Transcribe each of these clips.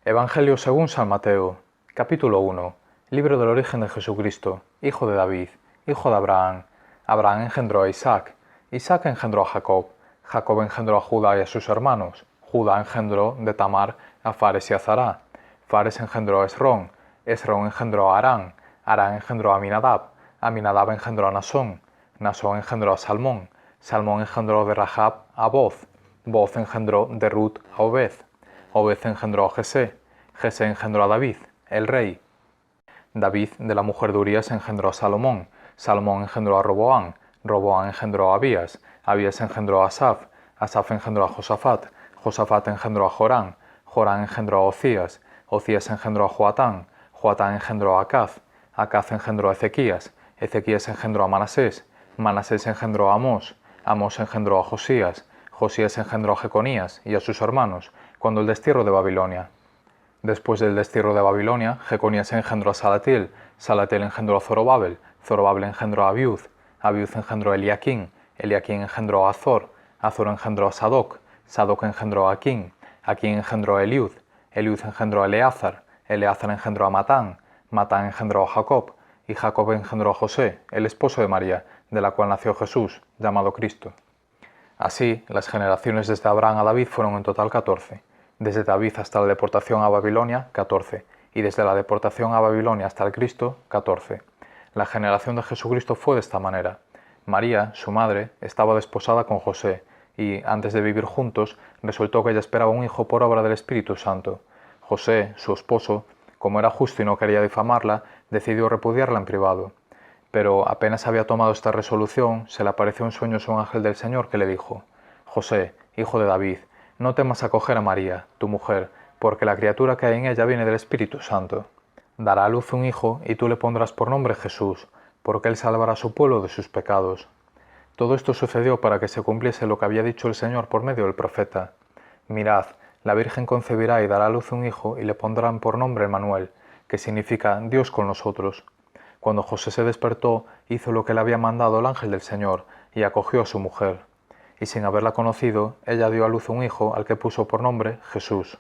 Evangelio según San Mateo, capítulo 1, libro del origen de Jesucristo, hijo de David, hijo de Abraham. Abraham engendró a Isaac, Isaac engendró a Jacob, Jacob engendró a Judá y a sus hermanos, Judá engendró de Tamar a Fares y a Zará, Fares engendró a Esrón, Esrón engendró a Arán, Arán engendró a Aminadab, Aminadab engendró a Nasón, Nasón engendró a Salmón, Salmón engendró de Rahab a Boz, Boz engendró de Rut a Obed, Obed engendró a Jesé, Jesé engendró a David, el rey. David de la mujer de Urías engendró a Salomón, Salomón engendró a Roboam, Roboam engendró a Abías, Abías engendró a Asaf, Asaf engendró a Josafat, Josafat engendró a Jorán, Jorán engendró a Ocías, Ocías engendró a Joatán, Joatán engendró a Acaz, Acaz engendró a Ezequías, Ezequías engendró a Manasés, Manasés engendró a Amós, Amós engendró a Josías, Josías engendró a Jeconías y a sus hermanos, cuando el destierro de Babilonia. Después del destierro de Babilonia, Jeconías engendró a Salatiel, Salatiel engendró a Zorobabel, Zorobabel engendró a Abiud, Abiud engendró a Eliaquín, Eliaquín engendró a Azor, Azor engendró a Sadoc, Sadoc engendró a Aquín, Aquín engendró a Eliud, Eliud engendró a Eleazar, Eleazar engendró a Matán, Matán engendró a Jacob, y Jacob engendró a José, el esposo de María, de la cual nació Jesús, llamado Cristo. Así, las generaciones desde Abraham a David fueron en total 14. Desde David hasta la deportación a Babilonia, 14. Y desde la deportación a Babilonia hasta el Cristo, 14. La generación de Jesucristo fue de esta manera. María, su madre, estaba desposada con José, y, antes de vivir juntos, resultó que ella esperaba un hijo por obra del Espíritu Santo. José, su esposo, como era justo y no quería difamarla, decidió repudiarla en privado. Pero apenas había tomado esta resolución, se le apareció en sueños un ángel del Señor que le dijo: José, hijo de David, no temas acoger a María, tu mujer, porque la criatura que hay en ella viene del Espíritu Santo. Dará a luz un hijo y tú le pondrás por nombre Jesús, porque él salvará a su pueblo de sus pecados. Todo esto sucedió para que se cumpliese lo que había dicho el Señor por medio del profeta. Mirad, la Virgen concebirá y dará a luz un hijo y le pondrán por nombre Emmanuel, que significa Dios con nosotros. Cuando José se despertó, hizo lo que le había mandado el ángel del Señor y acogió a su mujer. Y sin haberla conocido, ella dio a luz un hijo al que puso por nombre Jesús.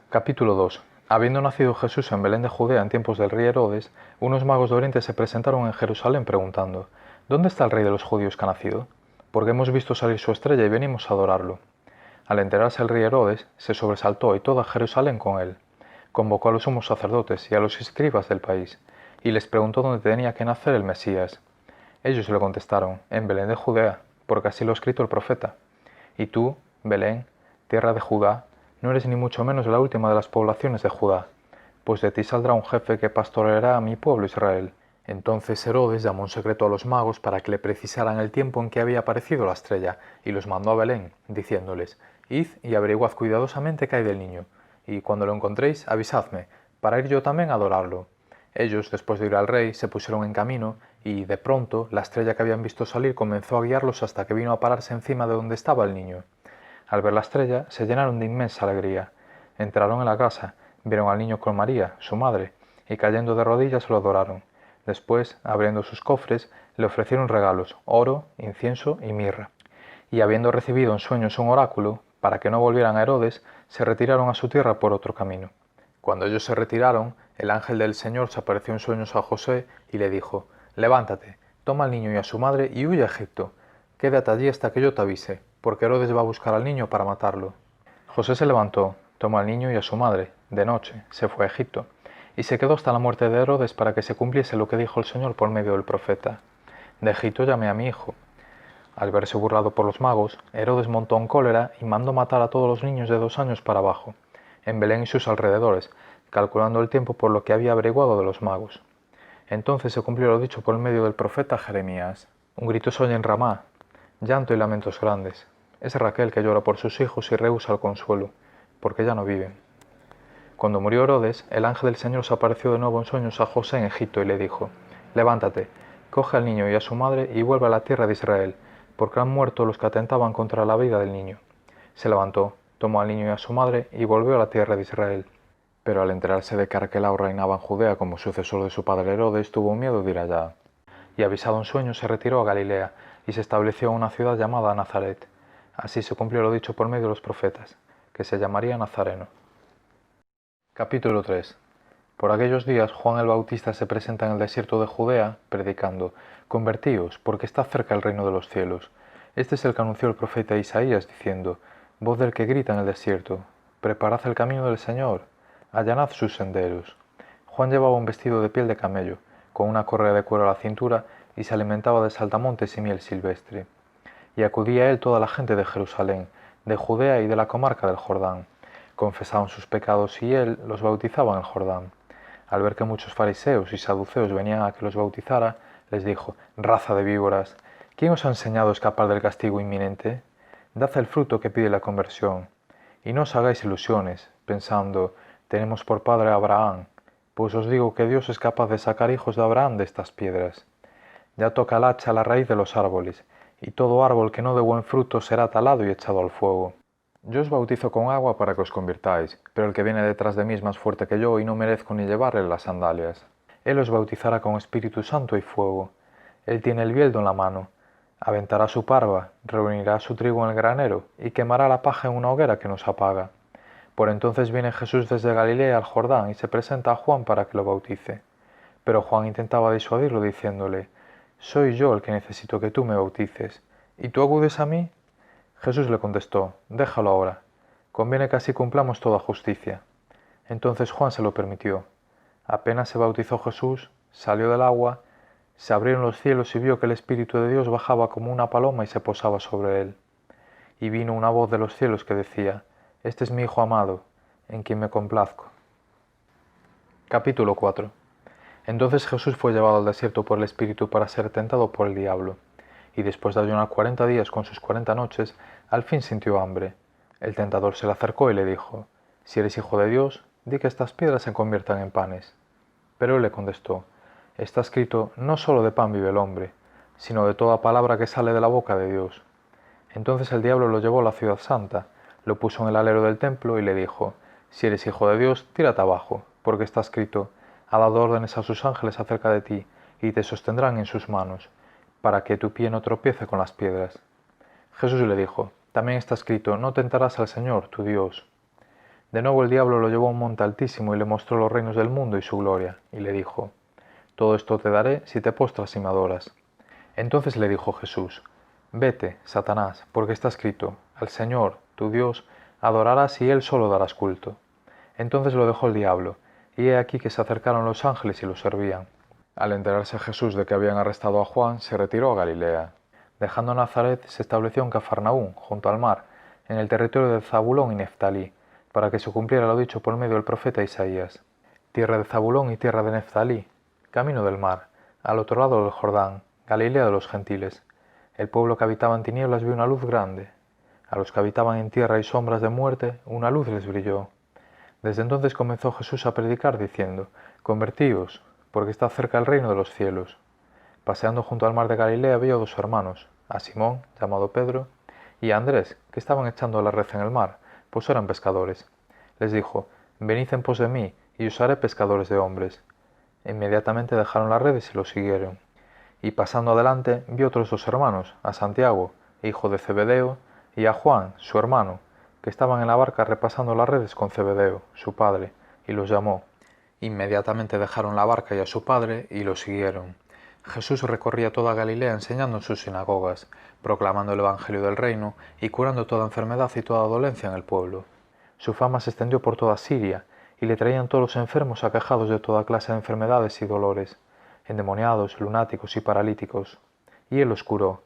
Capítulo 2. Habiendo nacido Jesús en Belén de Judea en tiempos del rey Herodes, unos magos de Oriente se presentaron en Jerusalén preguntando: ¿Dónde está el rey de los judíos que ha nacido? Porque hemos visto salir su estrella y venimos a adorarlo. Al enterarse el rey Herodes, se sobresaltó y toda Jerusalén con él. Convocó a los sumos sacerdotes y a los escribas del país, y les preguntó dónde tenía que nacer el Mesías. Ellos le contestaron: en Belén de Judea, porque así lo ha escrito el profeta. Y tú, Belén, tierra de Judá, no eres ni mucho menos la última de las poblaciones de Judá, pues de ti saldrá un jefe que pastoreará a mi pueblo Israel. Entonces Herodes llamó en secreto a los magos para que le precisaran el tiempo en que había aparecido la estrella, y los mandó a Belén, diciéndoles: Id y averiguad cuidadosamente qué hay del niño, y cuando lo encontréis, avisadme, para ir yo también a adorarlo. Ellos, después de ir al rey, se pusieron en camino, y de pronto la estrella que habían visto salir comenzó a guiarlos hasta que vino a pararse encima de donde estaba el niño. Al ver la estrella, se llenaron de inmensa alegría. Entraron en la casa, vieron al niño con María, su madre, y cayendo de rodillas lo adoraron. Después, abriendo sus cofres, le ofrecieron regalos: oro, incienso y mirra. Y habiendo recibido en sueños un oráculo, para que no volvieran a Herodes, se retiraron a su tierra por otro camino. Cuando ellos se retiraron, el ángel del Señor se apareció en sueños a José y le dijo: Levántate, toma al niño y a su madre y huye a Egipto. Quédate allí hasta que yo te avise, porque Herodes va a buscar al niño para matarlo. José se levantó, tomó al niño y a su madre, de noche, se fue a Egipto, y se quedó hasta la muerte de Herodes para que se cumpliese lo que dijo el Señor por medio del profeta: De Egipto llamé a mi hijo. Al verse burlado por los magos, Herodes montó en cólera y mandó matar a todos los niños de 2 años para abajo, en Belén y sus alrededores, calculando el tiempo por lo que había averiguado de los magos. Entonces se cumplió lo dicho por medio del profeta Jeremías. Un grito se oye en Ramá, llanto y lamentos grandes. Es Raquel que llora por sus hijos y rehúsa el consuelo, porque ya no viven. Cuando murió Herodes, el ángel del Señor se apareció de nuevo en sueños a José en Egipto y le dijo: Levántate, coge al niño y a su madre y vuelve a la tierra de Israel, porque han muerto los que atentaban contra la vida del niño. Se levantó, tomó al niño y a su madre y volvió a la tierra de Israel. Pero al enterarse de que Arquelao reinaba en Judea como sucesor de su padre Herodes, tuvo miedo de ir allá. Y avisado en sueños, se retiró a Galilea y se estableció en una ciudad llamada Nazaret. Así se cumplió lo dicho por medio de los profetas, que se llamaría Nazareno. Capítulo 3. Por aquellos días Juan el Bautista se presenta en el desierto de Judea, predicando: Convertíos, porque está cerca el reino de los cielos. Este es el que anunció el profeta Isaías, diciendo: Voz del que grita en el desierto: Preparad el camino del Señor, allanad sus senderos. Juan llevaba un vestido de piel de camello, con una correa de cuero a la cintura, y se alimentaba de saltamontes y miel silvestre. Y acudía a él toda la gente de Jerusalén, de Judea y de la comarca del Jordán. Confesaban sus pecados y él los bautizaba en el Jordán. Al ver que muchos fariseos y saduceos venían a que los bautizara, les dijo: Raza de víboras, ¿quién os ha enseñado a escapar del castigo inminente? Dad el fruto que pide la conversión. Y no os hagáis ilusiones, pensando: tenemos por padre a Abraham, pues os digo que Dios es capaz de sacar hijos de Abraham de estas piedras. Ya toca el hacha a la raíz de los árboles, y todo árbol que no dé buen fruto será talado y echado al fuego. Yo os bautizo con agua para que os convirtáis, pero el que viene detrás de mí es más fuerte que yo y no merezco ni llevarle las sandalias. Él os bautizará con Espíritu Santo y fuego. Él tiene el bieldo en la mano. Aventará su parva, reunirá su trigo en el granero y quemará la paja en una hoguera que no se apaga. Por entonces viene Jesús desde Galilea al Jordán y se presenta a Juan para que lo bautice. Pero Juan intentaba disuadirlo diciéndole: Soy yo el que necesito que tú me bautices, ¿y tú acudes a mí? Jesús le contestó: Déjalo ahora, conviene que así cumplamos toda justicia. Entonces Juan se lo permitió. Apenas se bautizó Jesús, salió del agua, se abrieron los cielos y vio que el Espíritu de Dios bajaba como una paloma y se posaba sobre él. Y vino una voz de los cielos que decía: Este es mi Hijo amado, en quien me complazco. Capítulo 4. Entonces Jesús fue llevado al desierto por el Espíritu para ser tentado por el diablo. Y después de ayunar 40 días con sus 40 noches, al fin sintió hambre. El tentador se le acercó y le dijo: Si eres hijo de Dios, di que estas piedras se conviertan en panes. Pero él le contestó: Está escrito: No solo de pan vive el hombre, sino de toda palabra que sale de la boca de Dios. Entonces el diablo lo llevó a la ciudad santa, lo puso en el alero del templo y le dijo: Si eres hijo de Dios, tírate abajo, porque está escrito: Ha dado órdenes a sus ángeles acerca de ti, y te sostendrán en sus manos, para que tu pie no tropiece con las piedras. Jesús le dijo: También está escrito: No tentarás al Señor, tu Dios. De nuevo el diablo lo llevó a un monte altísimo y le mostró los reinos del mundo y su gloria, y le dijo: Todo esto te daré si te postras y me adoras. Entonces le dijo Jesús: Vete, Satanás, porque está escrito: Al Señor, tu Dios, adorarás y Él solo darás culto. Entonces lo dejó el diablo, y he aquí que se acercaron los ángeles y lo servían. Al enterarse Jesús de que habían arrestado a Juan, se retiró a Galilea. Dejando Nazaret, se estableció en Cafarnaúm, junto al mar, en el territorio de Zabulón y Neftalí, para que se cumpliera lo dicho por medio del profeta Isaías: Tierra de Zabulón y tierra de Neftalí, camino del mar, al otro lado del Jordán, Galilea de los gentiles. El pueblo que habitaba en tinieblas vio una luz grande. A los que habitaban en tierra y sombras de muerte, una luz les brilló. Desde entonces comenzó Jesús a predicar diciendo: Convertíos, porque está cerca el reino de los cielos. Paseando junto al mar de Galilea vio a dos hermanos, a Simón, llamado Pedro, y a Andrés, que estaban echando la red en el mar, pues eran pescadores. Les dijo: Venid en pos de mí, y os haré pescadores de hombres. Inmediatamente dejaron las redes y lo siguieron. Y pasando adelante vio otros dos hermanos, a Santiago, hijo de Zebedeo, y a Juan, su hermano, que estaban en la barca repasando las redes con Zebedeo, su padre, y los llamó. Inmediatamente dejaron la barca y a su padre y lo siguieron. Jesús recorría toda Galilea enseñando en sus sinagogas, proclamando el evangelio del reino y curando toda enfermedad y toda dolencia en el pueblo. Su fama se extendió por toda Siria, y le traían todos los enfermos aquejados de toda clase de enfermedades y dolores, endemoniados, lunáticos y paralíticos, y él los curó.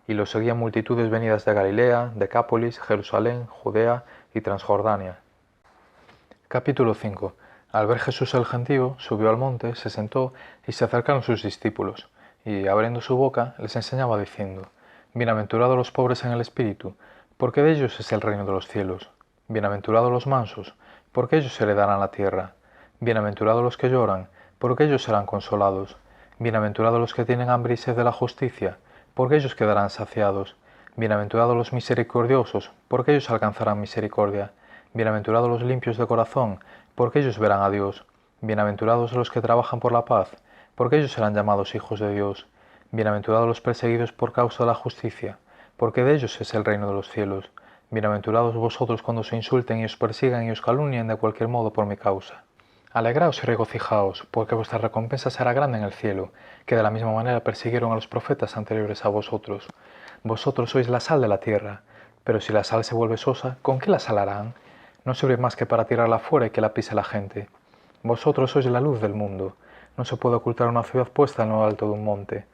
Y los seguían multitudes venidas de Galilea, Decápolis, Jerusalén, Judea y Transjordania. Capítulo 5. Al ver Jesús el gentío, subió al monte, se sentó, y se acercaron sus discípulos, y abriendo su boca, les enseñaba diciendo: Bienaventurados los pobres en el espíritu, porque de ellos es el reino de los cielos. Bienaventurados los mansos, porque ellos heredarán la tierra. Bienaventurados los que lloran, porque ellos serán consolados. Bienaventurados los que tienen hambre y sed de la justicia, porque ellos quedarán saciados. Bienaventurados los misericordiosos, porque ellos alcanzarán misericordia. Bienaventurados los limpios de corazón, porque ellos verán a Dios. Bienaventurados los que trabajan por la paz, porque ellos serán llamados hijos de Dios. Bienaventurados los perseguidos por causa de la justicia, porque de ellos es el reino de los cielos. Bienaventurados vosotros cuando os insulten y os persigan y os calumnien de cualquier modo por mi causa. Alegraos y regocijaos, porque vuestra recompensa será grande en el cielo, que de la misma manera persiguieron a los profetas anteriores a vosotros. Vosotros sois la sal de la tierra, pero si la sal se vuelve sosa, ¿con qué la salarán? No sirve más que para tirarla fuera y que la pise la gente. Vosotros sois la luz del mundo. No se puede ocultar una ciudad puesta en lo alto de un monte.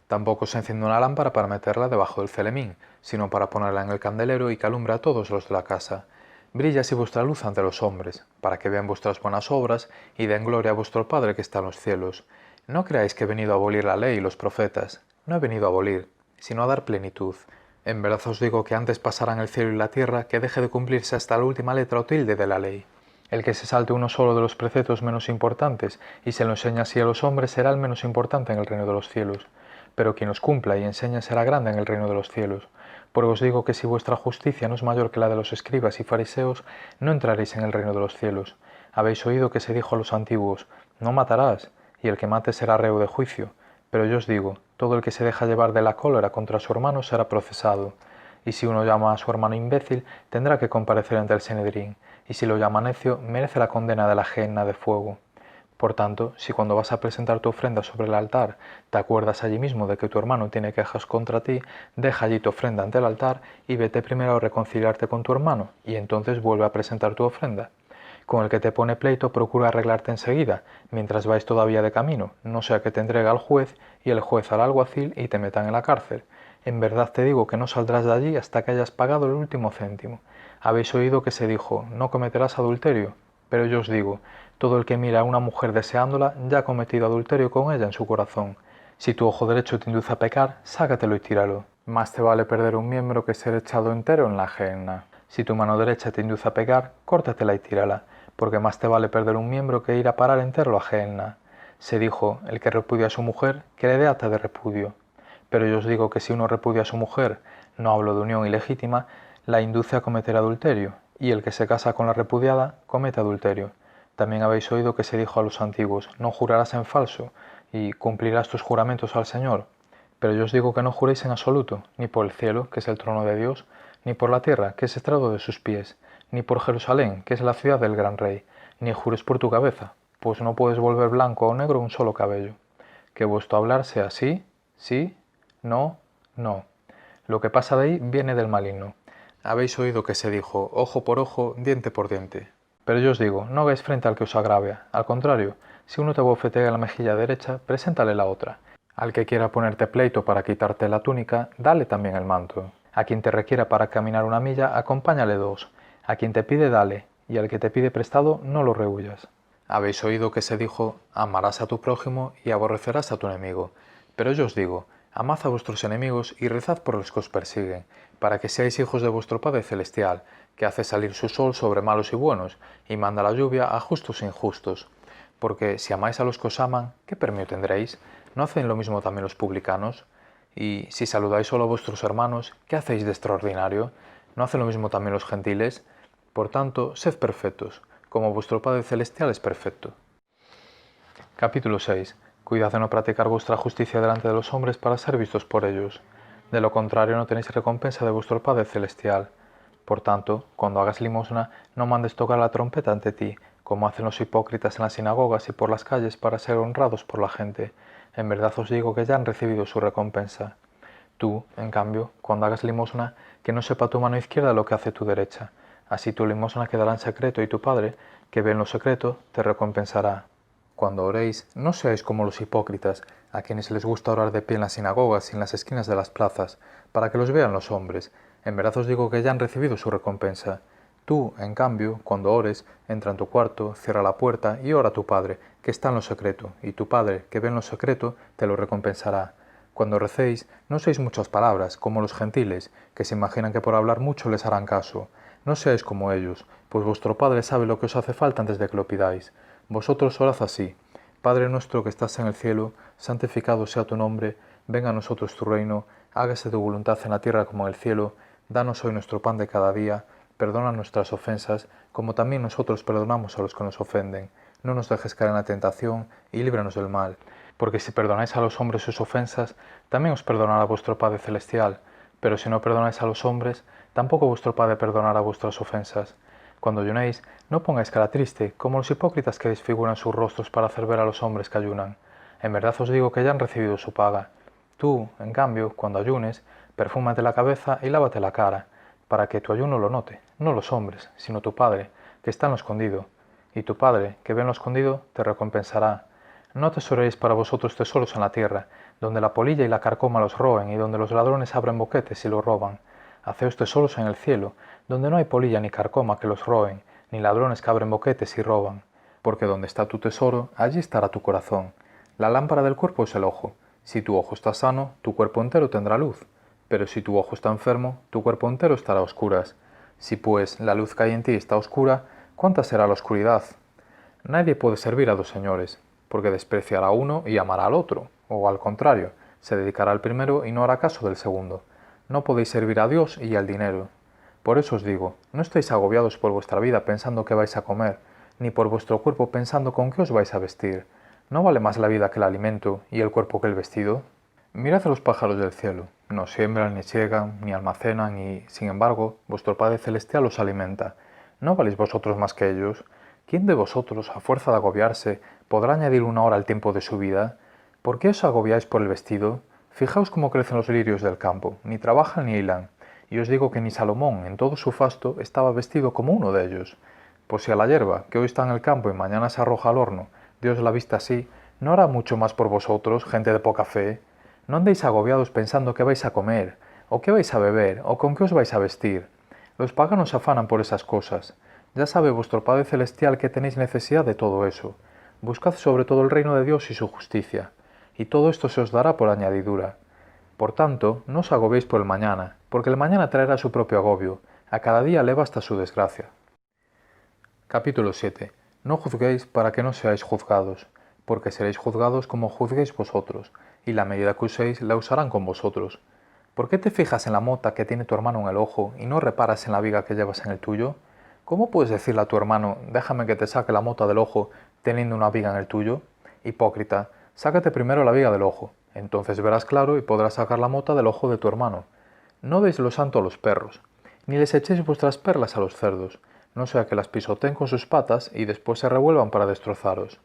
Tampoco se enciende una lámpara para meterla debajo del celemín, sino para ponerla en el candelero y que alumbra a todos los de la casa. Brilla así vuestra luz ante los hombres, para que vean vuestras buenas obras y den gloria a vuestro Padre que está en los cielos. No creáis que he venido a abolir la ley y los profetas. No he venido a abolir, sino a dar plenitud. En verdad os digo que antes pasarán el cielo y la tierra que deje de cumplirse hasta la última letra o tilde de la ley. El que se salte uno solo de los preceptos menos importantes y se lo enseña así a los hombres será el menos importante en el reino de los cielos. Pero quien los cumpla y enseñe será grande en el reino de los cielos. Porque os digo que si vuestra justicia no es mayor que la de los escribas y fariseos, no entraréis en el reino de los cielos. Habéis oído que se dijo a los antiguos, no matarás, y el que mate será reo de juicio. Pero yo os digo, todo el que se deja llevar de la cólera contra su hermano será procesado. Y si uno llama a su hermano imbécil, tendrá que comparecer ante el Sanedrín, y si lo llama necio, merece la condena de la gehenna de fuego. Por tanto, si cuando vas a presentar tu ofrenda sobre el altar te acuerdas allí mismo de que tu hermano tiene quejas contra ti, deja allí tu ofrenda ante el altar y vete primero a reconciliarte con tu hermano, y entonces vuelve a presentar tu ofrenda. Con el que te pone pleito procura arreglarte enseguida, mientras vais todavía de camino, no sea que te entregue al juez y el juez al alguacil y te metan en la cárcel. En verdad te digo que no saldrás de allí hasta que hayas pagado el último céntimo. Habéis oído que se dijo, no cometerás adulterio. Pero yo os digo, todo el que mira a una mujer deseándola ya ha cometido adulterio con ella en su corazón. Si tu ojo derecho te induce a pecar, sácatelo y tíralo. Más te vale perder un miembro que ser echado entero en la gehenna. Si tu mano derecha te induce a pecar, córtatela y tírala, porque más te vale perder un miembro que ir a parar entero a la gehenna. Se dijo, el que repudia a su mujer, que le dé acta de repudio. Pero yo os digo que si uno repudia a su mujer, no hablo de unión ilegítima, la induce a cometer adulterio, y el que se casa con la repudiada comete adulterio. También habéis oído que se dijo a los antiguos, no jurarás en falso, y cumplirás tus juramentos al Señor. Pero yo os digo que no juréis en absoluto, ni por el cielo, que es el trono de Dios, ni por la tierra, que es estrado de sus pies, ni por Jerusalén, que es la ciudad del gran rey, ni jures por tu cabeza, pues no puedes volver blanco o negro un solo cabello. Que vuestro hablar sea sí, sí, no, no. Lo que pasa de ahí viene del maligno. Habéis oído que se dijo, ojo por ojo, diente por diente. Pero yo os digo, no hagáis frente al que os agravia. Al contrario, si uno te bofetea la mejilla derecha, preséntale la otra. Al que quiera ponerte pleito para quitarte la túnica, dale también el manto. A quien te requiera para caminar una milla, acompáñale 2. A quien te pide, dale, y al que te pide prestado, no lo rehuyas. Habéis oído que se dijo, amarás a tu prójimo y aborrecerás a tu enemigo. Pero yo os digo, amad a vuestros enemigos y rezad por los que os persiguen, para que seáis hijos de vuestro Padre Celestial, que hace salir su sol sobre malos y buenos, y manda la lluvia a justos e injustos. Porque si amáis a los que os aman, ¿qué premio tendréis? ¿No hacen lo mismo también los publicanos? Y si saludáis solo a vuestros hermanos, ¿qué hacéis de extraordinario? ¿No hacen lo mismo también los gentiles? Por tanto, sed perfectos, como vuestro Padre Celestial es perfecto. Capítulo 6. Cuidad de no practicar vuestra justicia delante de los hombres para ser vistos por ellos. De lo contrario no tenéis recompensa de vuestro Padre Celestial. Por tanto, cuando hagas limosna, no mandes tocar la trompeta ante ti, como hacen los hipócritas en las sinagogas y por las calles para ser honrados por la gente. En verdad os digo que ya han recibido su recompensa. Tú, en cambio, cuando hagas limosna, que no sepa tu mano izquierda lo que hace tu derecha. Así tu limosna quedará en secreto y tu Padre, que ve en lo secreto, te recompensará. Cuando oréis, no seáis como los hipócritas, a quienes les gusta orar de pie en las sinagogas y en las esquinas de las plazas, para que los vean los hombres. En verdad os digo que ya han recibido su recompensa. Tú, en cambio, cuando ores, entra en tu cuarto, cierra la puerta y ora a tu Padre, que está en lo secreto, y tu Padre, que ve en lo secreto, te lo recompensará. Cuando recéis, no uséis muchas palabras, como los gentiles, que se imaginan que por hablar mucho les harán caso. No seáis como ellos, pues vuestro Padre sabe lo que os hace falta antes de que lo pidáis. Vosotros orad así: Padre nuestro que estás en el cielo, santificado sea tu nombre, venga a nosotros tu reino, hágase tu voluntad en la tierra como en el cielo, danos hoy nuestro pan de cada día, perdona nuestras ofensas, como también nosotros perdonamos a los que nos ofenden. No nos dejes caer en la tentación, y líbranos del mal. Porque si perdonáis a los hombres sus ofensas, también os perdonará vuestro Padre Celestial. Pero si no perdonáis a los hombres, tampoco vuestro Padre perdonará vuestras ofensas. Cuando ayunéis, no pongáis cara triste, como los hipócritas que desfiguran sus rostros para hacer ver a los hombres que ayunan. En verdad os digo que ya han recibido su paga. Tú, en cambio, cuando ayunes, perfúmate la cabeza y lávate la cara, para que tu ayuno lo note, no los hombres, sino tu Padre, que está en lo escondido. Y tu Padre, que ve en lo escondido, te recompensará. No atesoréis para vosotros tesoros en la tierra, donde la polilla y la carcoma los roen y donde los ladrones abren boquetes y los roban. Haceos tesoros en el cielo, donde no hay polilla ni carcoma que los roen, ni ladrones que abren boquetes y roban. Porque donde está tu tesoro, allí estará tu corazón. La lámpara del cuerpo es el ojo. Si tu ojo está sano, tu cuerpo entero tendrá luz. Pero si tu ojo está enfermo, tu cuerpo entero estará a oscuras. Si pues la luz que hay en ti está oscura, ¿cuánta será la oscuridad? Nadie puede servir a dos señores, porque despreciará a uno y amará al otro, o al contrario, se dedicará al primero y no hará caso del segundo. No podéis servir a Dios y al dinero. Por eso os digo, no estéis agobiados por vuestra vida pensando qué vais a comer, ni por vuestro cuerpo pensando con qué os vais a vestir. ¿No vale más la vida que el alimento y el cuerpo que el vestido? Mirad a los pájaros del cielo, no siembran, ni siegan, ni almacenan, y, sin embargo, vuestro Padre Celestial los alimenta. ¿No valéis vosotros más que ellos? ¿Quién de vosotros, a fuerza de agobiarse, podrá añadir una hora al tiempo de su vida? ¿Por qué os agobiáis por el vestido? Fijaos cómo crecen los lirios del campo, ni trabajan ni hilan. Y os digo que ni Salomón, en todo su fasto, estaba vestido como uno de ellos. Pues si a la hierba, que hoy está en el campo y mañana se arroja al horno, Dios la viste así, ¿no hará mucho más por vosotros, gente de poca fe? No andéis agobiados pensando qué vais a comer, o qué vais a beber, o con qué os vais a vestir. Los paganos se afanan por esas cosas. Ya sabe vuestro Padre Celestial que tenéis necesidad de todo eso. Buscad sobre todo el reino de Dios y su justicia, y todo esto se os dará por añadidura. Por tanto, no os agobiéis por el mañana, porque el mañana traerá su propio agobio. A cada día le basta su desgracia. Capítulo 7. No juzguéis para que no seáis juzgados, porque seréis juzgados como juzguéis vosotros, y la medida que uséis la usarán con vosotros. ¿Por qué te fijas en la mota que tiene tu hermano en el ojo y no reparas en la viga que llevas en el tuyo? ¿Cómo puedes decirle a tu hermano, déjame que te saque la mota del ojo teniendo una viga en el tuyo? Hipócrita, sácate primero la viga del ojo, entonces verás claro y podrás sacar la mota del ojo de tu hermano. No deis lo santo a los perros, ni les echéis vuestras perlas a los cerdos, no sea que las pisoteen con sus patas y después se revuelvan para destrozaros.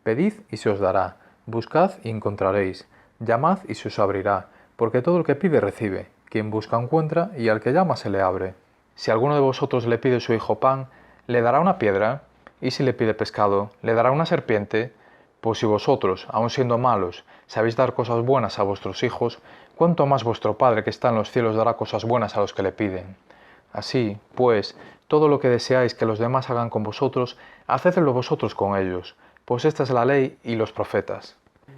Pedid y se os dará, buscad y encontraréis, llamad y se os abrirá, porque todo el que pide recibe, quien busca encuentra y al que llama se le abre. Si alguno de vosotros le pide a su hijo pan, ¿le dará una piedra? ¿Y si le pide pescado, le dará una serpiente? Pues si vosotros, aun siendo malos, sabéis dar cosas buenas a vuestros hijos, ¿cuánto más vuestro Padre que está en los cielos dará cosas buenas a los que le piden? Así, pues, todo lo que deseáis que los demás hagan con vosotros, hacedlo vosotros con ellos, pues esta es la ley y los profetas.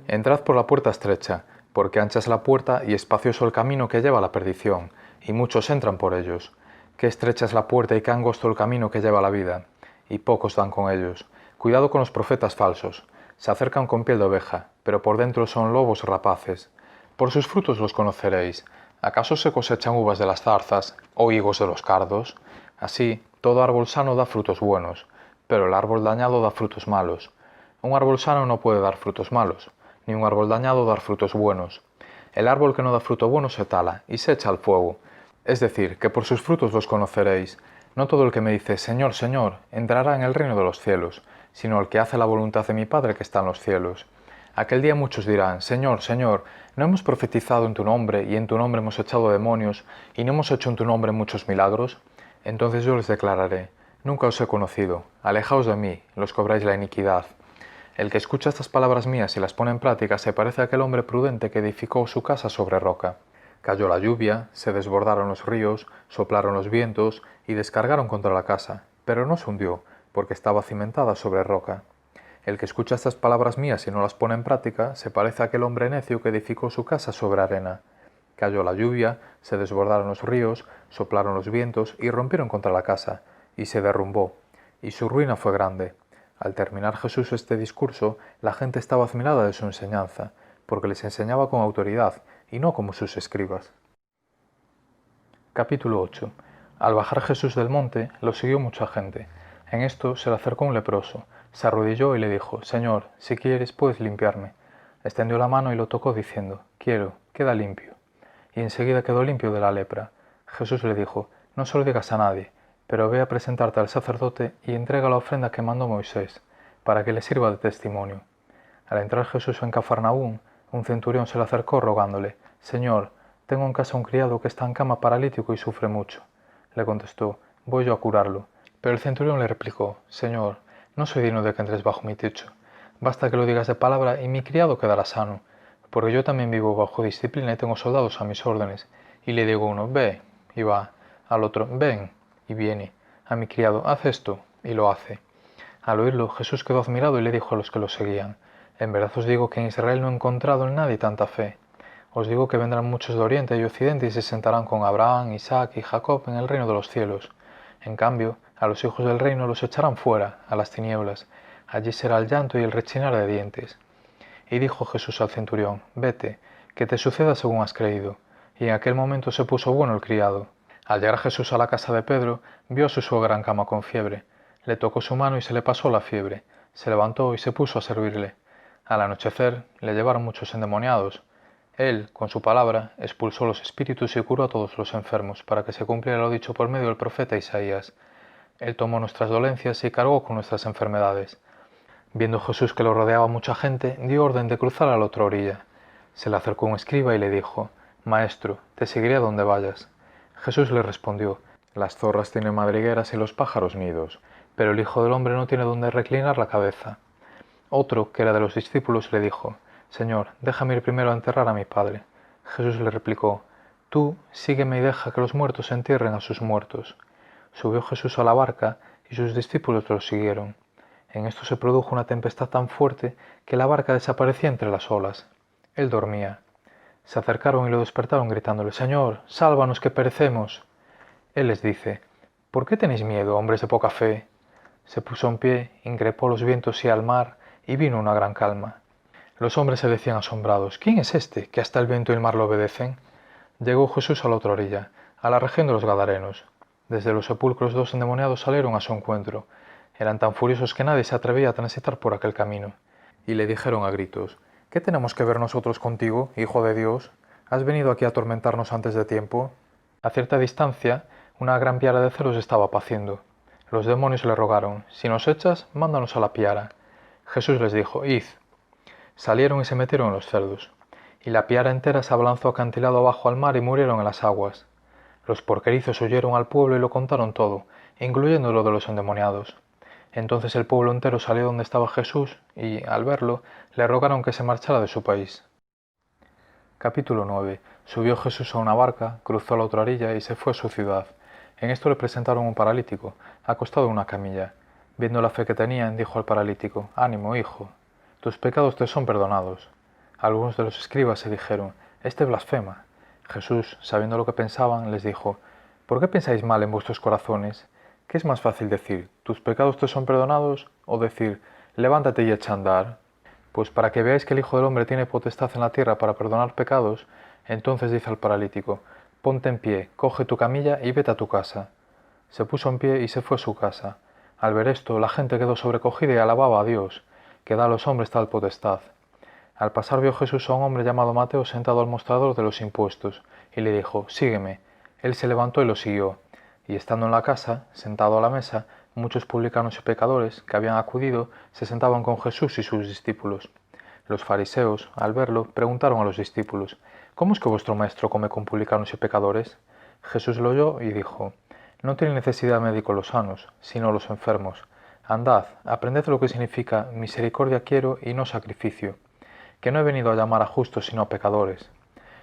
Entrad por la puerta estrecha, porque ancha es la puerta y espacioso el camino que lleva a la perdición, y muchos entran por ellos. Qué estrecha es la puerta y qué angosto el camino que lleva a la vida, y pocos dan con ellos. Cuidado con los profetas falsos. Se acercan con piel de oveja, pero por dentro son lobos rapaces. Por sus frutos los conoceréis. ¿Acaso se cosechan uvas de las zarzas o higos de los cardos? Así, todo árbol sano da frutos buenos, pero el árbol dañado da frutos malos. Un árbol sano no puede dar frutos malos, ni un árbol dañado dar frutos buenos. El árbol que no da fruto bueno se tala y se echa al fuego. Es decir, que por sus frutos los conoceréis. No todo el que me dice, Señor, Señor, entrará en el reino de los cielos, sino el que hace la voluntad de mi Padre que está en los cielos. Aquel día muchos dirán, Señor, Señor, ¿no hemos profetizado en tu nombre, y en tu nombre hemos echado demonios, y no hemos hecho en tu nombre muchos milagros? Entonces yo les declararé, nunca os he conocido, alejaos de mí, los cobráis la iniquidad. El que escucha estas palabras mías y las pone en práctica se parece a aquel hombre prudente que edificó su casa sobre roca. Cayó la lluvia, se desbordaron los ríos, soplaron los vientos y descargaron contra la casa, pero no se hundió, porque estaba cimentada sobre roca. El que escucha estas palabras mías y no las pone en práctica se parece a aquel hombre necio que edificó su casa sobre arena. Cayó la lluvia, se desbordaron los ríos, soplaron los vientos y rompieron contra la casa, y se derrumbó, y su ruina fue grande. Al terminar Jesús este discurso, la gente estaba admirada de su enseñanza, porque les enseñaba con autoridad, y no como sus escribas. Capítulo 8. Al bajar Jesús del monte, lo siguió mucha gente. En esto se le acercó un leproso, se arrodilló y le dijo, Señor, si quieres puedes limpiarme. Extendió la mano y lo tocó diciendo, quiero, queda limpio. Y enseguida quedó limpio de la lepra. Jesús le dijo, no se lo digas a nadie, pero ve a presentarte al sacerdote y entrega la ofrenda que mandó Moisés, para que le sirva de testimonio. Al entrar Jesús en Cafarnaúm, un centurión se le acercó rogándole: Señor, tengo en casa un criado que está en cama paralítico y sufre mucho. Le contestó: voy yo a curarlo. Pero el centurión le replicó: Señor, no soy digno de que entres bajo mi techo. Basta que lo digas de palabra y mi criado quedará sano, porque yo también vivo bajo disciplina y tengo soldados a mis órdenes. Y le digo a uno: ve, y va; al otro: ven, y viene; a mi criado: haz esto, y lo hace. Al oírlo, Jesús quedó admirado y le dijo a los que lo seguían: en verdad os digo que en Israel no he encontrado en nadie tanta fe. Os digo que vendrán muchos de oriente y occidente y se sentarán con Abraham, Isaac y Jacob en el reino de los cielos. En cambio, a los hijos del reino los echarán fuera, a las tinieblas. Allí será el llanto y el rechinar de dientes. Y dijo Jesús al centurión: vete, que te suceda según has creído. Y en aquel momento se puso bueno el criado. Al llegar Jesús a la casa de Pedro, vio a su suegra en cama con fiebre. Le tocó su mano y se le pasó la fiebre. Se levantó y se puso a servirle. Al anochecer le llevaron muchos endemoniados. Él, con su palabra, expulsó los espíritus y curó a todos los enfermos, para que se cumpliera lo dicho por medio del profeta Isaías. Él tomó nuestras dolencias y cargó con nuestras enfermedades. Viendo Jesús que lo rodeaba mucha gente, dio orden de cruzar a la otra orilla. Se le acercó un escriba y le dijo: Maestro, te seguiré a donde vayas. Jesús le respondió: las zorras tienen madrigueras y los pájaros nidos, pero el Hijo del Hombre no tiene donde reclinar la cabeza. Otro, que era de los discípulos, le dijo: Señor, déjame ir primero a enterrar a mi padre. Jesús le replicó: tú sígueme y deja que los muertos entierren a sus muertos. Subió Jesús a la barca y sus discípulos lo siguieron. En esto se produjo una tempestad tan fuerte que la barca desaparecía entre las olas. Él dormía. Se acercaron y lo despertaron gritándole: Señor, sálvanos que perecemos. Él les dice: ¿por qué tenéis miedo, hombres de poca fe? Se puso en pie, increpó los vientos y al mar, y vino una gran calma. Los hombres se decían asombrados: ¿quién es este, que hasta el viento y el mar lo obedecen? Llegó Jesús a la otra orilla, a la región de los Gadarenos. Desde los sepulcros dos endemoniados salieron a su encuentro. Eran tan furiosos que nadie se atrevía a transitar por aquel camino. Y le dijeron a gritos: ¿qué tenemos que ver nosotros contigo, Hijo de Dios? ¿Has venido aquí a atormentarnos antes de tiempo? A cierta distancia, una gran piara de cerdos estaba paciendo. Los demonios le rogaron: si nos echas, mándanos a la piara. Jesús les dijo: id. Salieron y se metieron en los cerdos. Y la piara entera se abalanzó acantilado abajo al mar y murieron en las aguas. Los porquerizos huyeron al pueblo y lo contaron todo, incluyendo lo de los endemoniados. Entonces el pueblo entero salió donde estaba Jesús y, al verlo, le rogaron que se marchara de su país. Capítulo 9. Subió Jesús a una barca, cruzó la otra orilla y se fue a su ciudad. En esto le presentaron un paralítico, acostado en una camilla. Viendo la fe que tenían, dijo al paralítico: ánimo, hijo, tus pecados te son perdonados. Algunos de los escribas se dijeron: este blasfema. Jesús, sabiendo lo que pensaban, les dijo: ¿por qué pensáis mal en vuestros corazones? ¿Qué es más fácil decir: tus pecados te son perdonados? O decir: levántate y echa a andar. Pues para que veáis que el Hijo del Hombre tiene potestad en la tierra para perdonar pecados, entonces dice al paralítico: ponte en pie, coge tu camilla y vete a tu casa. Se puso en pie y se fue a su casa. Al ver esto, la gente quedó sobrecogida y alababa a Dios, que da a los hombres tal potestad. Al pasar vio Jesús a un hombre llamado Mateo sentado al mostrador de los impuestos, y le dijo: sígueme. Él se levantó y lo siguió. Y estando en la casa, sentado a la mesa, muchos publicanos y pecadores, que habían acudido, se sentaban con Jesús y sus discípulos. Los fariseos, al verlo, preguntaron a los discípulos: ¿cómo es que vuestro maestro come con publicanos y pecadores? Jesús lo oyó y dijo: no tienen necesidad de médico los sanos, sino los enfermos. Andad, aprended lo que significa misericordia quiero y no sacrificio, que no he venido a llamar a justos sino a pecadores.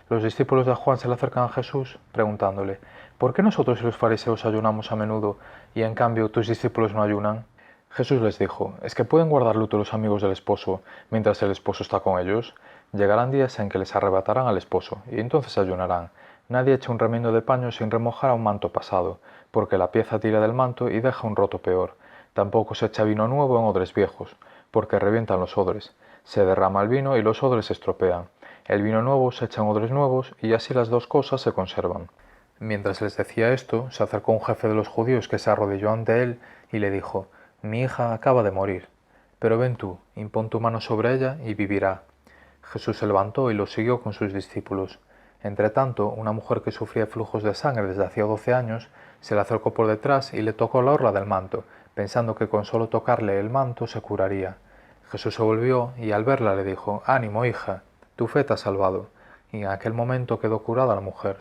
Los discípulos de Juan se le acercan a Jesús, preguntándole: ¿por qué nosotros y los fariseos ayunamos a menudo, y en cambio tus discípulos no ayunan? Jesús les dijo: ¿es que pueden guardar luto los amigos del esposo, mientras el esposo está con ellos? Llegarán días en que les arrebatarán al esposo, y entonces ayunarán. Nadie echa un remiendo de paño sin remojar a un manto pasado, porque la pieza tira del manto y deja un roto peor. Tampoco se echa vino nuevo en odres viejos, porque revientan los odres. Se derrama el vino y los odres se estropean. El vino nuevo se echa en odres nuevos y así las dos cosas se conservan. Mientras les decía esto, se acercó un jefe de los judíos que se arrodilló ante él y le dijo: mi hija acaba de morir, pero ven tú, impón tu mano sobre ella y vivirá. Jesús se levantó y lo siguió con sus discípulos. Entretanto, una mujer que sufría flujos de sangre desde hacía 12 años se le acercó por detrás y le tocó la orla del manto, pensando que con solo tocarle el manto se curaría. Jesús se volvió y al verla le dijo: «Ánimo, hija, tu fe te ha salvado». Y en aquel momento quedó curada la mujer.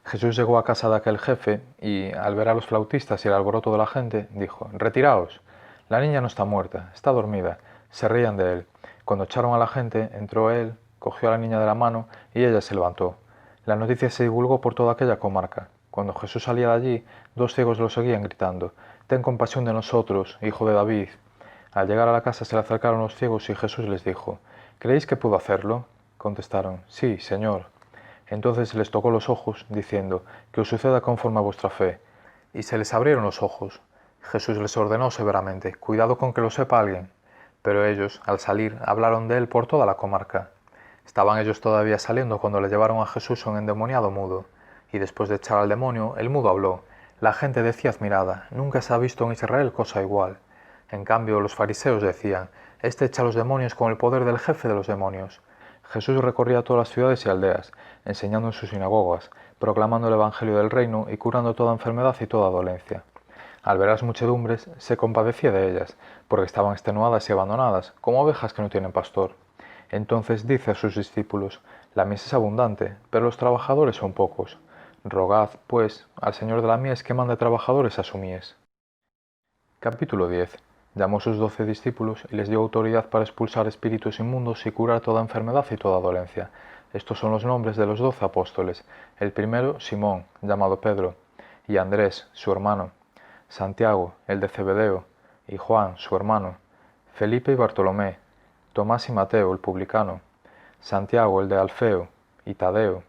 Jesús llegó a casa de aquel jefe y, al ver a los flautistas y el alboroto de la gente, dijo: «Retiraos, la niña no está muerta, está dormida». Se reían de él. Cuando echaron a la gente, entró él, cogió a la niña de la mano y ella se levantó. La noticia se divulgó por toda aquella comarca. Cuando Jesús salía de allí, 2 ciegos lo seguían gritando: «Ten compasión de nosotros, hijo de David». Al llegar a la casa se le acercaron los ciegos y Jesús les dijo: «¿Creéis que puedo hacerlo?». Contestaron: «Sí, Señor». Entonces les tocó los ojos, diciendo: «Que os suceda conforme a vuestra fe». Y se les abrieron los ojos. Jesús les ordenó severamente: «Cuidado con que lo sepa alguien». Pero ellos, al salir, hablaron de él por toda la comarca. Estaban ellos todavía saliendo cuando le llevaron a Jesús un endemoniado mudo. Y después de echar al demonio, el mudo habló. La gente decía admirada: «Nunca se ha visto en Israel cosa igual». En cambio, los fariseos decían: «Este echa a los demonios con el poder del jefe de los demonios». Jesús recorría todas las ciudades y aldeas, enseñando en sus sinagogas, proclamando el evangelio del reino y curando toda enfermedad y toda dolencia. Al ver a las muchedumbres, se compadecía de ellas, porque estaban extenuadas y abandonadas, como ovejas que no tienen pastor. Entonces dice a sus discípulos: «La mies es abundante, pero los trabajadores son pocos. Rogad, pues, al Señor de la mies que mande trabajadores a su mies». Capítulo 10. Llamó sus 12 discípulos y les dio autoridad para expulsar espíritus inmundos y curar toda enfermedad y toda dolencia. Estos son los nombres de los 12 apóstoles. El primero, Simón, llamado Pedro, y Andrés, su hermano, Santiago, el de Zebedeo, y Juan, su hermano, Felipe y Bartolomé, Tomás y Mateo, el publicano, Santiago, el de Alfeo, y Tadeo,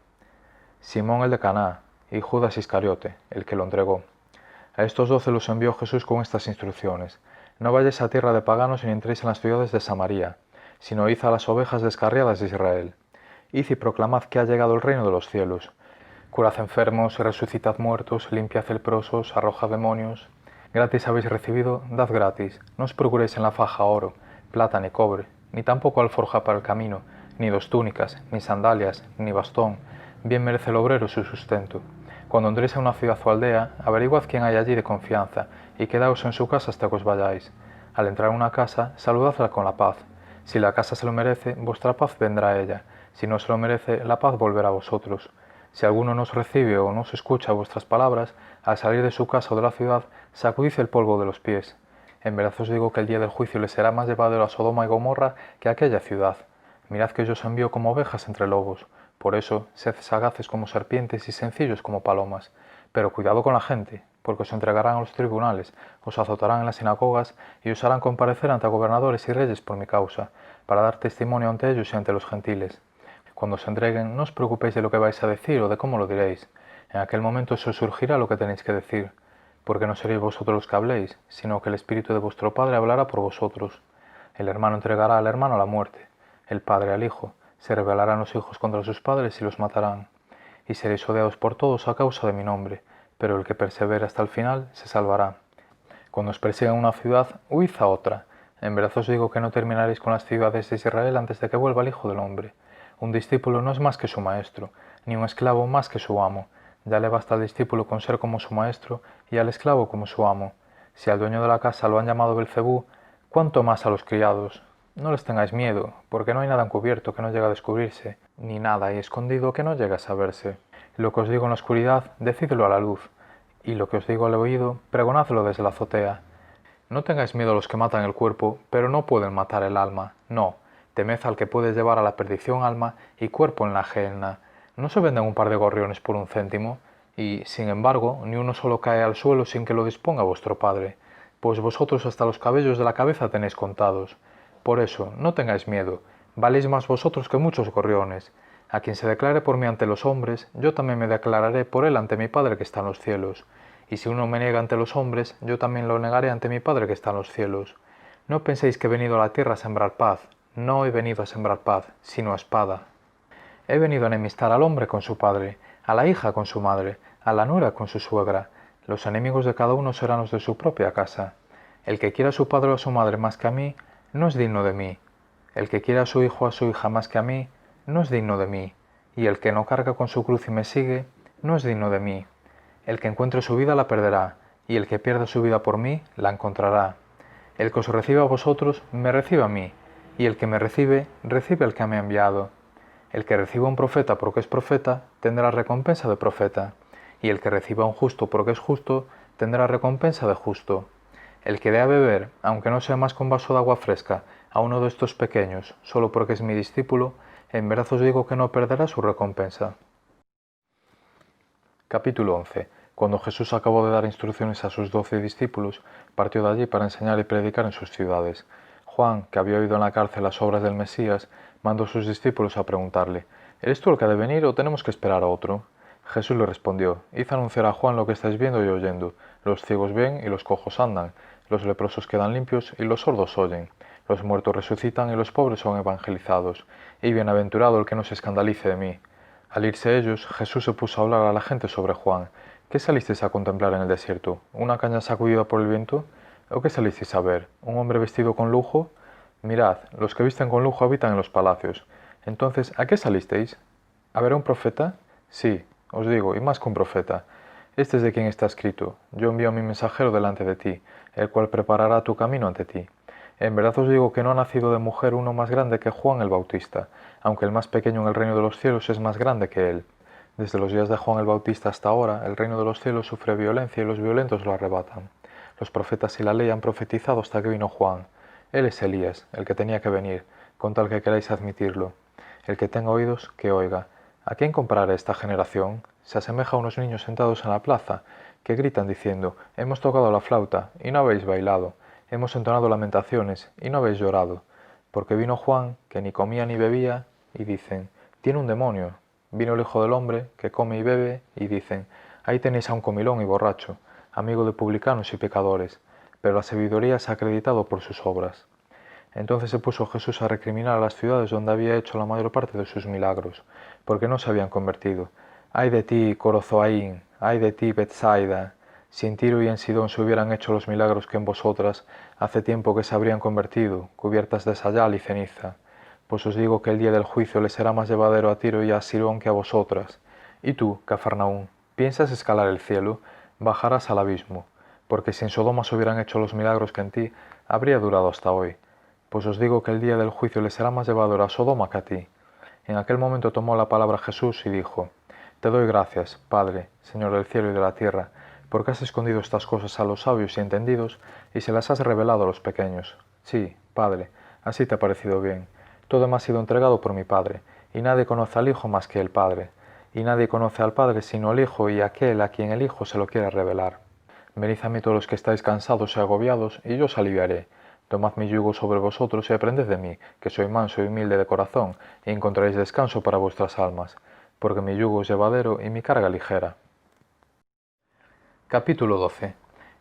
Simón, el de Caná, y Judas Iscariote, el que lo entregó. A estos 12 los envió Jesús con estas instrucciones: «No vayáis a tierra de paganos ni entréis en las ciudades de Samaria, sino id a las ovejas descarriadas de Israel. Id y proclamad que ha llegado el reino de los cielos. Curad enfermos, resucitad muertos, limpiad leprosos, arrojad demonios. Gratis habéis recibido, dad gratis. No os procuréis en la faja oro, plata ni cobre, ni tampoco alforja para el camino, ni 2 túnicas, ni sandalias, ni bastón. Bien merece el obrero su sustento. Cuando entréis a una ciudad o aldea, averiguad quién hay allí de confianza, y quedaos en su casa hasta que os vayáis. Al entrar en una casa, saludadla con la paz. Si la casa se lo merece, vuestra paz vendrá a ella. Si no se lo merece, la paz volverá a vosotros. Si alguno no os recibe o no os escucha vuestras palabras, al salir de su casa o de la ciudad, sacudid el polvo de los pies. En verdad os digo que el día del juicio les será más llevadero a Sodoma y Gomorra que a aquella ciudad. Mirad que yo os envío como ovejas entre lobos. Por eso, sed sagaces como serpientes y sencillos como palomas. Pero cuidado con la gente, porque os entregarán a los tribunales, os azotarán en las sinagogas y os harán comparecer ante gobernadores y reyes por mi causa, para dar testimonio ante ellos y ante los gentiles. Cuando os entreguen, no os preocupéis de lo que vais a decir o de cómo lo diréis. En aquel momento se os surgirá lo que tenéis que decir, porque no seréis vosotros los que habléis, sino que el Espíritu de vuestro Padre hablará por vosotros. El hermano entregará al hermano a la muerte, el padre al hijo. Se rebelarán los hijos contra sus padres y los matarán. Y seréis odiados por todos a causa de mi nombre, pero el que persevere hasta el final se salvará. Cuando os persigan una ciudad, huid a otra. En verdad os digo que no terminaréis con las ciudades de Israel antes de que vuelva el Hijo del Hombre. Un discípulo no es más que su maestro, ni un esclavo más que su amo. Ya le basta al discípulo con ser como su maestro y al esclavo como su amo. Si al dueño de la casa lo han llamado Belcebú, ¿cuánto más a los criados? No les tengáis miedo, porque no hay nada encubierto que no llegue a descubrirse, ni nada hay escondido que no llegue a saberse. Lo que os digo en la oscuridad, decídelo a la luz, y lo que os digo al oído, pregonadlo desde la azotea. No tengáis miedo a los que matan el cuerpo, pero no pueden matar el alma. No, temed al que puede llevar a la perdición alma y cuerpo en la gehenna. ¿No se venden un par de gorriones por 1 céntimo? Y, sin embargo, ni uno solo cae al suelo sin que lo disponga vuestro Padre, pues vosotros hasta los cabellos de la cabeza tenéis contados. Por eso, no tengáis miedo, valéis más vosotros que muchos gorriones. A quien se declare por mí ante los hombres, yo también me declararé por él ante mi Padre que está en los cielos. Y si uno me niega ante los hombres, yo también lo negaré ante mi Padre que está en los cielos. No penséis que he venido a la tierra a sembrar paz. No he venido a sembrar paz, sino espada. He venido a enemistar al hombre con su padre, a la hija con su madre, a la nuera con su suegra. Los enemigos de cada uno serán los de su propia casa. El que quiera a su padre o a su madre más que a mí, no es digno de mí. El que quiera a su hijo o a su hija más que a mí, no es digno de mí. y el que no carga con su cruz y me sigue, no es digno de mí. El que encuentre su vida la perderá, y el que pierda su vida por mí la encontrará. El que os recibe a vosotros, me recibe a mí, y el que me recibe, recibe al que me ha enviado. El que reciba a un profeta porque es profeta, tendrá recompensa de profeta, y el que reciba a un justo porque es justo, tendrá recompensa de justo. El que dé a beber, aunque no sea más que un vaso de agua fresca, a uno de estos pequeños, solo porque es mi discípulo, en verdad os digo que no perderá su recompensa. Capítulo 11. Cuando Jesús acabó de dar instrucciones a sus 12 discípulos, partió de allí para enseñar y predicar en sus ciudades. Juan, que había oído en la cárcel las obras del Mesías, mandó a sus discípulos a preguntarle: ¿Eres tú el que ha de venir o tenemos que esperar a otro? Jesús le respondió: Id a anunciar a Juan lo que estáis viendo y oyendo. Los ciegos ven y los cojos andan, los leprosos quedan limpios y los sordos oyen, los muertos resucitan y los pobres son evangelizados, y bienaventurado el que no se escandalice de mí. Al irse ellos, Jesús se puso a hablar a la gente sobre Juan. ¿Qué salisteis a contemplar en el desierto? ¿Una caña sacudida por el viento? ¿O qué salisteis a ver? ¿Un hombre vestido con lujo? Mirad, los que visten con lujo habitan en los palacios. Entonces, ¿a qué salisteis? ¿A ver a un profeta? Sí, os digo, y más que un profeta. Este es de quien está escrito: Yo envío a mi mensajero delante de ti, el cual preparará tu camino ante ti. En verdad os digo que no ha nacido de mujer uno más grande que Juan el Bautista, aunque el más pequeño en el reino de los cielos es más grande que él. Desde los días de Juan el Bautista hasta ahora, el reino de los cielos sufre violencia y los violentos lo arrebatan. Los profetas y la ley han profetizado hasta que vino Juan. Él es Elías, el que tenía que venir, con tal que queráis admitirlo. El que tenga oídos, que oiga. ¿A quién compararé esta generación? Se asemeja a unos niños sentados en la plaza, que gritan diciendo: Hemos tocado la flauta, y no habéis bailado. Hemos entonado lamentaciones, y no habéis llorado. Porque vino Juan, que ni comía ni bebía, y dicen: Tiene un demonio. Vino el Hijo del Hombre, que come y bebe, y dicen: Ahí tenéis a un comilón y borracho, amigo de publicanos y pecadores. Pero la sabiduría se ha acreditado por sus obras. Entonces se puso Jesús a recriminar a las ciudades donde había hecho la mayor parte de sus milagros, porque no se habían convertido. ¡Ay de ti, Corozoaín! ¡Ay de ti, Betsaida! Si en Tiro y en Sidón se hubieran hecho los milagros que en vosotras, hace tiempo que se habrían convertido, cubiertas de sayal y ceniza. Pues os digo que el día del juicio les será más llevadero a Tiro y a Sidón que a vosotras. Y tú, Cafarnaún, ¿piensas escalar el cielo? Bajarás al abismo, porque si en Sodoma se hubieran hecho los milagros que en ti, habría durado hasta hoy. Pues os digo que el día del juicio les será más llevadero a Sodoma que a ti. En aquel momento tomó la palabra Jesús y dijo: Te doy gracias, Padre, Señor del cielo y de la tierra, porque has escondido estas cosas a los sabios y entendidos y se las has revelado a los pequeños. Sí, Padre, así te ha parecido bien. Todo me ha sido entregado por mi Padre, y nadie conoce al Hijo más que el Padre, y nadie conoce al Padre sino el Hijo y aquel a quien el Hijo se lo quiere revelar. Venid a mí todos los que estáis cansados y agobiados, y yo os aliviaré. Tomad mi yugo sobre vosotros y aprended de mí, que soy manso y humilde de corazón, y encontraréis descanso para vuestras almas, porque mi yugo es llevadero y mi carga ligera. Capítulo 12.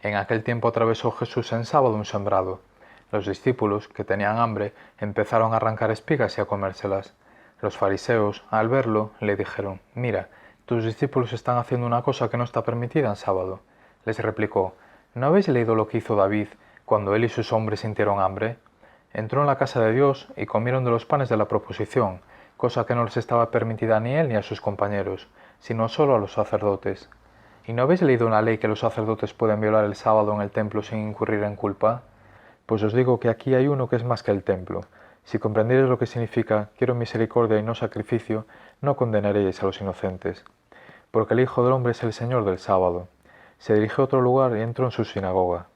En aquel tiempo atravesó Jesús en sábado un sembrado. Los discípulos, que tenían hambre, empezaron a arrancar espigas y a comérselas. Los fariseos, al verlo, le dijeron: Mira, tus discípulos están haciendo una cosa que no está permitida en sábado. Les replicó: ¿No habéis leído lo que hizo David cuando él y sus hombres sintieron hambre? Entró en la casa de Dios y comieron de los panes de la proposición, cosa que no les estaba permitida ni a él ni a sus compañeros, sino solo a los sacerdotes. ¿Y no habéis leído en la ley que los sacerdotes pueden violar el sábado en el templo sin incurrir en culpa? Pues os digo que aquí hay uno que es más que el templo. Si comprendierais lo que significa quiero misericordia y no sacrificio, no condenaréis a los inocentes. Porque el Hijo del Hombre es el Señor del sábado. Se dirigió a otro lugar y entró en su sinagoga.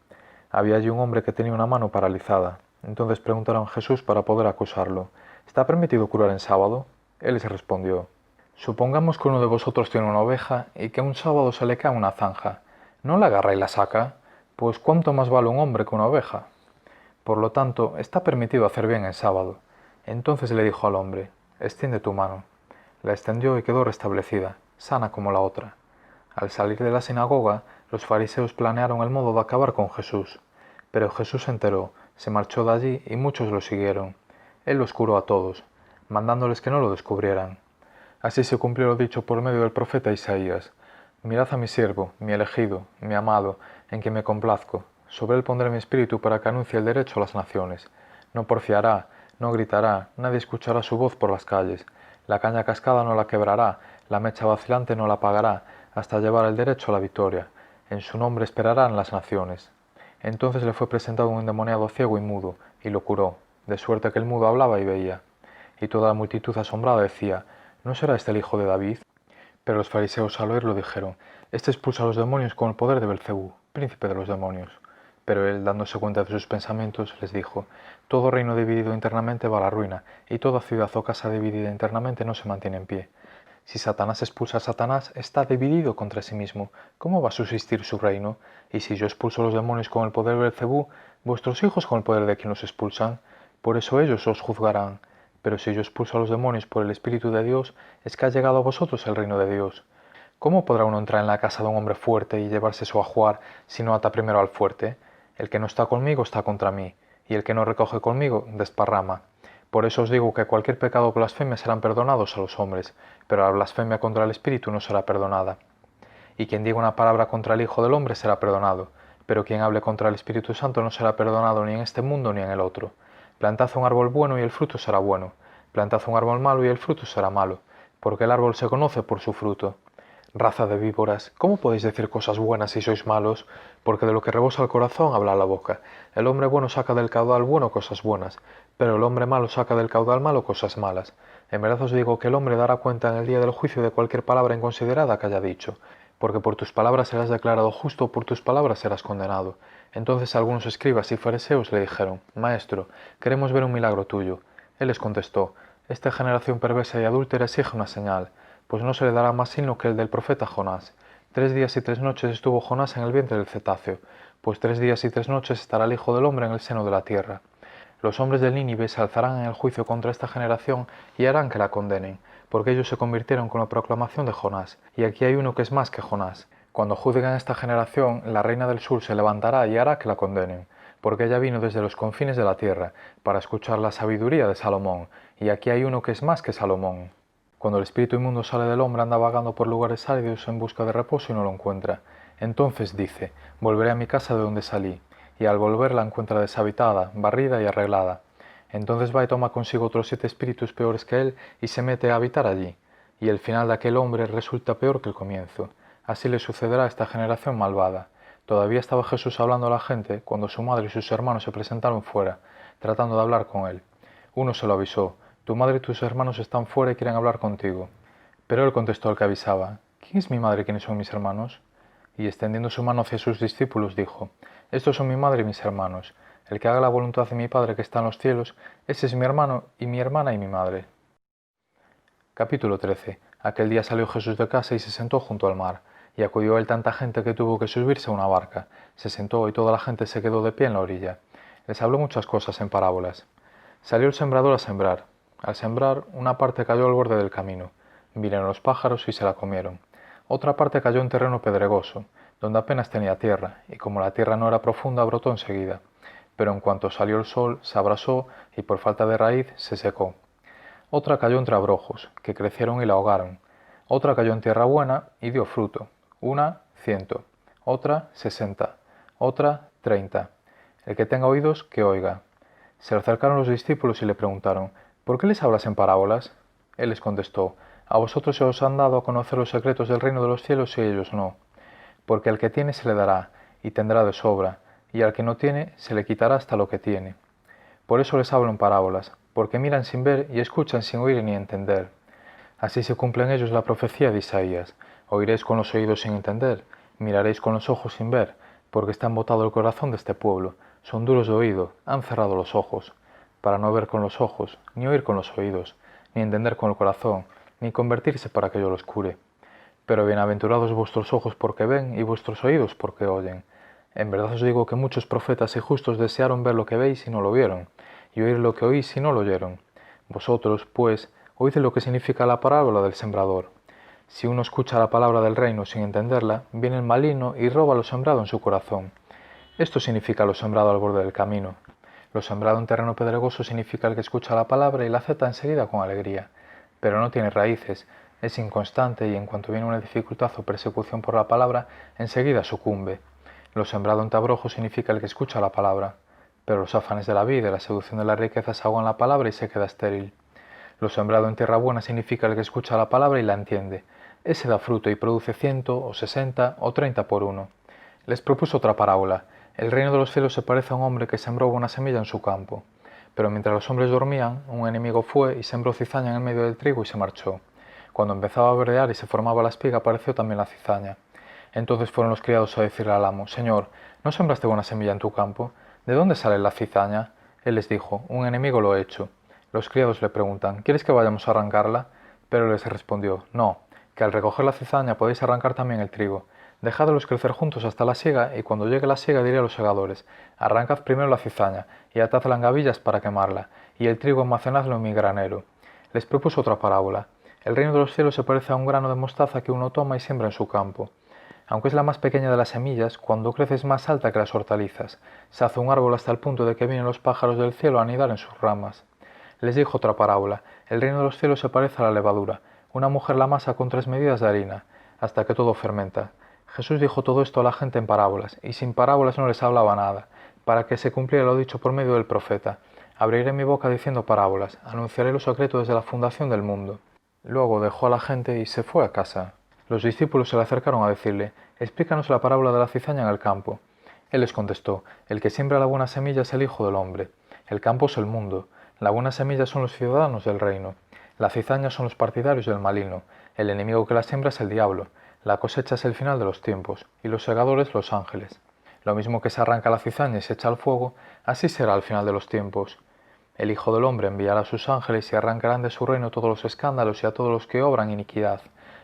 Había allí un hombre que tenía una mano paralizada. Entonces preguntaron a Jesús para poder acusarlo: ¿Está permitido curar en sábado? Él les respondió: Supongamos que uno de vosotros tiene una oveja y que un sábado se le cae una zanja. ¿No la agarra y la saca? Pues ¿cuánto más vale un hombre que una oveja? Por lo tanto, está permitido hacer bien en sábado. Entonces le dijo al hombre: Extiende tu mano. La extendió y quedó restablecida, sana como la otra. Al salir de la sinagoga, los fariseos planearon el modo de acabar con Jesús. Pero Jesús se enteró, se marchó de allí y muchos lo siguieron. Él los curó a todos, mandándoles que no lo descubrieran. Así se cumplió lo dicho por medio del profeta Isaías: Mirad a mi siervo, mi elegido, mi amado, en quien me complazco. Sobre él pondré mi espíritu para que anuncie el derecho a las naciones. No porfiará, no gritará, nadie escuchará su voz por las calles. La caña cascada no la quebrará, la mecha vacilante no la apagará, hasta llevar el derecho a la victoria. En su nombre esperarán las naciones. Entonces le fue presentado un endemoniado ciego y mudo, y lo curó, de suerte que el mudo hablaba y veía. Y toda la multitud asombrada decía: ¿No será este el hijo de David? Pero los fariseos al oírlo dijeron: Este expulsa a los demonios con el poder de Belcebú, príncipe de los demonios. Pero él, dándose cuenta de sus pensamientos, les dijo: Todo reino dividido internamente va a la ruina, y toda ciudad o casa dividida internamente no se mantiene en pie. Si Satanás expulsa a Satanás, está dividido contra sí mismo. ¿Cómo va a subsistir su reino? Y si yo expulso a los demonios con el poder de Belcebú, vuestros hijos con el poder de quien los expulsan. Por eso ellos os juzgarán. Pero si yo expulso a los demonios por el Espíritu de Dios, es que ha llegado a vosotros el reino de Dios. ¿Cómo podrá uno entrar en la casa de un hombre fuerte y llevarse su ajuar si no ata primero al fuerte? El que no está conmigo está contra mí, y el que no recoge conmigo desparrama. Por eso os digo que cualquier pecado o blasfemia serán perdonados a los hombres, pero la blasfemia contra el Espíritu no será perdonada. Y quien diga una palabra contra el Hijo del Hombre será perdonado, pero quien hable contra el Espíritu Santo no será perdonado ni en este mundo ni en el otro. Plantad un árbol bueno y el fruto será bueno, plantad un árbol malo y el fruto será malo, porque el árbol se conoce por su fruto. Raza de víboras, ¿cómo podéis decir cosas buenas si sois malos? Porque de lo que rebosa el corazón habla la boca. El hombre bueno saca del caudal bueno cosas buenas, pero el hombre malo saca del caudal malo cosas malas. En verdad os digo que el hombre dará cuenta en el día del juicio de cualquier palabra inconsiderada que haya dicho, porque por tus palabras serás declarado justo, por tus palabras serás condenado. Entonces algunos escribas y fariseos le dijeron: Maestro, queremos ver un milagro tuyo. Él les contestó: Esta generación perversa y adúltera exige una señal, pues no se le dará más signo que el del profeta Jonás. 3 días y 3 noches estuvo Jonás en el vientre del cetáceo, pues 3 días y 3 noches estará el Hijo del Hombre en el seno de la tierra. Los hombres de Nínive se alzarán en el juicio contra esta generación y harán que la condenen, porque ellos se convirtieron con la proclamación de Jonás, y aquí hay uno que es más que Jonás. Cuando juzguen a esta generación, la reina del sur se levantará y hará que la condenen, porque ella vino desde los confines de la tierra, para escuchar la sabiduría de Salomón, y aquí hay uno que es más que Salomón. Cuando el espíritu inmundo sale del hombre, anda vagando por lugares áridos en busca de reposo y no lo encuentra. Entonces dice: Volveré a mi casa de donde salí, y al volver la encuentra deshabitada, barrida y arreglada. Entonces va y toma consigo otros 7 espíritus peores que él y se mete a habitar allí. Y el final de aquel hombre resulta peor que el comienzo. Así le sucederá a esta generación malvada. Todavía estaba Jesús hablando a la gente cuando su madre y sus hermanos se presentaron fuera, tratando de hablar con él. Uno se lo avisó: Tu madre y tus hermanos están fuera y quieren hablar contigo. Pero él contestó al que avisaba: ¿Quién es mi madre y quiénes son mis hermanos? Y extendiendo su mano hacia sus discípulos dijo: Estos son mi madre y mis hermanos. El que haga la voluntad de mi Padre que está en los cielos, ese es mi hermano y mi hermana y mi madre. Capítulo 13. Aquel día salió Jesús de casa y se sentó junto al mar, y acudió a él tanta gente que tuvo que subirse a una barca. Se sentó y toda la gente se quedó de pie en la orilla. Les habló muchas cosas en parábolas. Salió el sembrador a sembrar. Al sembrar, una parte cayó al borde del camino. Vinieron los pájaros y se la comieron. Otra parte cayó en terreno pedregoso, donde apenas tenía tierra, y como la tierra no era profunda, brotó enseguida. Pero en cuanto salió el sol, se abrasó y por falta de raíz se secó. Otra cayó entre abrojos, que crecieron y la ahogaron. Otra cayó en tierra buena y dio fruto. Una, 100. Otra, 60. Otra, 30. El que tenga oídos, que oiga. Se le acercaron los discípulos y le preguntaron: ¿Por qué les hablas en parábolas? Él les contestó: A vosotros se os han dado a conocer los secretos del reino de los cielos y a ellos no. Porque al que tiene se le dará, y tendrá de sobra, y al que no tiene se le quitará hasta lo que tiene. Por eso les hablo en parábolas, porque miran sin ver y escuchan sin oír ni entender. Así se cumple en ellos la profecía de Isaías: Oiréis con los oídos sin entender, miraréis con los ojos sin ver, porque está embotado el corazón de este pueblo, son duros de oído, han cerrado los ojos, para no ver con los ojos, ni oír con los oídos, ni entender con el corazón, ni convertirse para que yo los cure. Pero bienaventurados vuestros ojos porque ven y vuestros oídos porque oyen. En verdad os digo que muchos profetas y justos desearon ver lo que veis y no lo vieron, y oír lo que oís y no lo oyeron. Vosotros, pues, oíd lo que significa la parábola del sembrador. Si uno escucha la palabra del reino sin entenderla, viene el maligno y roba lo sembrado en su corazón. Esto significa lo sembrado al borde del camino. Lo sembrado en terreno pedregoso significa el que escucha la palabra y la acepta enseguida con alegría, pero no tiene raíces, es inconstante y en cuanto viene una dificultad o persecución por la palabra, enseguida sucumbe. Lo sembrado en tabrojo significa el que escucha la palabra, pero los afanes de la vida y la seducción de las riquezas ahogan la palabra y se queda estéril. Lo sembrado en tierra buena significa el que escucha la palabra y la entiende. Ese da fruto y produce 100, o 60, o 30 por uno. Les propuso otra parábola. El reino de los cielos se parece a un hombre que sembró una semilla en su campo. Pero mientras los hombres dormían, un enemigo fue y sembró cizaña en el medio del trigo y se marchó. Cuando empezaba a verdear y se formaba la espiga, apareció también la cizaña. Entonces fueron los criados a decirle al amo: Señor, ¿no sembraste buena semilla en tu campo? ¿De dónde sale la cizaña? Él les dijo: un enemigo lo ha hecho. Los criados le preguntan: ¿quieres que vayamos a arrancarla? Pero él les respondió: no, que al recoger la cizaña podéis arrancar también el trigo. Dejadlos crecer juntos hasta la siega, y cuando llegue la siega diré a los segadores: arrancad primero la cizaña, y atadla en gavillas para quemarla, y el trigo almacenadlo en mi granero. Les propuso otra parábola. El reino de los cielos se parece a un grano de mostaza que uno toma y siembra en su campo. Aunque es la más pequeña de las semillas, cuando crece es más alta que las hortalizas. Se hace un árbol hasta el punto de que vienen los pájaros del cielo a anidar en sus ramas. Les dijo otra parábola. El reino de los cielos se parece a la levadura. Una mujer la amasa con 3 medidas de harina, hasta que todo fermenta. Jesús dijo todo esto a la gente en parábolas, y sin parábolas no les hablaba nada, para que se cumpliera lo dicho por medio del profeta. Abriré mi boca diciendo parábolas, anunciaré lo secreto desde la fundación del mundo. Luego dejó a la gente y se fue a casa. Los discípulos se le acercaron a decirle: explícanos la parábola de la cizaña en el campo. Él les contestó: el que siembra la buena semilla es el Hijo del Hombre. El campo es el mundo. La buena semilla son los ciudadanos del reino. La cizaña son los partidarios del maligno. El enemigo que la siembra es el diablo. La cosecha es el final de los tiempos, y los segadores los ángeles. Lo mismo que se arranca la cizaña y se echa al fuego, así será al final de los tiempos. El Hijo del Hombre enviará a sus ángeles y arrancarán de su reino todos los escándalos y a todos los que obran iniquidad,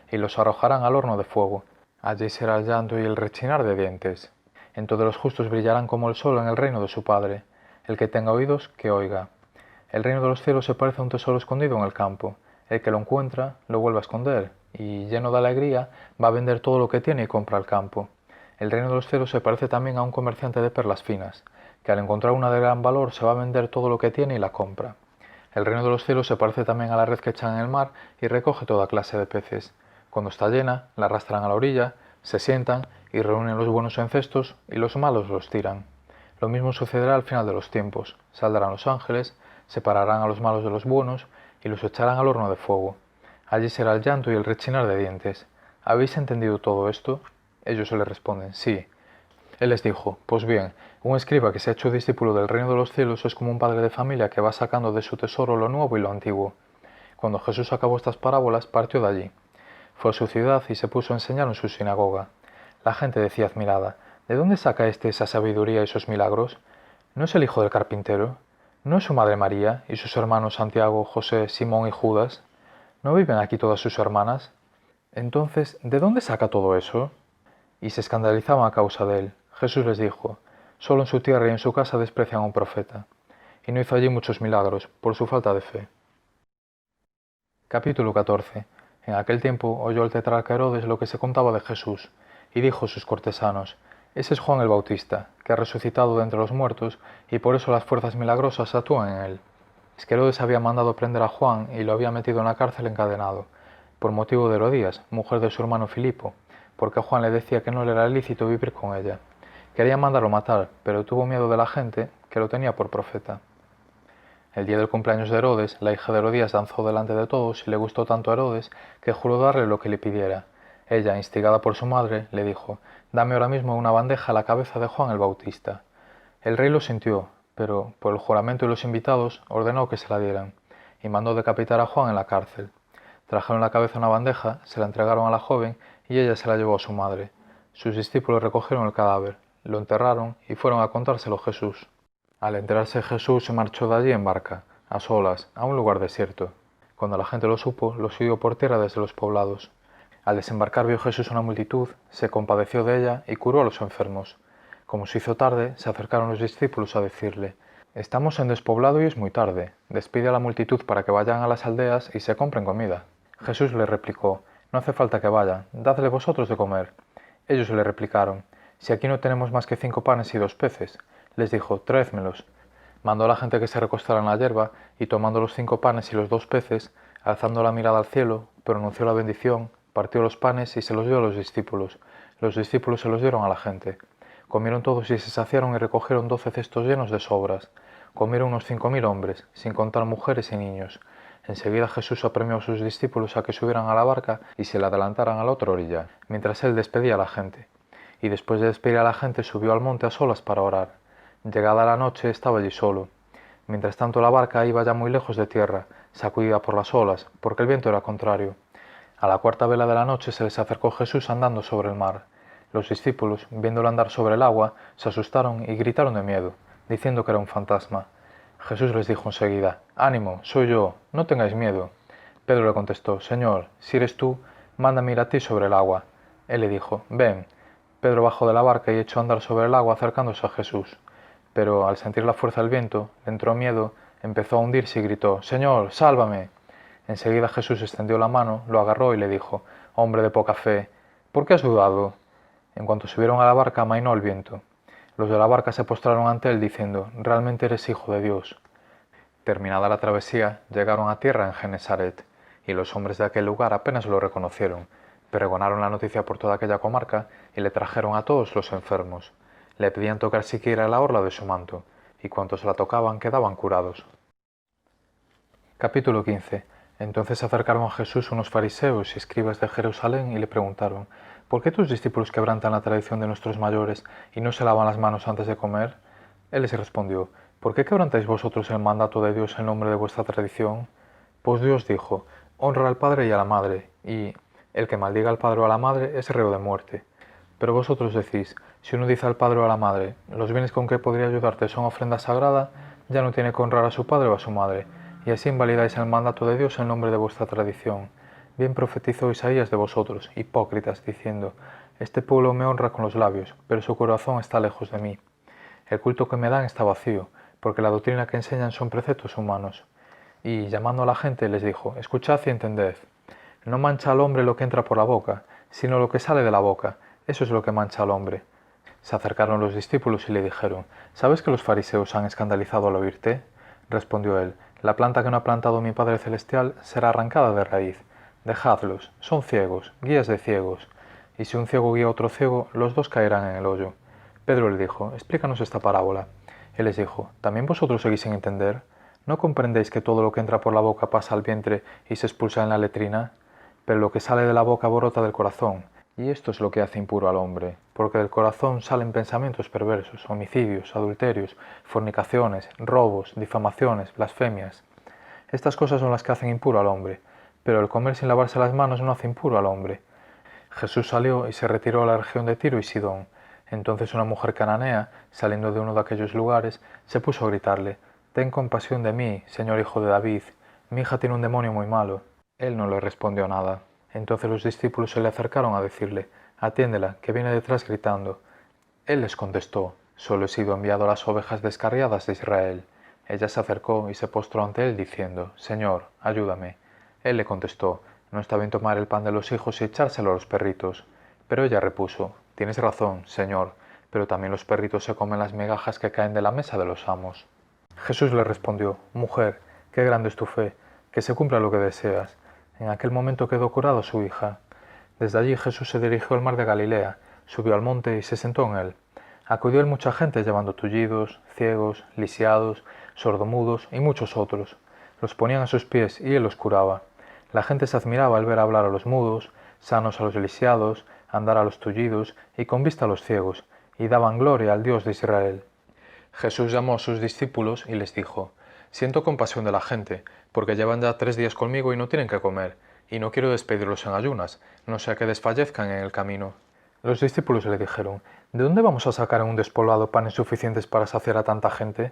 y los arrojarán al horno de fuego. Allí será el llanto y el rechinar de dientes. Entonces los justos brillarán como el sol en el reino de su Padre. El que tenga oídos, que oiga. El reino de los cielos se parece a un tesoro escondido en el campo. El que lo encuentra, lo vuelve a esconder, y lleno de alegría, va a vender todo lo que tiene y compra el campo. El reino de los cielos se parece también a un comerciante de perlas finas, que al encontrar una de gran valor se va a vender todo lo que tiene y la compra. El reino de los cielos se parece también a la red que echan en el mar y recoge toda clase de peces. Cuando está llena, la arrastran a la orilla, se sientan y reúnen los buenos en cestos y los malos los tiran. Lo mismo sucederá al final de los tiempos. Saldrán los ángeles, separarán a los malos de los buenos y los echarán al horno de fuego. Allí será el llanto y el rechinar de dientes. ¿Habéis entendido todo esto? Ellos se le responden: sí. Él les dijo: pues bien, un escriba que se ha hecho discípulo del reino de los cielos es como un padre de familia que va sacando de su tesoro lo nuevo y lo antiguo. Cuando Jesús acabó estas parábolas, partió de allí. Fue a su ciudad y se puso a enseñar en su sinagoga. La gente decía admirada: ¿de dónde saca éste esa sabiduría y esos milagros? ¿No es el hijo del carpintero? ¿No es su madre María y sus hermanos Santiago, José, Simón y Judas? ¿No viven aquí todas sus hermanas? Entonces, ¿de dónde saca todo eso? Y se escandalizaban a causa de él. Jesús les dijo: solo en su tierra y en su casa desprecian a un profeta. Y no hizo allí muchos milagros, por su falta de fe. Capítulo 14. En aquel tiempo oyó el tetrarca Herodes lo que se contaba de Jesús, y dijo a sus cortesanos: ese es Juan el Bautista, que ha resucitado de entre los muertos, y por eso las fuerzas milagrosas actúan en él. Es que Herodes había mandado prender a Juan y lo había metido en la cárcel encadenado, por motivo de Herodías, mujer de su hermano Filipo, porque Juan le decía que no le era lícito vivir con ella. Quería mandarlo matar, pero tuvo miedo de la gente, que lo tenía por profeta. El día del cumpleaños de Herodes, la hija de Herodías danzó delante de todos y le gustó tanto a Herodes que juró darle lo que le pidiera. Ella, instigada por su madre, le dijo: dame ahora mismo una bandeja a la cabeza de Juan el Bautista. El rey lo sintió, pero, por el juramento y los invitados, ordenó que se la dieran, y mandó decapitar a Juan en la cárcel. Trajeron la cabeza en una bandeja, se la entregaron a la joven y ella se la llevó a su madre. Sus discípulos recogieron el cadáver, lo enterraron y fueron a contárselo a Jesús. Al enterarse Jesús se marchó de allí en barca, a solas, a un lugar desierto. Cuando la gente lo supo, lo siguió por tierra desde los poblados. Al desembarcar vio Jesús una multitud, se compadeció de ella y curó a los enfermos. Como se hizo tarde, se acercaron los discípulos a decirle: estamos en despoblado y es muy tarde, despide a la multitud para que vayan a las aldeas y se compren comida. Jesús le replicó: no hace falta que vayan, dadle vosotros de comer. Ellos le replicaron: si aquí no tenemos más que 5 panes y 2 peces. Les dijo: traédmelos. Mandó a la gente que se recostara en la hierba, y tomando los 5 panes y los 2 peces, alzando la mirada al cielo, pronunció la bendición, partió los panes y se los dio a los discípulos. Los discípulos se los dieron a la gente. Comieron todos y se saciaron y recogieron 12 cestos llenos de sobras. Comieron unos 5000 hombres, sin contar mujeres y niños. Enseguida Jesús apremió a sus discípulos a que subieran a la barca y se le adelantaran a la otra orilla, mientras él despedía a la gente. Y después de despedir a la gente subió al monte a solas para orar. Llegada la noche estaba allí solo. Mientras tanto la barca iba ya muy lejos de tierra, sacudida por las olas, porque el viento era contrario. A la cuarta vela de la noche se les acercó Jesús andando sobre el mar. Los discípulos, viéndolo andar sobre el agua, se asustaron y gritaron de miedo, diciendo que era un fantasma. Jesús les dijo enseguida: «Ánimo, soy yo, no tengáis miedo». Pedro le contestó: «Señor, si eres tú, mándame ir a ti sobre el agua». Él le dijo: «Ven». Pedro bajó de la barca y echó a andar sobre el agua acercándose a Jesús. Pero al sentir la fuerza del viento, le entró miedo, empezó a hundirse y gritó: «Señor, sálvame». Enseguida Jesús extendió la mano, lo agarró y le dijo: «Hombre de poca fe, ¿por qué has dudado?». En cuanto subieron a la barca, amainó el viento. Los de la barca se postraron ante él diciendo: «Realmente eres hijo de Dios». Terminada la travesía, llegaron a tierra en Genesaret, y los hombres de aquel lugar apenas lo reconocieron, pregonaron la noticia por toda aquella comarca y le trajeron a todos los enfermos. Le pedían tocar siquiera la orla de su manto, y cuantos la tocaban quedaban curados. Capítulo 15. Entonces se acercaron a Jesús unos fariseos y escribas de Jerusalén y le preguntaron: «¿Por qué tus discípulos quebrantan la tradición de nuestros mayores y no se lavan las manos antes de comer?». Él les respondió: «¿Por qué quebrantáis vosotros el mandato de Dios en nombre de vuestra tradición? Pues Dios dijo: honra al padre y a la madre, y el que maldiga al padre o a la madre es reo de muerte. Pero vosotros decís: si uno dice al padre o a la madre, los bienes con que podría ayudarte son ofrenda sagrada, ya no tiene que honrar a su padre o a su madre, y así invalidáis el mandato de Dios en nombre de vuestra tradición. Bien profetizó Isaías de vosotros, hipócritas, diciendo: este pueblo me honra con los labios, pero su corazón está lejos de mí. El culto que me dan está vacío, porque la doctrina que enseñan son preceptos humanos». Y llamando a la gente les dijo: «Escuchad y entended. No mancha al hombre lo que entra por la boca, sino lo que sale de la boca, eso es lo que mancha al hombre». Se acercaron los discípulos y le dijeron: «¿Sabes que los fariseos han escandalizado al oírte?». Respondió él: «La planta que no ha plantado mi Padre Celestial será arrancada de raíz. Dejadlos, son ciegos, guías de ciegos. Y si un ciego guía a otro ciego, los dos caerán en el hoyo». Pedro le dijo: «Explícanos esta parábola». Él les dijo: «¿También vosotros seguís sin entender? ¿No comprendéis que todo lo que entra por la boca pasa al vientre y se expulsa en la letrina? Pero lo que sale de la boca brota del corazón, y esto es lo que hace impuro al hombre, porque del corazón salen pensamientos perversos, homicidios, adulterios, fornicaciones, robos, difamaciones, blasfemias. Estas cosas son las que hacen impuro al hombre, pero el comer sin lavarse las manos no hace impuro al hombre». Jesús salió y se retiró a la región de Tiro y Sidón. Entonces una mujer cananea, saliendo de uno de aquellos lugares, se puso a gritarle: «Ten compasión de mí, Señor hijo de David, mi hija tiene un demonio muy malo». Él no le respondió nada. Entonces los discípulos se le acercaron a decirle: «Atiéndela, que viene detrás gritando». Él les contestó: «Solo he sido enviado a las ovejas descarriadas de Israel». Ella se acercó y se postró ante él diciendo: «Señor, ayúdame». Él le contestó: «No está bien tomar el pan de los hijos y echárselo a los perritos». Pero ella repuso: «Tienes razón, Señor, pero también los perritos se comen las migajas que caen de la mesa de los amos». Jesús le respondió: «Mujer, qué grande es tu fe, que se cumpla lo que deseas». En aquel momento quedó curada su hija. Desde allí Jesús se dirigió al mar de Galilea, subió al monte y se sentó en él. Acudió él mucha gente llevando tullidos, ciegos, lisiados, sordomudos y muchos otros. Los ponían a sus pies y él los curaba. La gente se admiraba al ver hablar a los mudos, sanos a los lisiados, andar a los tullidos y con vista a los ciegos, y daban gloria al Dios de Israel. Jesús llamó a sus discípulos y les dijo: «Siento compasión de la gente, porque llevan ya 3 días conmigo y no tienen que comer, y no quiero despedirlos en ayunas, no sea que desfallezcan en el camino». Los discípulos le dijeron: «¿De dónde vamos a sacar en un despoblado panes suficientes para saciar a tanta gente?».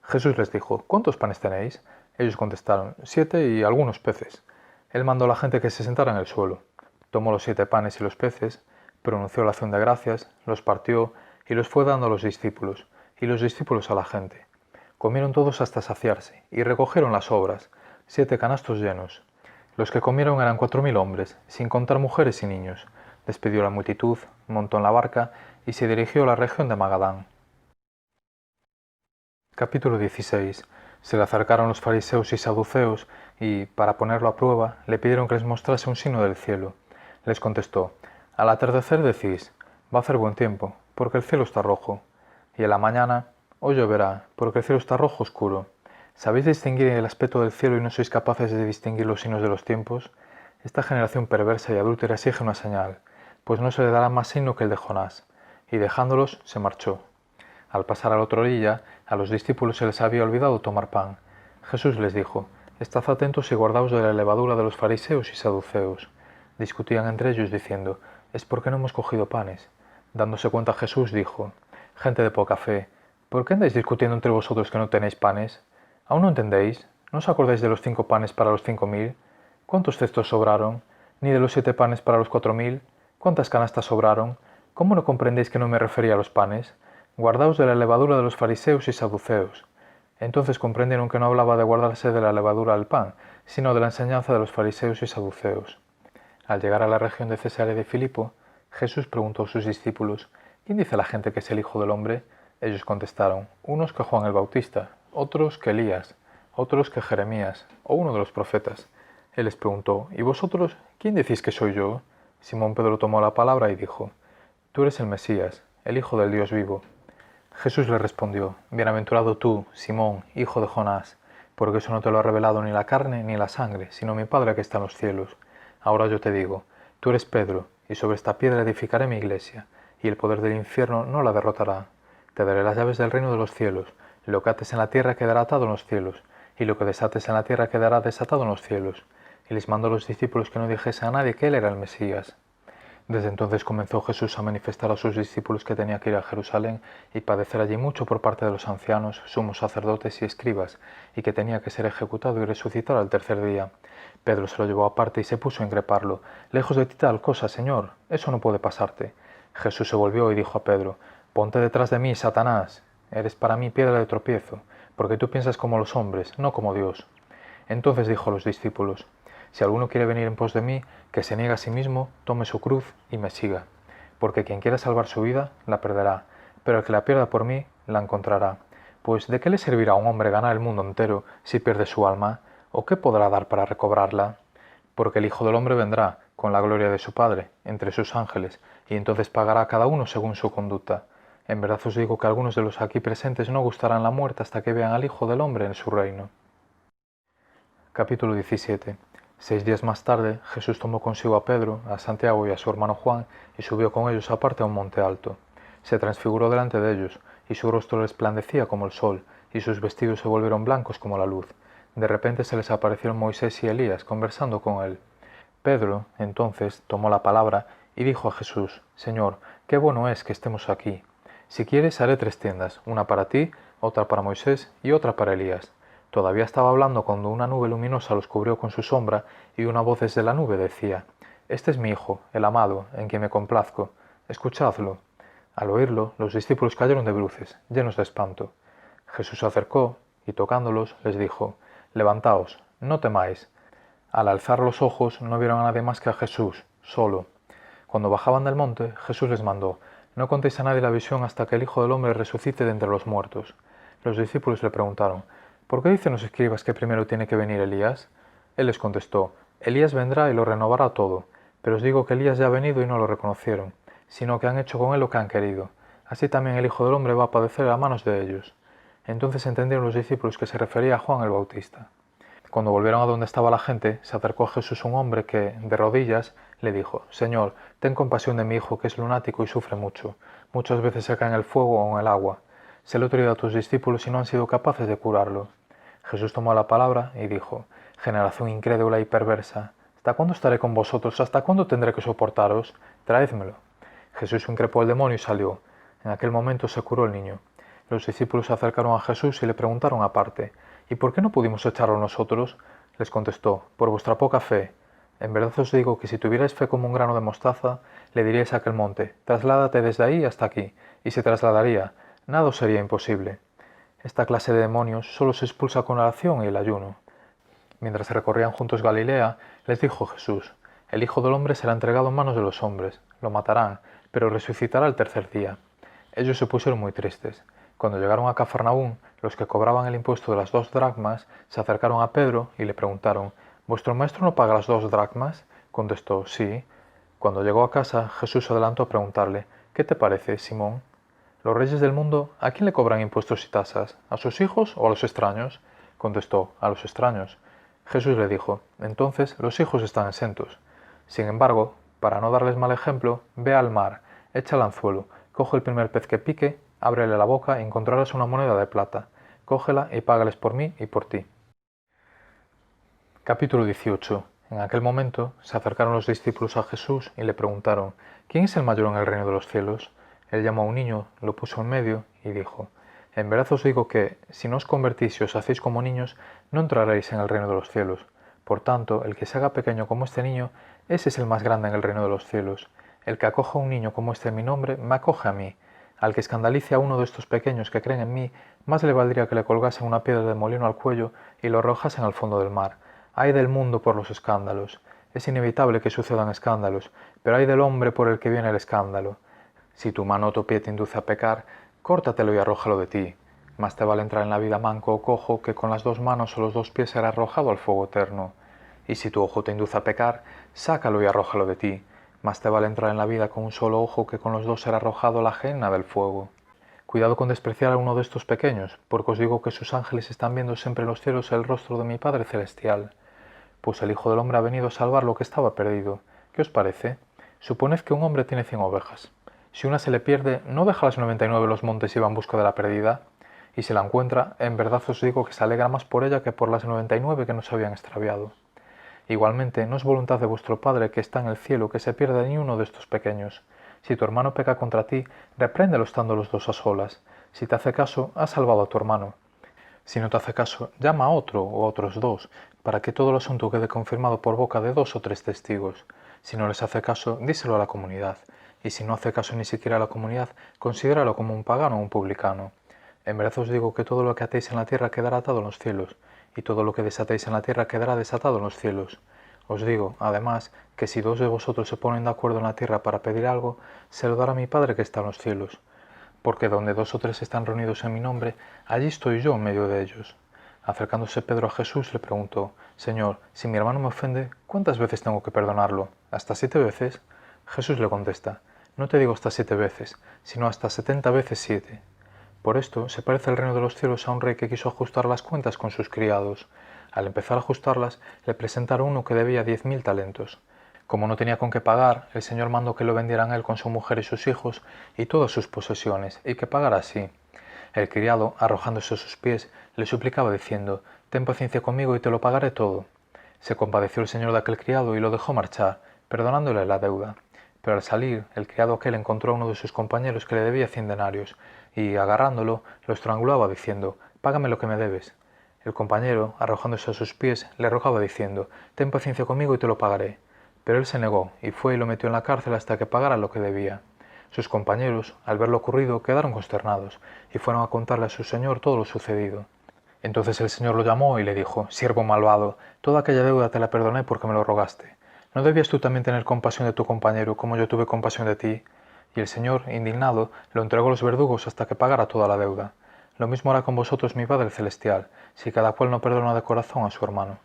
Jesús les dijo: «¿Cuántos panes tenéis?». Ellos contestaron: 7 y algunos peces. Él mandó a la gente que se sentara en el suelo. Tomó los 7 panes y los peces, pronunció la acción de gracias, los partió y los fue dando a los discípulos, y los discípulos a la gente. Comieron todos hasta saciarse, y recogieron las sobras, 7 canastos llenos. Los que comieron eran 4000 hombres, sin contar mujeres y niños. Despidió la multitud, montó en la barca y se dirigió a la región de Magadán. Capítulo 16. Se le acercaron los fariseos y saduceos y, para ponerlo a prueba, le pidieron que les mostrase un signo del cielo. Les contestó: «Al atardecer decís: va a hacer buen tiempo, porque el cielo está rojo. Y en la mañana: hoy lloverá, porque el cielo está rojo oscuro. ¿Sabéis distinguir el aspecto del cielo y no sois capaces de distinguir los signos de los tiempos? Esta generación perversa y adúltera exige una señal, pues no se le dará más signo que el de Jonás. Y dejándolos, se marchó. Al pasar a la otra orilla, a los discípulos se les había olvidado tomar pan. Jesús les dijo: Estad atentos y guardaos de la levadura de los fariseos y saduceos. Discutían entre ellos diciendo: ¿Es porque no hemos cogido panes? Dándose cuenta Jesús dijo: Gente de poca fe, ¿por qué andáis discutiendo entre vosotros que no tenéis panes? ¿Aún no entendéis? ¿No os acordáis de los 5 panes para los 5000? ¿Cuántos cestos sobraron? ¿Ni de los 7 panes para los 4000? ¿Cuántas canastas sobraron? ¿Cómo no comprendéis que no me refería a los panes? Guardaos de la levadura de los fariseos y saduceos. Entonces comprendieron que no hablaba de guardarse de la levadura del pan, sino de la enseñanza de los fariseos y saduceos. Al llegar a la región de Cesarea de Filipo, Jesús preguntó a sus discípulos: ¿Quién dice la gente que es el Hijo del Hombre? Ellos contestaron: unos que Juan el Bautista, otros que Elías, otros que Jeremías, o uno de los profetas. Él les preguntó: ¿Y vosotros, quién decís que soy yo? Simón Pedro tomó la palabra y dijo: Tú eres el Mesías, el Hijo del Dios vivo. Jesús le respondió: Bienaventurado tú, Simón, hijo de Jonás, porque eso no te lo ha revelado ni la carne ni la sangre, sino mi Padre que está en los cielos. Ahora yo te digo: tú eres Pedro, y sobre esta piedra edificaré mi iglesia, y el poder del infierno no la derrotará. Te daré las llaves del reino de los cielos. Lo que ates en la tierra quedará atado en los cielos, y lo que desates en la tierra quedará desatado en los cielos. Y les mandó a los discípulos que no dijesen a nadie que él era el Mesías. Desde entonces comenzó Jesús a manifestar a sus discípulos que tenía que ir a Jerusalén y padecer allí mucho por parte de los ancianos, sumos sacerdotes y escribas, y que tenía que ser ejecutado y resucitar al tercer día. Pedro se lo llevó aparte y se puso a increparlo: Lejos de ti tal cosa, Señor, eso no puede pasarte. Jesús se volvió y dijo a Pedro: Ponte detrás de mí, Satanás. Eres para mí piedra de tropiezo, porque tú piensas como los hombres, no como Dios. Entonces dijo a los discípulos: Si alguno quiere venir en pos de mí, que se niegue a sí mismo, tome su cruz y me siga. Porque quien quiera salvar su vida, la perderá, pero el que la pierda por mí, la encontrará. Pues ¿de qué le servirá a un hombre ganar el mundo entero si pierde su alma? ¿O qué podrá dar para recobrarla? Porque el Hijo del Hombre vendrá, con la gloria de su Padre, entre sus ángeles, y entonces pagará a cada uno según su conducta. En verdad os digo que algunos de los aquí presentes no gustarán la muerte hasta que vean al Hijo del Hombre en su reino. Capítulo 17. 6 días más tarde, Jesús tomó consigo a Pedro, a Santiago y a su hermano Juan, y subió con ellos aparte a un monte alto. Se transfiguró delante de ellos, y su rostro resplandecía como el sol, y sus vestidos se volvieron blancos como la luz. De repente se les aparecieron Moisés y Elías conversando con él. Pedro, entonces, tomó la palabra y dijo a Jesús: Señor, qué bueno es que estemos aquí. Si quieres, haré 3 tiendas, una para ti, otra para Moisés y otra para Elías. Todavía estaba hablando cuando una nube luminosa los cubrió con su sombra, y una voz desde la nube decía: Este es mi Hijo, el amado, en quien me complazco. Escuchadlo. Al oírlo, los discípulos cayeron de bruces, llenos de espanto. Jesús se acercó, y tocándolos, les dijo: Levantaos, no temáis. Al alzar los ojos no vieron a nadie más que a Jesús, solo. Cuando bajaban del monte, Jesús les mandó: No contéis a nadie la visión hasta que el Hijo del Hombre resucite de entre los muertos. Los discípulos le preguntaron: ¿Por qué dicen los escribas que primero tiene que venir Elías? Él les contestó: Elías vendrá y lo renovará todo, pero os digo que Elías ya ha venido y no lo reconocieron, sino que han hecho con él lo que han querido. Así también el Hijo del Hombre va a padecer a manos de ellos. Entonces entendieron los discípulos que se refería a Juan el Bautista. Cuando volvieron a donde estaba la gente, se acercó a Jesús un hombre que, de rodillas, le dijo: Señor, ten compasión de mi hijo, que es lunático y sufre mucho. Muchas veces se cae en el fuego o en el agua. Se lo he traído a tus discípulos y no han sido capaces de curarlo. Jesús tomó la palabra y dijo: Generación incrédula y perversa, ¿hasta cuándo estaré con vosotros? ¿Hasta cuándo tendré que soportaros? Traédmelo. Jesús increpó al demonio y salió. En aquel momento se curó el niño. Los discípulos se acercaron a Jesús y le preguntaron aparte: ¿Y por qué no pudimos echarlo nosotros? Les contestó: Por vuestra poca fe. En verdad os digo que si tuvierais fe como un grano de mostaza, le diríais a aquel monte: Trasládate desde ahí hasta aquí, y se trasladaría. Nada os sería imposible. Esta clase de demonios solo se expulsa con la oración y el ayuno. Mientras recorrían juntos Galilea, les dijo Jesús: El Hijo del Hombre será entregado en manos de los hombres, lo matarán, pero resucitará el tercer día. Ellos se pusieron muy tristes. Cuando llegaron a Cafarnaúm, los que cobraban el impuesto de las 2 dracmas se acercaron a Pedro y le preguntaron: ¿Vuestro maestro no paga las 2 dracmas? Contestó: Sí. Cuando llegó a casa, Jesús se adelantó a preguntarle: ¿Qué te parece, Simón? Los reyes del mundo, ¿a quién le cobran impuestos y tasas? ¿A sus hijos o a los extraños? contestó, a los extraños. Jesús le dijo, entonces los hijos están exentos. Sin embargo, para no darles mal ejemplo, ve al mar, echa el anzuelo, coge el primer pez que pique, ábrele la boca y encontrarás una moneda de plata. Cógela y págales por mí y por ti. Capítulo 18. En aquel momento se acercaron los discípulos a Jesús y le preguntaron, ¿quién es el mayor en el reino de los cielos? Él llamó a un niño, lo puso en medio y dijo, en verdad os digo que, si no os convertís y os hacéis como niños, no entraréis en el reino de los cielos. Por tanto, el que se haga pequeño como este niño, ese es el más grande en el reino de los cielos. El que acoja a un niño como este en mi nombre, me acoge a mí. Al que escandalice a uno de estos pequeños que creen en mí, más le valdría que le colgasen una piedra de molino al cuello y lo arrojasen al fondo del mar. Ay del mundo por los escándalos. Es inevitable que sucedan escándalos, pero ay del hombre por el que viene el escándalo. Si tu mano o tu pie te induce a pecar, córtatelo y arrójalo de ti. Más te vale entrar en la vida manco o cojo que con las dos manos o los dos pies ser arrojado al fuego eterno. Y si tu ojo te induce a pecar, sácalo y arrójalo de ti. Más te vale entrar en la vida con un solo ojo que con los dos ser arrojado a la gehenna del fuego. Cuidado con despreciar a uno de estos pequeños, porque os digo que sus ángeles están viendo siempre en los cielos el rostro de mi Padre Celestial. Pues el Hijo del Hombre ha venido a salvar lo que estaba perdido. ¿Qué os parece? Suponed que un hombre tiene 100 ovejas. Si una se le pierde, ¿no deja las 99 en los montes y va en busca de la perdida? Y si la encuentra, en verdad os digo que se alegra más por ella que por las 99 que no se habían extraviado. Igualmente, no es voluntad de vuestro Padre que está en el cielo que se pierda ni uno de estos pequeños. Si tu hermano peca contra ti, repréndelo estando los dos a solas. Si te hace caso, has salvado a tu hermano. Si no te hace caso, llama a otro o a otros dos, para que todo el asunto quede confirmado por boca de 2 o 3 testigos. Si no les hace caso, díselo a la comunidad. Y si no hace caso ni siquiera a la comunidad, considéralo como un pagano o un publicano. En verdad os digo que todo lo que atéis en la tierra quedará atado en los cielos, y todo lo que desatéis en la tierra quedará desatado en los cielos. Os digo, además, que si 2 de vosotros se ponen de acuerdo en la tierra para pedir algo, se lo dará mi Padre que está en los cielos. Porque donde 2 o 3 están reunidos en mi nombre, allí estoy yo en medio de ellos. Acercándose Pedro a Jesús le preguntó, Señor, si mi hermano me ofende, ¿cuántas veces tengo que perdonarlo? ¿Hasta 7 veces? Jesús le contesta, no te digo hasta 7 veces, sino hasta 70 veces 7. Por esto se parece el reino de los cielos a un rey que quiso ajustar las cuentas con sus criados. Al empezar a ajustarlas, le presentaron uno que debía 10.000 talentos. Como no tenía con qué pagar, el Señor mandó que lo vendieran él con su mujer y sus hijos y todas sus posesiones, y que pagara así. El criado, arrojándose a sus pies, le suplicaba diciendo, «Ten paciencia conmigo y te lo pagaré todo». Se compadeció el señor de aquel criado y lo dejó marchar, perdonándole la deuda. Pero al salir, el criado aquel encontró a uno de sus compañeros que le debía 100 denarios, y, agarrándolo, lo estrangulaba diciendo, «Págame lo que me debes». El compañero, arrojándose a sus pies, le rogaba diciendo, «Ten paciencia conmigo y te lo pagaré». Pero él se negó, y fue y lo metió en la cárcel hasta que pagara lo que debía. Sus compañeros, al ver lo ocurrido, quedaron consternados, y fueron a contarle a su señor todo lo sucedido. Entonces el señor lo llamó y le dijo, «Siervo malvado, toda aquella deuda te la perdoné porque me lo rogaste. ¿No debías tú también tener compasión de tu compañero como yo tuve compasión de ti?» Y el señor, indignado, lo entregó a los verdugos hasta que pagara toda la deuda. Lo mismo hará con vosotros mi Padre Celestial, si cada cual no perdona de corazón a su hermano.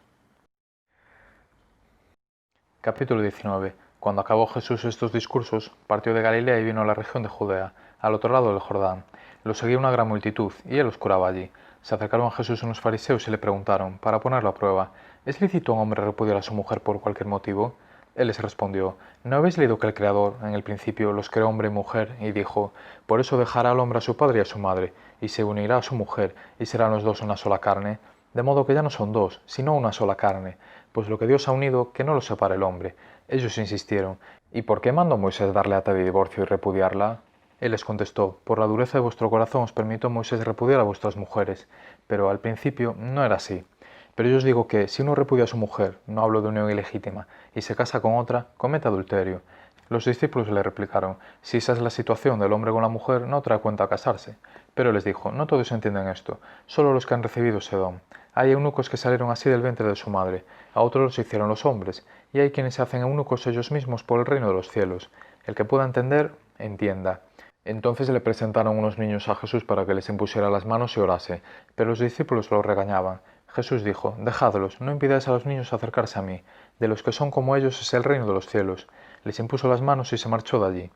Capítulo 19. Cuando acabó Jesús estos discursos, partió de Galilea y vino a la región de Judea, al otro lado del Jordán. Lo seguía una gran multitud, y él los curaba allí. Se acercaron a Jesús unos fariseos y le preguntaron, para ponerlo a prueba, ¿es lícito a un hombre repudiar a su mujer por cualquier motivo? Él les respondió, ¿no habéis leído que el Creador, en el principio, los creó hombre y mujer, y dijo, por eso dejará al hombre a su padre y a su madre, y se unirá a su mujer, y serán los dos una sola carne? De modo que ya no son dos, sino una sola carne. Pues lo que Dios ha unido, que no lo separe el hombre. Ellos insistieron, ¿y por qué mandó Moisés darle ata de divorcio y repudiarla? Él les contestó, por la dureza de vuestro corazón os permitió Moisés repudiar a vuestras mujeres, pero al principio no era así. Pero yo os digo que, si uno repudia a su mujer, no hablo de unión ilegítima, y se casa con otra, comete adulterio. Los discípulos le replicaron, si esa es la situación del hombre con la mujer, no trae cuenta a casarse. Pero les dijo, no todos entienden esto, solo los que han recibido ese don. Hay eunucos que salieron así del vientre de su madre, a otros los hicieron los hombres, y hay quienes se hacen eunucos ellos mismos por el reino de los cielos. El que pueda entender, entienda. Entonces le presentaron unos niños a Jesús para que les impusiera las manos y orase, pero los discípulos lo regañaban. Jesús dijo, dejadlos, no impidáis a los niños acercarse a mí, de los que son como ellos es el reino de los cielos. Les impuso las manos y se marchó de allí.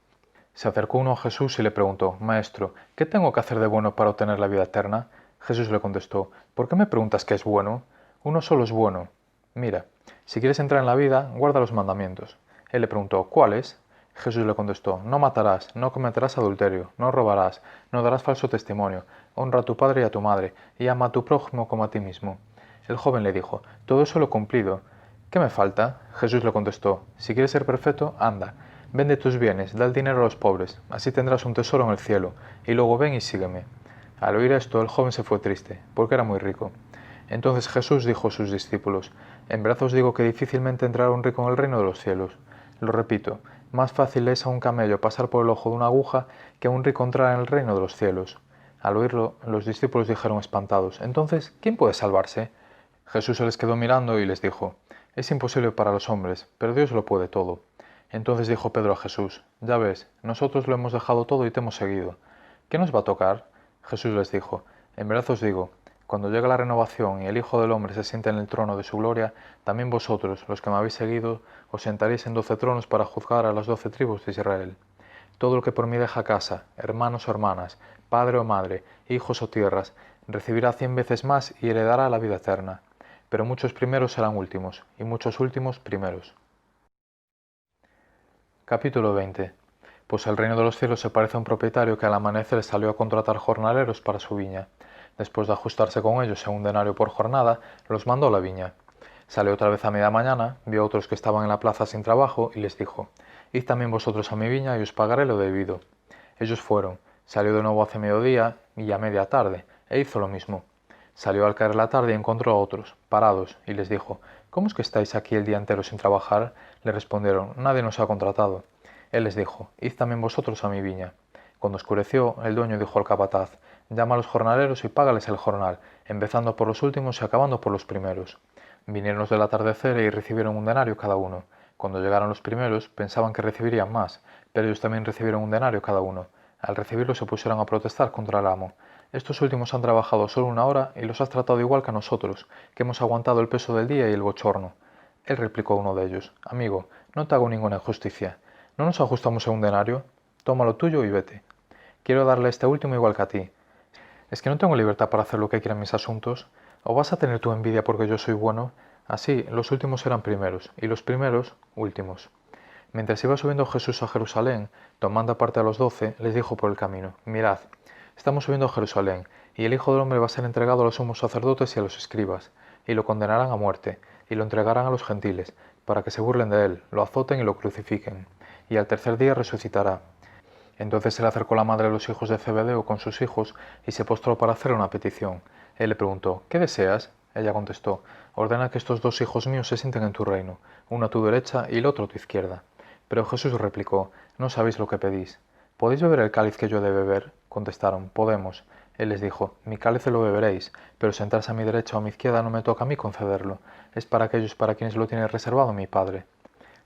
Se acercó uno a Jesús y le preguntó, Maestro, ¿qué tengo que hacer de bueno para obtener la vida eterna? Jesús le contestó, ¿por qué me preguntas qué es bueno? Uno solo es bueno. Mira, si quieres entrar en la vida, guarda los mandamientos. Él le preguntó, ¿cuáles? Jesús le contestó, no matarás, no cometerás adulterio, no robarás, no darás falso testimonio, honra a tu padre y a tu madre, y ama a tu prójimo como a ti mismo. El joven le dijo, todo eso lo he cumplido. ¿Qué me falta? Jesús le contestó, si quieres ser perfecto, anda, vende tus bienes, da el dinero a los pobres, así tendrás un tesoro en el cielo, y luego ven y sígueme. Al oír esto, el joven se fue triste, porque era muy rico. Entonces Jesús dijo a sus discípulos, en verdad os digo que difícilmente entrará un rico en el reino de los cielos. Lo repito, más fácil es a un camello pasar por el ojo de una aguja que a un rico entrar en el reino de los cielos. Al oírlo, los discípulos dijeron espantados, entonces, ¿quién puede salvarse? Jesús se les quedó mirando y les dijo, es imposible para los hombres, pero Dios lo puede todo. Entonces dijo Pedro a Jesús, ya ves, nosotros lo hemos dejado todo y te hemos seguido. ¿Qué nos va a tocar? Jesús les dijo, en verdad os digo, cuando llegue la renovación y el Hijo del Hombre se siente en el trono de su gloria, también vosotros, los que me habéis seguido, os sentaréis en 12 tronos para juzgar a las 12 tribus de Israel. Todo el que por mí deja casa, hermanos o hermanas, padre o madre, hijos o tierras, recibirá 100 veces más y heredará la vida eterna. Pero muchos primeros serán últimos, y muchos últimos primeros. Capítulo 20. Pues el reino de los cielos se parece a un propietario que al amanecer salió a contratar jornaleros para su viña. Después de ajustarse con ellos en un denario por jornada, los mandó a la viña. Salió otra vez a media mañana, vio a otros que estaban en la plaza sin trabajo y les dijo, id también vosotros a mi viña y os pagaré lo debido. Ellos fueron, salió de nuevo hacia mediodía y a media tarde, e hizo lo mismo. Salió al caer la tarde y encontró a otros, parados, y les dijo, ¿cómo es que estáis aquí el día entero sin trabajar? Le respondieron, nadie nos ha contratado. Él les dijo, id también vosotros a mi viña. Cuando oscureció, el dueño dijo al capataz, llama a los jornaleros y págales el jornal, empezando por los últimos y acabando por los primeros. Vinieron los del atardecer y recibieron un denario cada uno. Cuando llegaron los primeros, pensaban que recibirían más, pero ellos también recibieron un denario cada uno. Al recibirlo se pusieron a protestar contra el amo. Estos últimos han trabajado solo una hora y los has tratado igual que a nosotros, que hemos aguantado el peso del día y el bochorno. Él replicó a uno de ellos, amigo, no te hago ninguna injusticia. ¿No nos ajustamos a un denario? Toma lo tuyo y vete. Quiero darle a este último igual que a ti. ¿Es que no tengo libertad para hacer lo que quiera en mis asuntos? ¿O vas a tener tu envidia porque yo soy bueno? Así, los últimos eran primeros, y los primeros, últimos. Mientras iba subiendo Jesús a Jerusalén, tomando aparte a los 12, les dijo por el camino, mirad, estamos subiendo a Jerusalén, y el Hijo del Hombre va a ser entregado a los sumos sacerdotes y a los escribas, y lo condenarán a muerte, y lo entregarán a los gentiles, para que se burlen de él, lo azoten y lo crucifiquen, y al tercer día resucitará. Entonces se le acercó la madre de los hijos de Zebedeo con sus hijos y se postró para hacerle una petición. Él le preguntó, ¿qué deseas? Ella contestó, ordena que estos 2 hijos míos se sienten en tu reino, uno a tu derecha y el otro a tu izquierda. Pero Jesús replicó, no sabéis lo que pedís. ¿Podéis beber el cáliz que yo he de beber? Contestaron, podemos. Él les dijo, mi cáliz lo beberéis, pero sentarse a mi derecha o a mi izquierda no me toca a mí concederlo, es para aquellos para quienes lo tiene reservado mi Padre.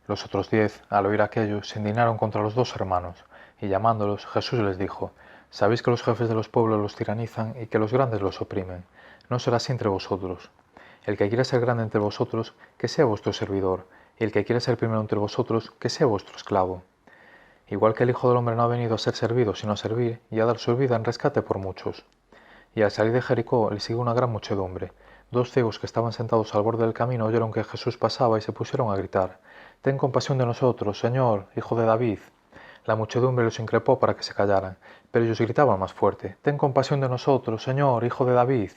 Los otros 10, al oír aquello, se indignaron contra los 2 hermanos, y llamándolos, Jesús les dijo, sabéis que los jefes de los pueblos los tiranizan y que los grandes los oprimen. No será así entre vosotros. El que quiera ser grande entre vosotros, que sea vuestro servidor, y el que quiera ser primero entre vosotros, que sea vuestro esclavo. Igual que el Hijo del Hombre no ha venido a ser servido, sino a servir, y a dar su vida en rescate por muchos. Y al salir de Jericó le siguió una gran muchedumbre. 2 ciegos que estaban sentados al borde del camino oyeron que Jesús pasaba y se pusieron a gritar, «Ten compasión de nosotros, Señor, Hijo de David». La muchedumbre los increpó para que se callaran, pero ellos gritaban más fuerte, «Ten compasión de nosotros, Señor, Hijo de David».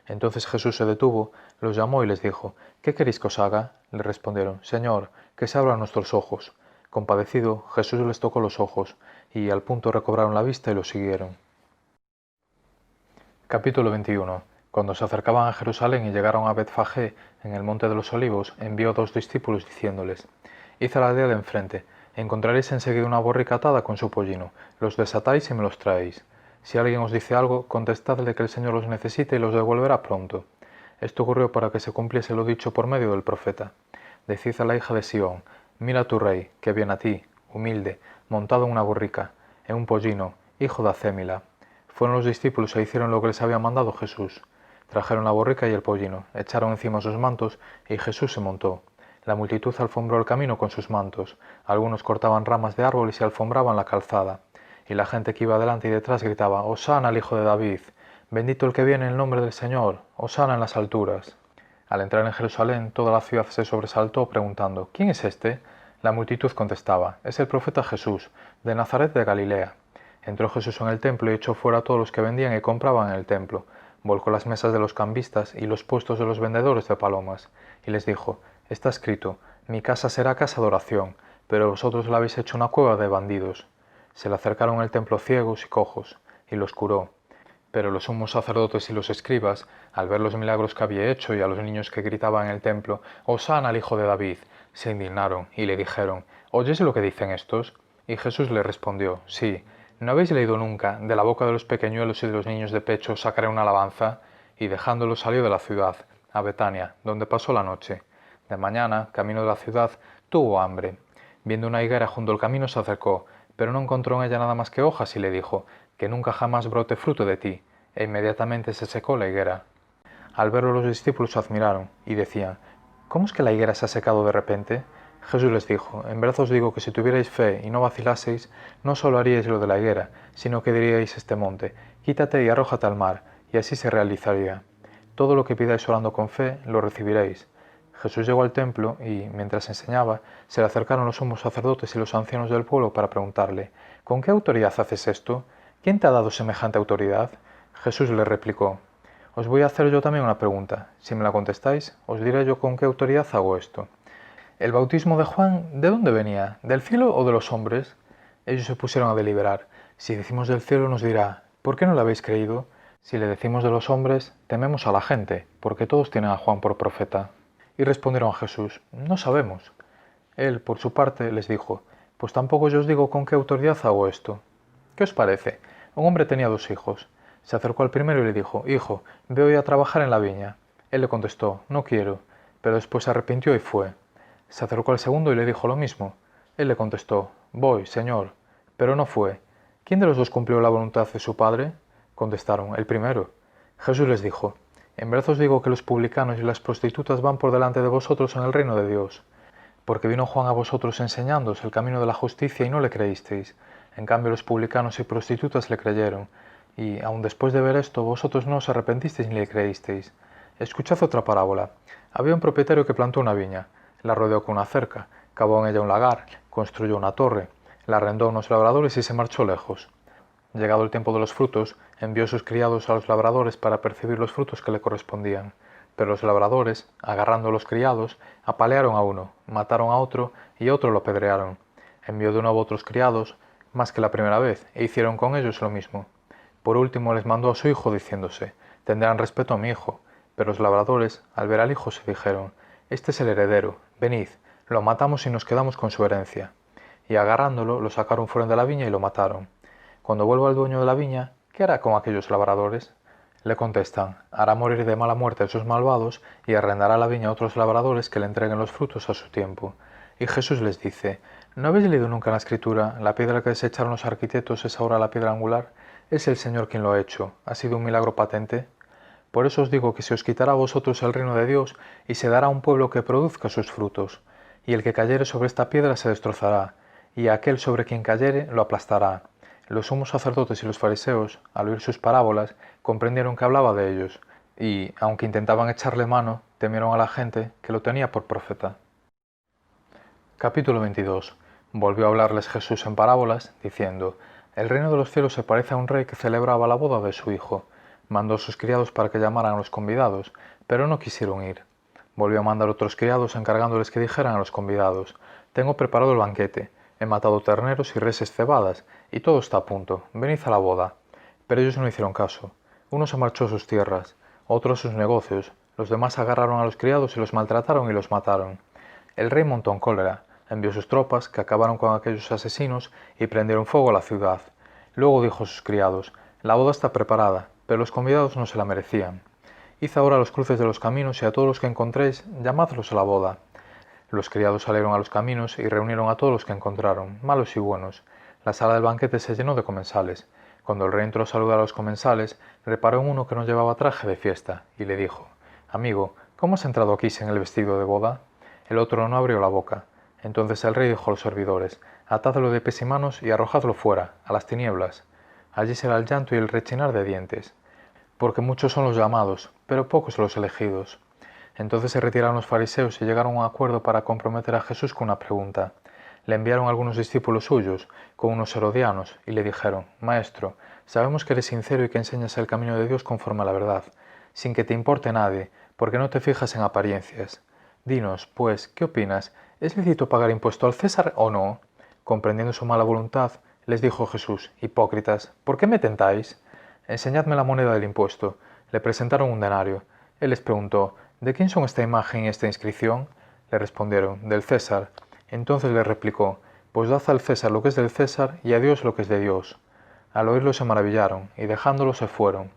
Entonces Jesús se detuvo, los llamó y les dijo, «¿Qué queréis que os haga?» Le respondieron, «Señor, que se abran nuestros ojos». Compadecido, Jesús les tocó los ojos, y al punto recobraron la vista y lo siguieron. Capítulo 21. Cuando se acercaban a Jerusalén y llegaron a Betfagé, en el monte de los olivos, envió 2 discípulos diciéndoles, «Id a la aldea de enfrente, encontraréis enseguida una borrica atada con su pollino, los desatáis y me los traéis. Si alguien os dice algo, contestadle que el Señor los necesita y los devolverá pronto». Esto ocurrió para que se cumpliese lo dicho por medio del profeta. Decid a la hija de Sión, «Mira a tu rey, que viene a ti, humilde, montado en una borrica, en un pollino, hijo de Acémila». Fueron los discípulos e hicieron lo que les había mandado Jesús. Trajeron la borrica y el pollino, echaron encima sus mantos, y Jesús se montó. La multitud alfombró el camino con sus mantos, algunos cortaban ramas de árbol y se alfombraban la calzada. Y la gente que iba delante y detrás gritaba, «Hosana al Hijo de David, Bendito el que viene en el nombre del Señor, hosana en las alturas. Al entrar en Jerusalén, toda la ciudad se sobresaltó preguntando, ¿quién es este? La multitud contestaba, es el profeta Jesús, de Nazaret de Galilea. Entró Jesús en el templo y echó fuera a todos los que vendían y compraban en el templo. Volcó las mesas de los cambistas y los puestos de los vendedores de palomas, y les dijo, está escrito, mi casa será casa de oración, pero vosotros la habéis hecho una cueva de bandidos. Se le acercaron al templo ciegos y cojos, y los curó. Pero los sumos sacerdotes y los escribas, al ver los milagros que había hecho y a los niños que gritaban en el templo, «Hosana al Hijo de David», se indignaron y le dijeron, «¿Oyes lo que dicen estos?» Y Jesús le respondió, «Sí, ¿no habéis leído nunca, de la boca de los pequeñuelos y de los niños de pecho sacaré una alabanza?» Y dejándolo salió de la ciudad, a Betania, donde pasó la noche. De mañana, camino de la ciudad, tuvo hambre. Viendo una higuera junto al camino se acercó, pero no encontró en ella nada más que hojas y le dijo, que nunca jamás brote fruto de ti, e inmediatamente se secó la higuera. Al verlo los discípulos se admiraron, y decían, ¿cómo es que la higuera se ha secado de repente? Jesús les dijo, en verdad os digo que si tuvierais fe y no vacilaseis, no solo haríais lo de la higuera, sino que diríais este monte, quítate y arrójate al mar, y así se realizaría. Todo lo que pidáis orando con fe, lo recibiréis. Jesús llegó al templo y, mientras enseñaba, se le acercaron los sumos sacerdotes y los ancianos del pueblo para preguntarle, ¿con qué autoridad haces esto? ¿Quién te ha dado semejante autoridad? Jesús le replicó, os voy a hacer yo también una pregunta. Si me la contestáis, os diré yo con qué autoridad hago esto. ¿El bautismo de Juan de dónde venía? ¿Del cielo o de los hombres? Ellos se pusieron a deliberar. Si decimos del cielo nos dirá, ¿por qué no le habéis creído? Si le decimos de los hombres, tememos a la gente, porque todos tienen a Juan por profeta. Y respondieron a Jesús, no sabemos. Él, por su parte, les dijo, pues tampoco yo os digo con qué autoridad hago esto. ¿Qué os parece? Un hombre tenía 2 hijos. Se acercó al primero y le dijo, «Hijo, ve hoy a trabajar en la viña». Él le contestó, «No quiero», pero después se arrepintió y fue. Se acercó al segundo y le dijo lo mismo. Él le contestó, «Voy, Señor», pero no fue. ¿Quién de los dos cumplió la voluntad de su padre? Contestaron, «El primero». Jesús les dijo, «En verdad os digo que los publicanos y las prostitutas van por delante de vosotros en el reino de Dios. Porque vino Juan a vosotros enseñándoos el camino de la justicia y no le creísteis. En cambio los publicanos y prostitutas le creyeron. Y, aun después de ver esto, vosotros no os arrepentisteis ni le creísteis. Escuchad otra parábola. Había un propietario que plantó una viña, la rodeó con una cerca, cavó en ella un lagar, construyó una torre, la arrendó a unos labradores y se marchó lejos. Llegado el tiempo de los frutos, envió sus criados a los labradores para percibir los frutos que le correspondían. Pero los labradores, agarrando a los criados, apalearon a uno, mataron a otro y a otro lo apedrearon. Envió de nuevo otros criados, más que la primera vez, e hicieron con ellos lo mismo. Por último les mandó a su hijo diciéndose, tendrán respeto a mi hijo. Pero los labradores, al ver al hijo, se dijeron, este es el heredero, venid, lo matamos y nos quedamos con su herencia. Y agarrándolo, lo sacaron fuera de la viña y lo mataron. Cuando vuelva el dueño de la viña, ¿qué hará con aquellos labradores? Le contestan, hará morir de mala muerte a esos malvados y arrendará la viña a otros labradores que le entreguen los frutos a su tiempo. Y Jesús les dice, ¿no habéis leído nunca en la Escritura, la piedra que desecharon los arquitectos es ahora la piedra angular? Es el Señor quien lo ha hecho. ¿Ha sido un milagro patente? Por eso os digo que se os quitará a vosotros el reino de Dios y se dará a un pueblo que produzca sus frutos. Y el que cayere sobre esta piedra se destrozará, y aquel sobre quien cayere lo aplastará. Los sumos sacerdotes y los fariseos, al oír sus parábolas, comprendieron que hablaba de ellos, y, aunque intentaban echarle mano, temieron a la gente que lo tenía por profeta. Capítulo 22. Volvió a hablarles Jesús en parábolas, diciendo, el reino de los cielos se parece a un rey que celebraba la boda de su hijo. Mandó a sus criados para que llamaran a los convidados, pero no quisieron ir. Volvió a mandar otros criados encargándoles que dijeran a los convidados, tengo preparado el banquete, he matado terneros y reses cebadas, y todo está a punto, venid a la boda. Pero ellos no hicieron caso. Uno se marchó a sus tierras, otro a sus negocios, los demás agarraron a los criados y los maltrataron y los mataron. El rey montó en cólera, envió sus tropas, que acabaron con aquellos asesinos y prendieron fuego a la ciudad. Luego dijo a sus criados, la boda está preparada, pero los convidados no se la merecían. Id ahora a los cruces de los caminos y a todos los que encontréis, llamadlos a la boda. Los criados salieron a los caminos y reunieron a todos los que encontraron, malos y buenos. La sala del banquete se llenó de comensales. Cuando el rey entró a saludar a los comensales, reparó en uno que no llevaba traje de fiesta, y le dijo, amigo, ¿cómo has entrado aquí sin el vestido de boda? El otro no abrió la boca. Entonces el rey dijo a los servidores, atadlo de pies y manos y arrojadlo fuera, a las tinieblas. Allí será el llanto y el rechinar de dientes. porque muchos son los llamados, pero pocos los elegidos. Entonces se retiraron los fariseos y llegaron a un acuerdo para comprometer a Jesús con una pregunta. Le enviaron algunos discípulos suyos, con unos herodianos, y le dijeron: Maestro, sabemos que eres sincero y que enseñas el camino de Dios conforme a la verdad, sin que te importe nadie, porque no te fijas en apariencias. Dinos, pues, ¿qué opinas? ¿Es lícito pagar impuesto al César o no? Comprendiendo su mala voluntad, les dijo Jesús: Hipócritas, ¿por qué me tentáis? Enseñadme la moneda del impuesto. Le presentaron un denario. Él les preguntó: ¿De quién son esta imagen y esta inscripción? Le respondieron: del César. Entonces le replicó: Pues dad al César lo que es del César y a Dios lo que es de Dios. Al oírlo se maravillaron, y dejándolo se fueron.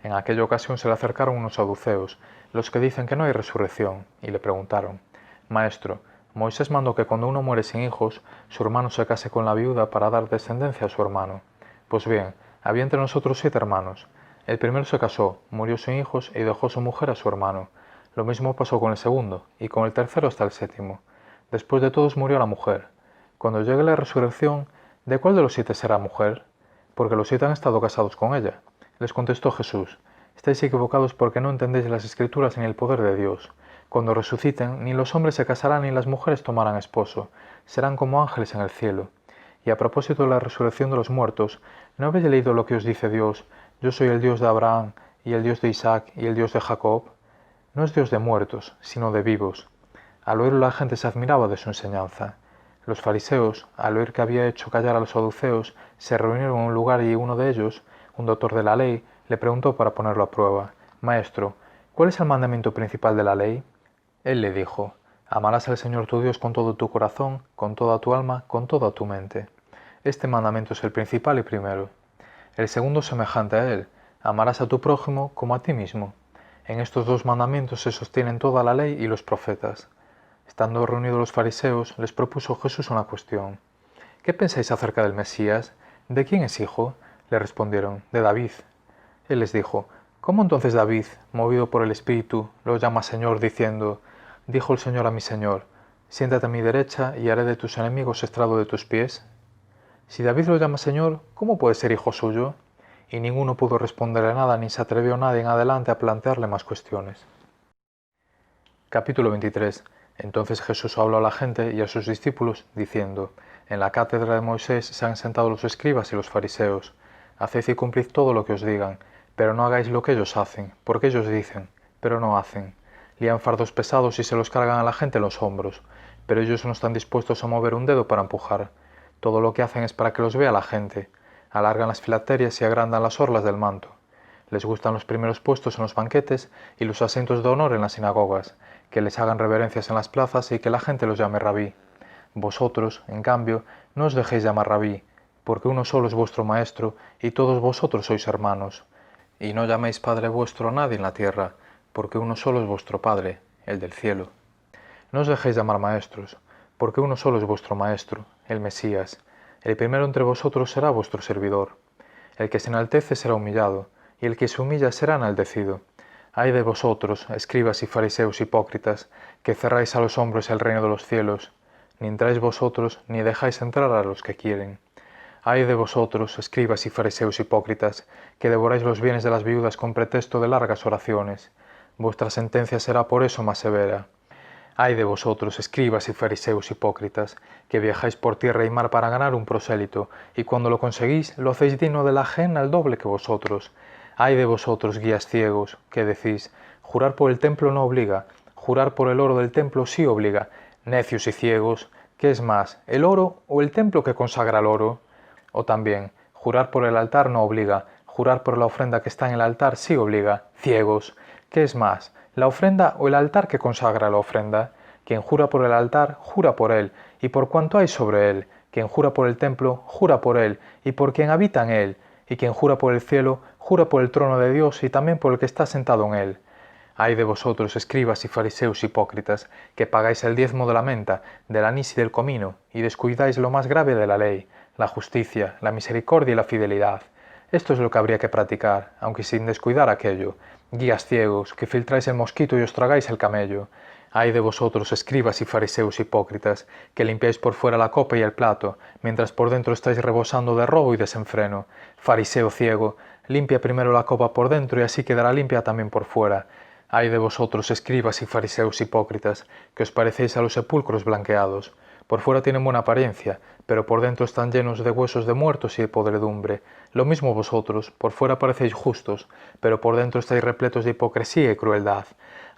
En aquella ocasión se le acercaron unos saduceos, los que dicen que no hay resurrección, y le preguntaron: Maestro, Moisés mandó que cuando uno muere sin hijos, su hermano se case con la viuda para dar descendencia a su hermano. Pues bien, había entre nosotros 7 hermanos. El primero se casó, murió sin hijos y dejó su mujer a su hermano. Lo mismo pasó con el segundo, y con el tercero hasta el 7º. Después de todos murió la mujer. Cuando llegue la resurrección, ¿de cuál de los 7 será mujer? Porque los 7 han estado casados con ella. Les contestó Jesús: Estáis equivocados porque no entendéis las Escrituras ni el poder de Dios. Cuando resuciten, ni los hombres se casarán ni las mujeres tomarán esposo, serán como ángeles en el cielo. Y a propósito de la resurrección de los muertos, ¿no habéis leído lo que os dice Dios? Yo soy el Dios de Abraham, y el Dios de Isaac, y el Dios de Jacob. No es Dios de muertos, sino de vivos. Al oírlo la gente se admiraba de su enseñanza. Los fariseos, al oír que había hecho callar a los saduceos, se reunieron en un lugar y uno de ellos, un doctor de la ley, le preguntó para ponerlo a prueba: Maestro, ¿cuál es el mandamiento principal de la ley? Él le dijo: Amarás al Señor tu Dios con todo tu corazón, con toda tu alma, con toda tu mente. Este mandamiento es el principal y primero. El segundo semejante a él: amarás a tu prójimo como a ti mismo. En estos 2 mandamientos se sostienen toda la ley y los profetas. Estando reunidos los fariseos, les propuso Jesús una cuestión. ¿Qué pensáis acerca del Mesías? ¿De quién es hijo? Le respondieron: de David. Él les dijo: ¿Cómo entonces David, movido por el Espíritu, lo llama Señor, diciendo: Dijo el Señor a mi Señor: Siéntate a mi derecha y haré de tus enemigos estrado de tus pies? Si David lo llama Señor, ¿cómo puede ser hijo suyo? Y ninguno pudo responderle nada, ni se atrevió nadie en adelante a plantearle más cuestiones. Capítulo 23. Entonces Jesús habló a la gente y a sus discípulos, diciendo: En la cátedra de Moisés se han sentado los escribas y los fariseos. Haced y cumplid todo lo que os digan, pero no hagáis lo que ellos hacen, porque ellos dicen, pero no hacen. Lían fardos pesados y se los cargan a la gente en los hombros, pero ellos no están dispuestos a mover un dedo para empujar. Todo lo que hacen es para que los vea la gente. Alargan las filacterias y agrandan las orlas del manto. Les gustan los primeros puestos en los banquetes y los asientos de honor en las sinagogas, que les hagan reverencias en las plazas y que la gente los llame rabí. Vosotros, en cambio, no os dejéis llamar rabí, porque uno solo es vuestro maestro y todos vosotros sois hermanos. Y no llaméis Padre vuestro a nadie en la tierra, porque uno solo es vuestro Padre, el del cielo. No os dejéis llamar maestros, porque uno solo es vuestro Maestro, el Mesías. El primero entre vosotros será vuestro servidor. El que se enaltece será humillado, y el que se humilla será enaltecido. Ay de vosotros, escribas y fariseos hipócritas, que cerráis a los hombres el reino de los cielos, ni entráis vosotros, ni dejáis entrar a los que quieren. Ay de vosotros, escribas y fariseos hipócritas, que devoráis los bienes de las viudas con pretexto de largas oraciones. Vuestra sentencia será por eso más severa. Ay de vosotros, escribas y fariseos hipócritas, que viajáis por tierra y mar para ganar un prosélito, y cuando lo conseguís, lo hacéis digno de la ajena al doble que vosotros. Ay de vosotros, guías ciegos, que decís: jurar por el templo no obliga, jurar por el oro del templo sí obliga. Necios y ciegos, ¿qué es más, el oro o el templo que consagra el oro? O también, jurar por el altar no obliga, jurar por la ofrenda que está en el altar sí obliga. Ciegos, ¿qué es más, la ofrenda o el altar que consagra la ofrenda? Quien jura por el altar, jura por él, y por cuanto hay sobre él. Quien jura por el templo, jura por él, y por quien habita en él. Y quien jura por el cielo, jura por el trono de Dios y también por el que está sentado en él. Ay de vosotros, escribas y fariseos hipócritas, que pagáis el diezmo de la menta, del anís y del comino, y descuidáis lo más grave de la ley, la justicia, la misericordia y la fidelidad. Esto es lo que habría que practicar, aunque sin descuidar aquello. Guías ciegos, que filtráis el mosquito y os tragáis el camello. Ay de vosotros, escribas y fariseos hipócritas, que limpiáis por fuera la copa y el plato, mientras por dentro estáis rebosando de robo y desenfreno. Fariseo ciego, Limpia primero la copa por dentro y así quedará limpia también por fuera. Ay de vosotros, escribas y fariseos hipócritas, que os parecéis a los sepulcros blanqueados. Por fuera tienen buena apariencia, pero por dentro están llenos de huesos de muertos y de podredumbre. Lo mismo vosotros, por fuera parecéis justos, pero por dentro estáis repletos de hipocresía y crueldad.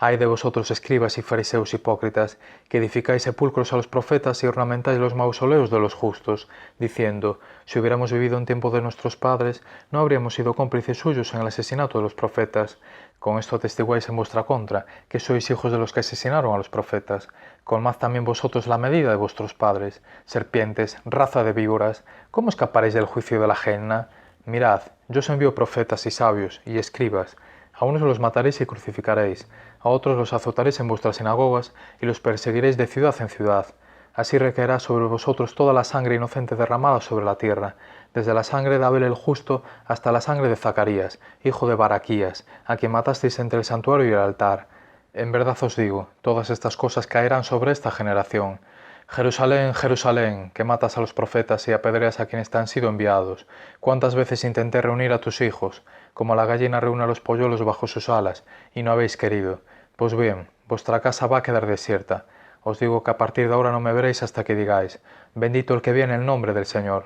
Ay de vosotros, escribas y fariseos hipócritas, que edificáis sepulcros a los profetas y ornamentáis los mausoleos de los justos, diciendo, si hubiéramos vivido en tiempo de nuestros padres, no habríamos sido cómplices suyos en el asesinato de los profetas. Con esto atestiguáis en vuestra contra, que sois hijos de los que asesinaron a los profetas. Colmad también vosotros la medida de vuestros padres. Serpientes, raza de víboras, ¿cómo escaparéis del juicio de la Gehenna? Mirad, yo os envío profetas y sabios y escribas. A unos los mataréis y crucificaréis, a otros los azotaréis en vuestras sinagogas y los perseguiréis de ciudad en ciudad. Así recaerá sobre vosotros toda la sangre inocente derramada sobre la tierra, desde la sangre de Abel el justo hasta la sangre de Zacarías, hijo de Baraquías, a quien matasteis entre el santuario y el altar. En verdad os digo, todas estas cosas caerán sobre esta generación. Jerusalén, Jerusalén, que matas a los profetas y apedreas a quienes te han sido enviados. ¿Cuántas veces intenté reunir a tus hijos, como la gallina reúne a los polluelos bajo sus alas, y no habéis querido? Pues bien, vuestra casa va a quedar desierta. Os digo que a partir de ahora no me veréis hasta que digáis, bendito el que viene en el nombre del Señor.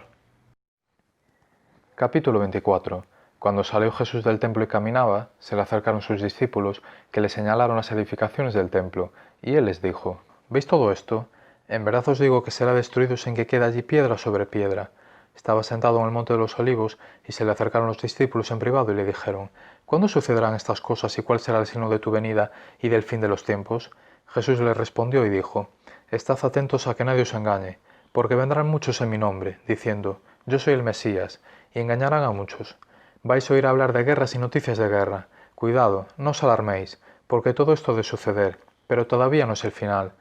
Capítulo 24. Cuando salió Jesús del templo y caminaba, se le acercaron sus discípulos, que le señalaron las edificaciones del templo, y él les dijo, ¿veis todo esto? En verdad os digo que será destruido sin que quede allí piedra sobre piedra. Estaba sentado en el monte de los olivos, y se le acercaron los discípulos en privado y le dijeron, ¿cuándo sucederán estas cosas y cuál será el signo de tu venida y del fin de los tiempos? Jesús les respondió y dijo, estad atentos a que nadie os engañe, porque vendrán muchos en mi nombre, diciendo, yo soy el Mesías, y engañarán a muchos. Vais a oír hablar de guerras y noticias de guerra. Cuidado, no os alarméis, porque todo esto ha de suceder, pero todavía no es el final.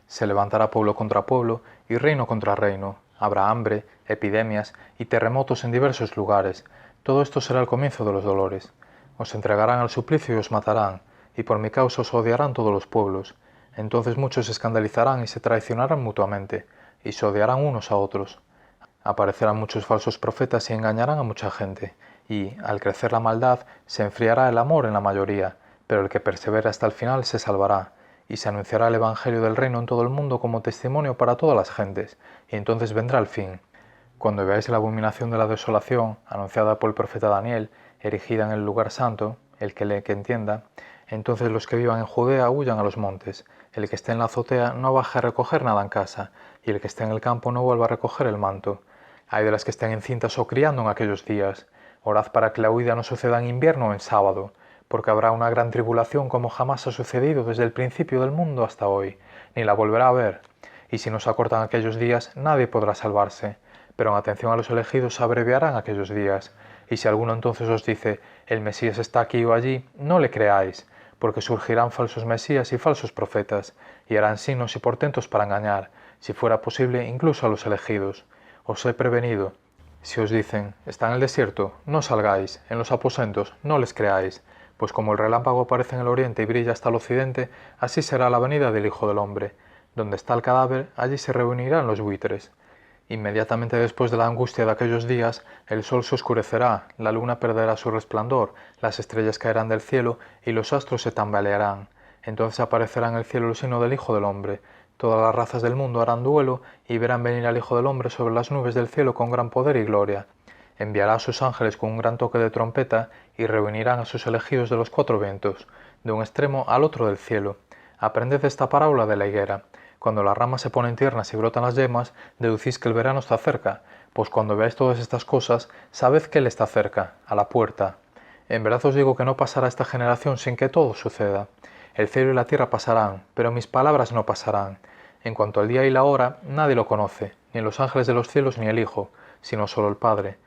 Se levantará pueblo contra pueblo y reino contra reino. Habrá hambre, epidemias y terremotos en diversos lugares. Todo esto será el comienzo de los dolores. Os entregarán al suplicio y os matarán, y por mi causa os odiarán todos los pueblos. Entonces muchos se escandalizarán y se traicionarán mutuamente, y se odiarán unos a otros. Aparecerán muchos falsos profetas y engañarán a mucha gente, y, al crecer la maldad, se enfriará el amor en la mayoría, pero el que persevera hasta el final se salvará, y se anunciará el Evangelio del reino en todo el mundo como testimonio para todas las gentes, y entonces vendrá el fin. Cuando veáis la abominación de la desolación, anunciada por el profeta Daniel, erigida en el lugar santo, el que lee que entienda, entonces los que vivan en Judea huyan a los montes, el que esté en la azotea no baje a recoger nada en casa, y el que esté en el campo no vuelva a recoger el manto. Ay de las que estén encintas o criando en aquellos días. Orad para que la huida no suceda en invierno o en sábado, porque habrá una gran tribulación como jamás ha sucedido desde el principio del mundo hasta hoy, ni la volverá a ver. Y si no se acortan aquellos días, nadie podrá salvarse. Pero en atención a los elegidos se abreviarán aquellos días. Y si alguno entonces os dice, el Mesías está aquí o allí, no le creáis, porque surgirán falsos mesías y falsos profetas, y harán signos y portentos para engañar, si fuera posible, incluso a los elegidos. Os he prevenido. Si os dicen, está en el desierto, no salgáis, en los aposentos, no les creáis, pues como el relámpago aparece en el oriente y brilla hasta el occidente, así será la venida del Hijo del Hombre. Donde está el cadáver, allí se reunirán los buitres. Inmediatamente después de la angustia de aquellos días, el sol se oscurecerá, la luna perderá su resplandor, las estrellas caerán del cielo y los astros se tambalearán. Entonces aparecerá en el cielo el signo del Hijo del Hombre. Todas las razas del mundo harán duelo y verán venir al Hijo del Hombre sobre las nubes del cielo con gran poder y gloria. Enviará a sus ángeles con un gran toque de trompeta y reunirán a sus elegidos de los cuatro vientos, de un extremo al otro del cielo. Aprended esta parábola de la higuera. Cuando las ramas se ponen tiernas y brotan las yemas, deducís que el verano está cerca, pues cuando veáis todas estas cosas, sabed que Él está cerca, a la puerta. En verdad os digo que no pasará esta generación sin que todo suceda. El cielo y la tierra pasarán, pero mis palabras no pasarán. En cuanto al día y la hora, nadie lo conoce, ni los ángeles de los cielos ni el Hijo, sino solo el Padre.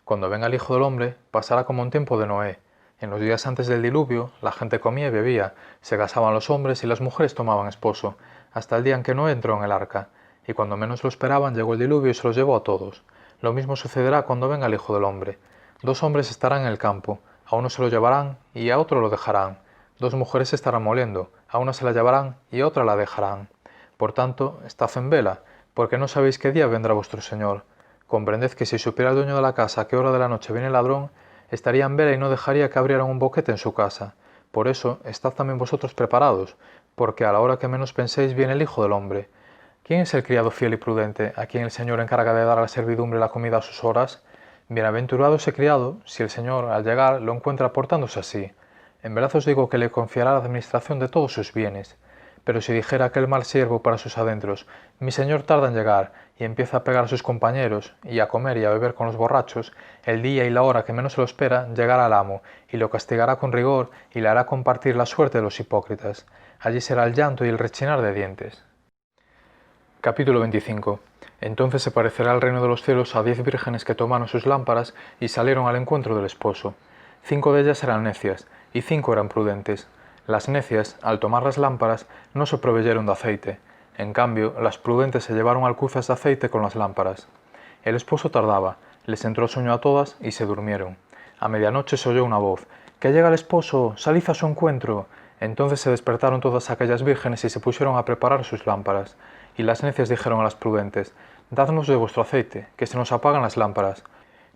Cuando venga el Hijo del Hombre, pasará como en tiempo de Noé. En los días antes del diluvio, la gente comía y bebía, se casaban los hombres y las mujeres tomaban esposo, hasta el día en que Noé entró en el arca, y cuando menos lo esperaban llegó el diluvio y se los llevó a todos. Lo mismo sucederá cuando venga el Hijo del Hombre. 2 hombres estarán en el campo, a uno se lo llevarán y a otro lo dejarán. 2 mujeres estarán moliendo, a una se la llevarán y a otra la dejarán. Por tanto, estad en vela, porque no sabéis qué día vendrá vuestro Señor. Comprended que si supiera el dueño de la casa a qué hora de la noche viene el ladrón, estaría en vela y no dejaría que abrieran un boquete en su casa. Por eso, estad también vosotros preparados, porque a la hora que menos penséis viene el Hijo del Hombre. ¿Quién es el criado fiel y prudente, a quien el Señor encarga de dar a la servidumbre la comida a sus horas? Bienaventurado ese criado, si el Señor, al llegar, lo encuentra portándose así. En verdad os digo que le confiará la administración de todos sus bienes. Pero si dijera aquel mal siervo para sus adentros, mi señor tarda en llegar, y empieza a pegar a sus compañeros, y a comer y a beber con los borrachos, el día y la hora que menos se lo espera, llegará al amo, y lo castigará con rigor, y le hará compartir la suerte de los hipócritas. Allí será el llanto y el rechinar de dientes. Capítulo 25. Entonces se parecerá el reino de los cielos a 10 vírgenes que tomaron sus lámparas y salieron al encuentro del esposo. 5 de ellas eran necias, y 5 eran prudentes. Las necias, al tomar las lámparas, no se proveyeron de aceite. En cambio, las prudentes se llevaron alcuzas de aceite con las lámparas. El esposo tardaba, les entró sueño a todas y se durmieron. A medianoche se oyó una voz: «¡Que llega el esposo! ¡Salid a su encuentro!». Entonces se despertaron todas aquellas vírgenes y se pusieron a preparar sus lámparas. Y las necias dijeron a las prudentes: «Dadnos de vuestro aceite, que se nos apagan las lámparas».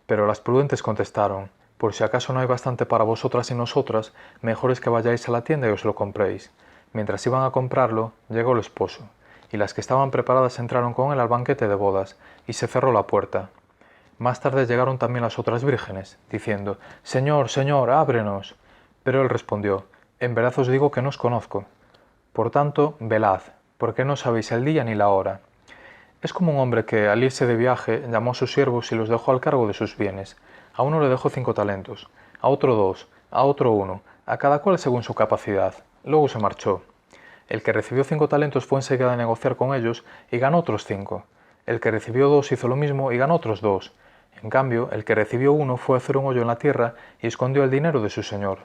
Pero las prudentes contestaron: «Por si acaso no hay bastante para vosotras y nosotras, mejor es que vayáis a la tienda y os lo compréis». Mientras iban a comprarlo, llegó el esposo, y las que estaban preparadas entraron con él al banquete de bodas, y se cerró la puerta. Más tarde llegaron también las otras vírgenes, diciendo: «Señor, Señor, ábrenos». Pero él respondió: «En verdad os digo que no os conozco. Por tanto, velad, porque no sabéis el día ni la hora». Es como un hombre que, al irse de viaje, llamó a sus siervos y los dejó al cargo de sus bienes. A uno le dejó 5 talentos, a otro 2, a otro 1, a cada cual según su capacidad. Luego se marchó. El que recibió 5 talentos fue enseguida a negociar con ellos y ganó otros 5. El que recibió 2 hizo lo mismo y ganó otros 2. En cambio, el que recibió 1 fue a hacer un hoyo en la tierra y escondió el dinero de su señor.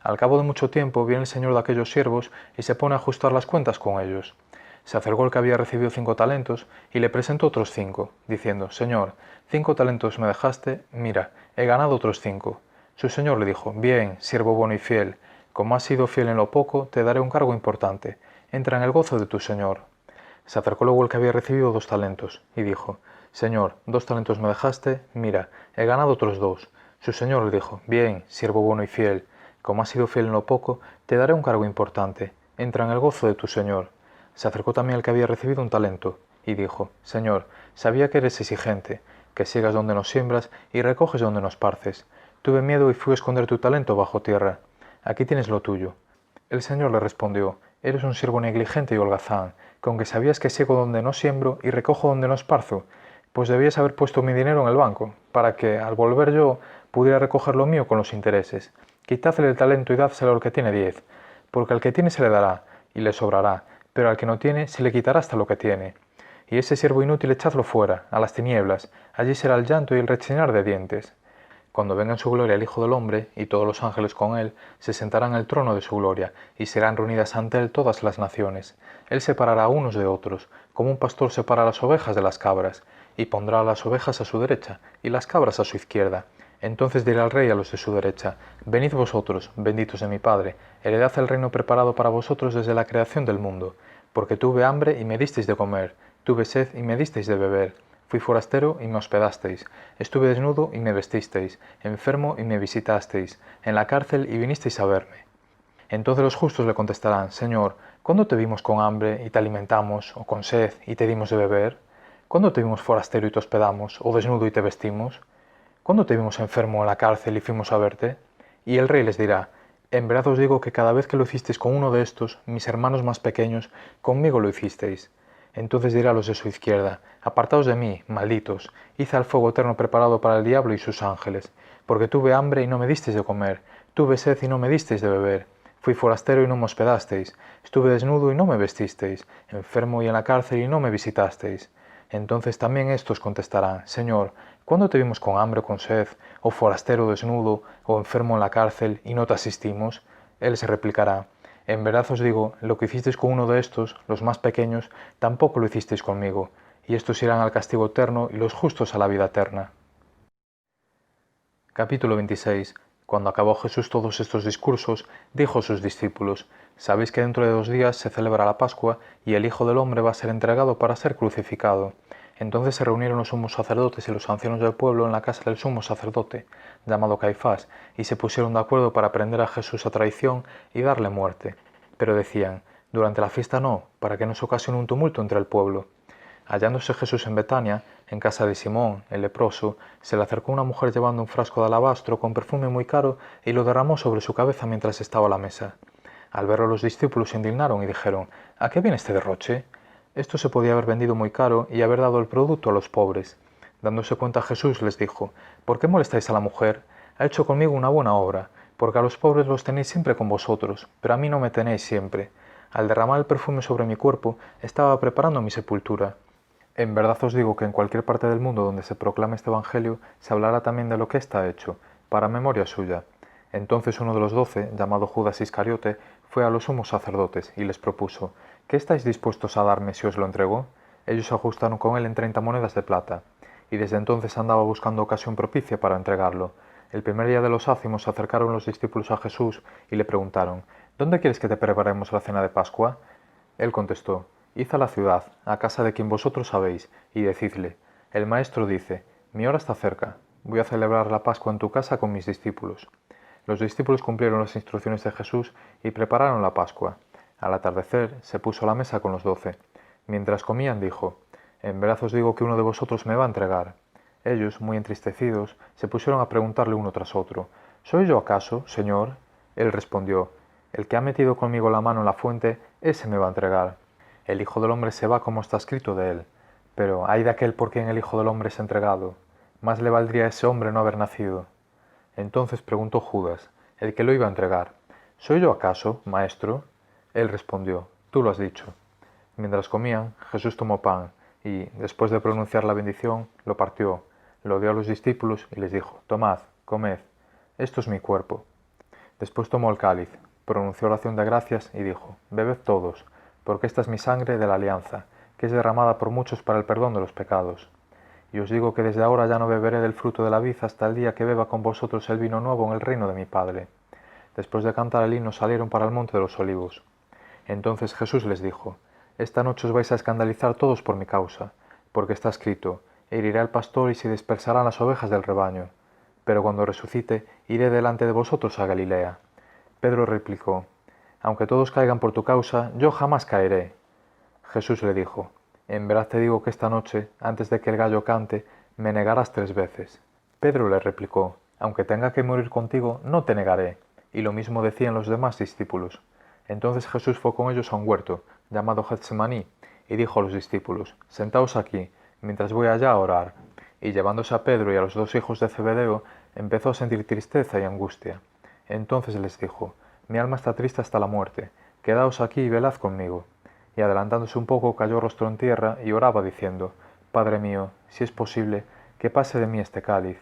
Al cabo de mucho tiempo viene el señor de aquellos siervos y se pone a ajustar las cuentas con ellos. Se acercó el que había recibido 5 talentos y le presentó otros 5, diciendo: «Señor, 5 talentos me dejaste, mira, he ganado otros 5». Su señor le dijo: «Bien, siervo bueno y fiel, como has sido fiel en lo poco, te daré un cargo importante. Entra en el gozo de tu señor». Se acercó luego el que había recibido 2 talentos y dijo: «Señor, 2 talentos me dejaste, mira, he ganado otros 2». Su señor le dijo: «Bien, siervo bueno y fiel, como has sido fiel en lo poco, te daré un cargo importante. Entra en el gozo de tu señor». Se acercó también el que había recibido 1 talento, y dijo: «Señor, sabía que eres exigente, que siegas donde no siembras y recoges donde no esparces. Tuve miedo y fui a esconder tu talento bajo tierra. Aquí tienes lo tuyo». El señor le respondió: «Eres un siervo negligente y holgazán, con que sabías que siego donde no siembro y recojo donde no esparzo, pues debías haber puesto mi dinero en el banco, para que, al volver yo, pudiera recoger lo mío con los intereses. Quitadle el talento y dádselo al que tiene 10, porque al que tiene se le dará, y le sobrará, pero al que no tiene se le quitará hasta lo que tiene. Y ese siervo inútil echadlo fuera, a las tinieblas, allí será el llanto y el rechinar de dientes. Cuando venga en su gloria el Hijo del Hombre, y todos los ángeles con él, se sentarán en el trono de su gloria, y serán reunidas ante él todas las naciones. Él separará a unos de otros, como un pastor separa las ovejas de las cabras, y pondrá a las ovejas a su derecha, y las cabras a su izquierda. Entonces dirá el rey a los de su derecha: «Venid vosotros, benditos de mi Padre, heredad el reino preparado para vosotros desde la creación del mundo. Porque tuve hambre y me disteis de comer, tuve sed y me disteis de beber, fui forastero y me hospedasteis, estuve desnudo y me vestisteis, enfermo y me visitasteis, en la cárcel y vinisteis a verme». Entonces los justos le contestarán: «Señor, ¿cuándo te vimos con hambre y te alimentamos, o con sed y te dimos de beber? ¿Cuándo te vimos forastero y te hospedamos, o desnudo y te vestimos? ¿Cuándo te vimos enfermo en la cárcel y fuimos a verte?». Y el rey les dirá: «En verdad os digo que cada vez que lo hicisteis con uno de estos, mis hermanos más pequeños, conmigo lo hicisteis». Entonces dirá a los de su izquierda: «Apartaos de mí, malditos, id al fuego eterno preparado para el diablo y sus ángeles, porque tuve hambre y no me disteis de comer, tuve sed y no me disteis de beber, fui forastero y no me hospedasteis, estuve desnudo y no me vestisteis, enfermo y en la cárcel y no me visitasteis». Entonces también estos contestarán: «Señor, ¿cuándo te vimos con hambre o con sed, o forastero o desnudo, o enfermo en la cárcel, y no te asistimos?». Él se replicará: «En verdad os digo, lo que hicisteis con uno de estos, los más pequeños, tampoco lo hicisteis conmigo, y estos irán al castigo eterno y los justos a la vida eterna». Capítulo 26. Cuando acabó Jesús todos estos discursos, dijo a sus discípulos: «Sabéis que dentro de 2 días se celebra la Pascua, y el Hijo del Hombre va a ser entregado para ser crucificado». Entonces se reunieron los sumos sacerdotes y los ancianos del pueblo en la casa del sumo sacerdote, llamado Caifás, y se pusieron de acuerdo para prender a Jesús a traición y darle muerte. Pero decían: durante la fiesta no, para que no se ocasione un tumulto entre el pueblo. Hallándose Jesús en Betania, en casa de Simón, el leproso, se le acercó una mujer llevando un frasco de alabastro con perfume muy caro y lo derramó sobre su cabeza mientras estaba a la mesa. Al verlo los discípulos se indignaron y dijeron: ¿a qué viene este derroche? Esto se podía haber vendido muy caro y haber dado el producto a los pobres. Dándose cuenta Jesús les dijo: ¿por qué molestáis a la mujer? Ha hecho conmigo una buena obra, porque a los pobres los tenéis siempre con vosotros, pero a mí no me tenéis siempre. Al derramar el perfume sobre mi cuerpo, estaba preparando mi sepultura. En verdad os digo que en cualquier parte del mundo donde se proclame este evangelio, se hablará también de lo que está hecho, para memoria suya. Entonces uno de los 12, llamado Judas Iscariote, fue a los sumos sacerdotes y les propuso: ¿qué estáis dispuestos a darme si os lo entrego? Ellos se ajustaron con él en 30 monedas de plata, y desde entonces andaba buscando ocasión propicia para entregarlo. El primer día de los ácimos se acercaron los discípulos a Jesús y le preguntaron: ¿dónde quieres que te preparemos la cena de Pascua? Él contestó: id a la ciudad, a casa de quien vosotros sabéis, y decidle: el maestro dice, mi hora está cerca, voy a celebrar la Pascua en tu casa con mis discípulos. Los discípulos cumplieron las instrucciones de Jesús y prepararon la Pascua. Al atardecer se puso a la mesa con los 12. Mientras comían dijo: en verdad os digo que uno de vosotros me va a entregar. Ellos, muy entristecidos, se pusieron a preguntarle uno tras otro: ¿soy yo acaso, Señor? Él respondió: el que ha metido conmigo la mano en la fuente, ese me va a entregar. El Hijo del Hombre se va como está escrito de él, pero ay de aquel por quien el Hijo del Hombre es entregado. Más le valdría a ese hombre no haber nacido. Entonces preguntó Judas, el que lo iba a entregar: ¿soy yo acaso, maestro? Él respondió: tú lo has dicho. Mientras comían, Jesús tomó pan y, después de pronunciar la bendición, lo partió, lo dio a los discípulos y les dijo: tomad, comed, esto es mi cuerpo. Después tomó el cáliz, pronunció oración de gracias y dijo: bebed todos, porque esta es mi sangre de la alianza, que es derramada por muchos para el perdón de los pecados. Y os digo que desde ahora ya no beberé del fruto de la vid hasta el día que beba con vosotros el vino nuevo en el reino de mi Padre. Después de cantar el himno salieron para el monte de los olivos. Entonces Jesús les dijo: esta noche os vais a escandalizar todos por mi causa, porque está escrito: herirá el pastor y se dispersarán las ovejas del rebaño. Pero cuando resucite, iré delante de vosotros a Galilea. Pedro replicó: aunque todos caigan por tu causa, yo jamás caeré. Jesús le dijo: en verdad te digo que esta noche, antes de que el gallo cante, me negarás 3 veces. Pedro le replicó: aunque tenga que morir contigo, no te negaré. Y lo mismo decían los demás discípulos. Entonces Jesús fue con ellos a un huerto, llamado Getsemaní, y dijo a los discípulos: sentaos aquí, mientras voy allá a orar. Y llevándose a Pedro y a los 2 hijos de Zebedeo, empezó a sentir tristeza y angustia. Entonces les dijo: mi alma está triste hasta la muerte, quedaos aquí y velad conmigo. Y adelantándose un poco, cayó rostro en tierra y oraba diciendo: Padre mío, si es posible, que pase de mí este cáliz,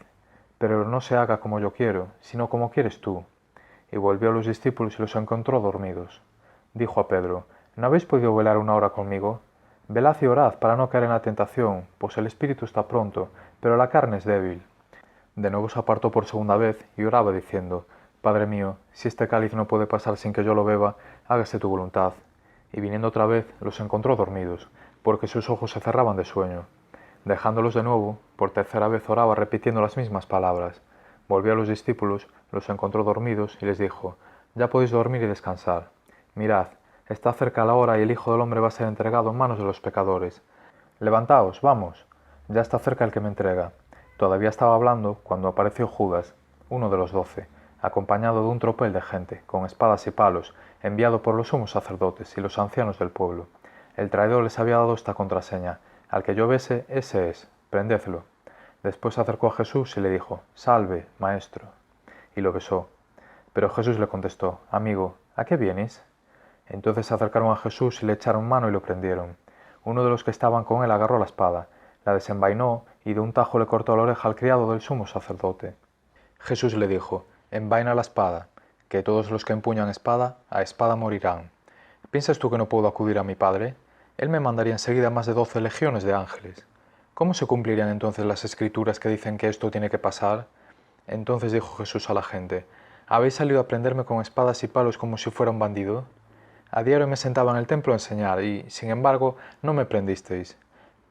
pero no se haga como yo quiero, sino como quieres tú. Y volvió a los discípulos y los encontró dormidos. Dijo a Pedro: ¿no habéis podido velar 1 hora conmigo? Velad y orad para no caer en la tentación, pues el espíritu está pronto, pero la carne es débil. De nuevo se apartó por 2.ª vez y oraba diciendo: Padre mío, si este cáliz no puede pasar sin que yo lo beba, hágase tu voluntad. Y viniendo otra vez, los encontró dormidos, porque sus ojos se cerraban de sueño. Dejándolos de nuevo, por 3.ª vez oraba repitiendo las mismas palabras. Volvió a los discípulos, los encontró dormidos y les dijo: ya podéis dormir y descansar. Mirad, está cerca la hora y el Hijo del Hombre va a ser entregado en manos de los pecadores. Levantaos, vamos, ya está cerca el que me entrega. Todavía estaba hablando cuando apareció Judas, uno de los 12, acompañado de un tropel de gente, con espadas y palos, enviado por los sumos sacerdotes y los ancianos del pueblo. El traidor les había dado esta contraseña: al que yo bese, ese es, prendedlo. Después se acercó a Jesús y le dijo: salve, maestro. Y lo besó. Pero Jesús le contestó: amigo, ¿a qué vienes? Entonces se acercaron a Jesús y le echaron mano y lo prendieron. Uno de los que estaban con él agarró la espada, la desenvainó y de un tajo le cortó la oreja al criado del sumo sacerdote. Jesús le dijo: envaina la espada, que todos los que empuñan espada, a espada morirán. ¿Piensas tú que no puedo acudir a mi Padre? Él me mandaría enseguida más de 12 legiones de ángeles. ¿Cómo se cumplirían entonces las escrituras que dicen que esto tiene que pasar? Entonces dijo Jesús a la gente: ¿habéis salido a prenderme con espadas y palos como si fuera un bandido? A diario me sentaba en el templo a enseñar y, sin embargo, no me prendisteis.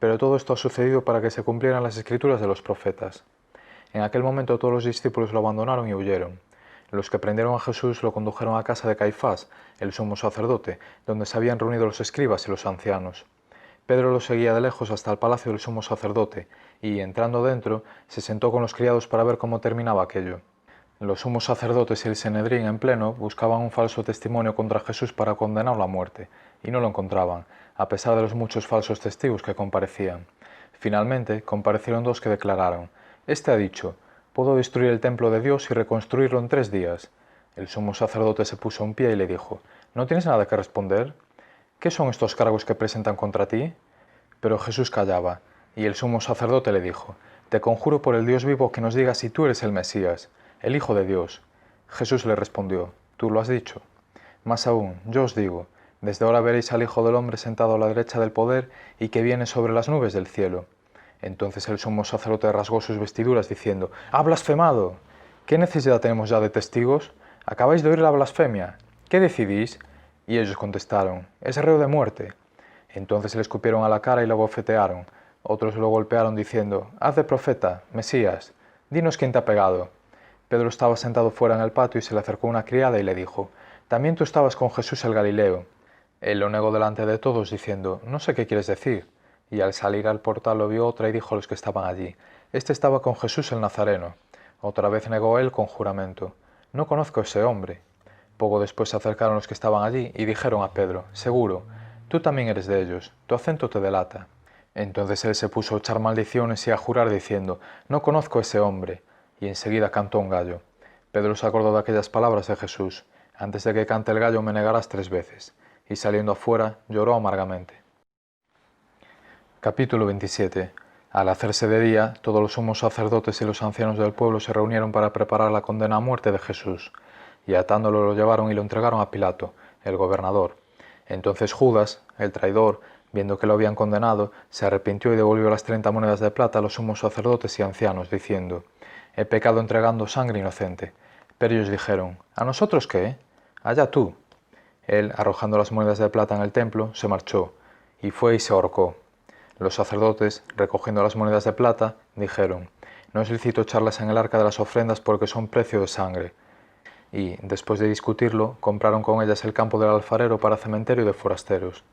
Pero todo esto ha sucedido para que se cumplieran las escrituras de los profetas. En aquel momento todos los discípulos lo abandonaron y huyeron. Los que prendieron a Jesús lo condujeron a casa de Caifás, el sumo sacerdote, donde se habían reunido los escribas y los ancianos. Pedro lo seguía de lejos hasta el palacio del sumo sacerdote, y, entrando dentro, se sentó con los criados para ver cómo terminaba aquello. Los sumos sacerdotes y el Sanedrín en pleno buscaban un falso testimonio contra Jesús para condenarlo a muerte, y no lo encontraban, a pesar de los muchos falsos testigos que comparecían. Finalmente, comparecieron dos que declararon: «Este ha dicho, puedo destruir el templo de Dios y reconstruirlo en 3 días». El sumo sacerdote se puso en pie y le dijo: «¿No tienes nada que responder? ¿Qué son estos cargos que presentan contra ti?». Pero Jesús callaba, y el sumo sacerdote le dijo: «Te conjuro por el Dios vivo que nos digas si tú eres el Mesías, el Hijo de Dios». Jesús le respondió: «Tú lo has dicho. Más aún, yo os digo, desde ahora veréis al Hijo del Hombre sentado a la derecha del poder y que viene sobre las nubes del cielo». Entonces el sumo sacerdote rasgó sus vestiduras diciendo: «¡Ha blasfemado! ¿Qué necesidad tenemos ya de testigos? Acabáis de oír la blasfemia. ¿Qué decidís?». Y ellos contestaron: «Es reo de muerte». Entonces le escupieron a la cara y lo abofetearon. Otros lo golpearon diciendo: «Haz de profeta, Mesías, dinos quién te ha pegado». Pedro estaba sentado fuera en el patio y se le acercó una criada y le dijo: «También tú estabas con Jesús el Galileo». Él lo negó delante de todos diciendo: «No sé qué quieres decir». Y al salir al portal lo vio otra y dijo a los que estaban allí: «Este estaba con Jesús el Nazareno». Otra vez negó él con juramento: «No conozco a ese hombre». Poco después se acercaron los que estaban allí y dijeron a Pedro: «Seguro, tú también eres de ellos, tu acento te delata». Entonces él se puso a echar maldiciones y a jurar diciendo: «No conozco a ese hombre». Y enseguida cantó un gallo. Pedro se acordó de aquellas palabras de Jesús: «Antes de que cante el gallo me negarás 3 veces». Y saliendo afuera lloró amargamente. Capítulo 27. Al hacerse de día, todos los sumos sacerdotes y los ancianos del pueblo se reunieron para preparar la condena a muerte de Jesús. Y atándolo lo llevaron y lo entregaron a Pilato, el gobernador. Entonces Judas, el traidor, viendo que lo habían condenado, se arrepintió y devolvió las 30 monedas de plata a los sumos sacerdotes y ancianos, diciendo: «He pecado entregando sangre inocente». Pero ellos dijeron: «¿A nosotros qué? Allá tú». Él, arrojando las monedas de plata en el templo, se marchó, y fue y se ahorcó. Los sacerdotes, recogiendo las monedas de plata, dijeron: «No es lícito echarlas en el arca de las ofrendas porque son precio de sangre». Y, después de discutirlo, compraron con ellas el campo del alfarero para cementerio de forasteros.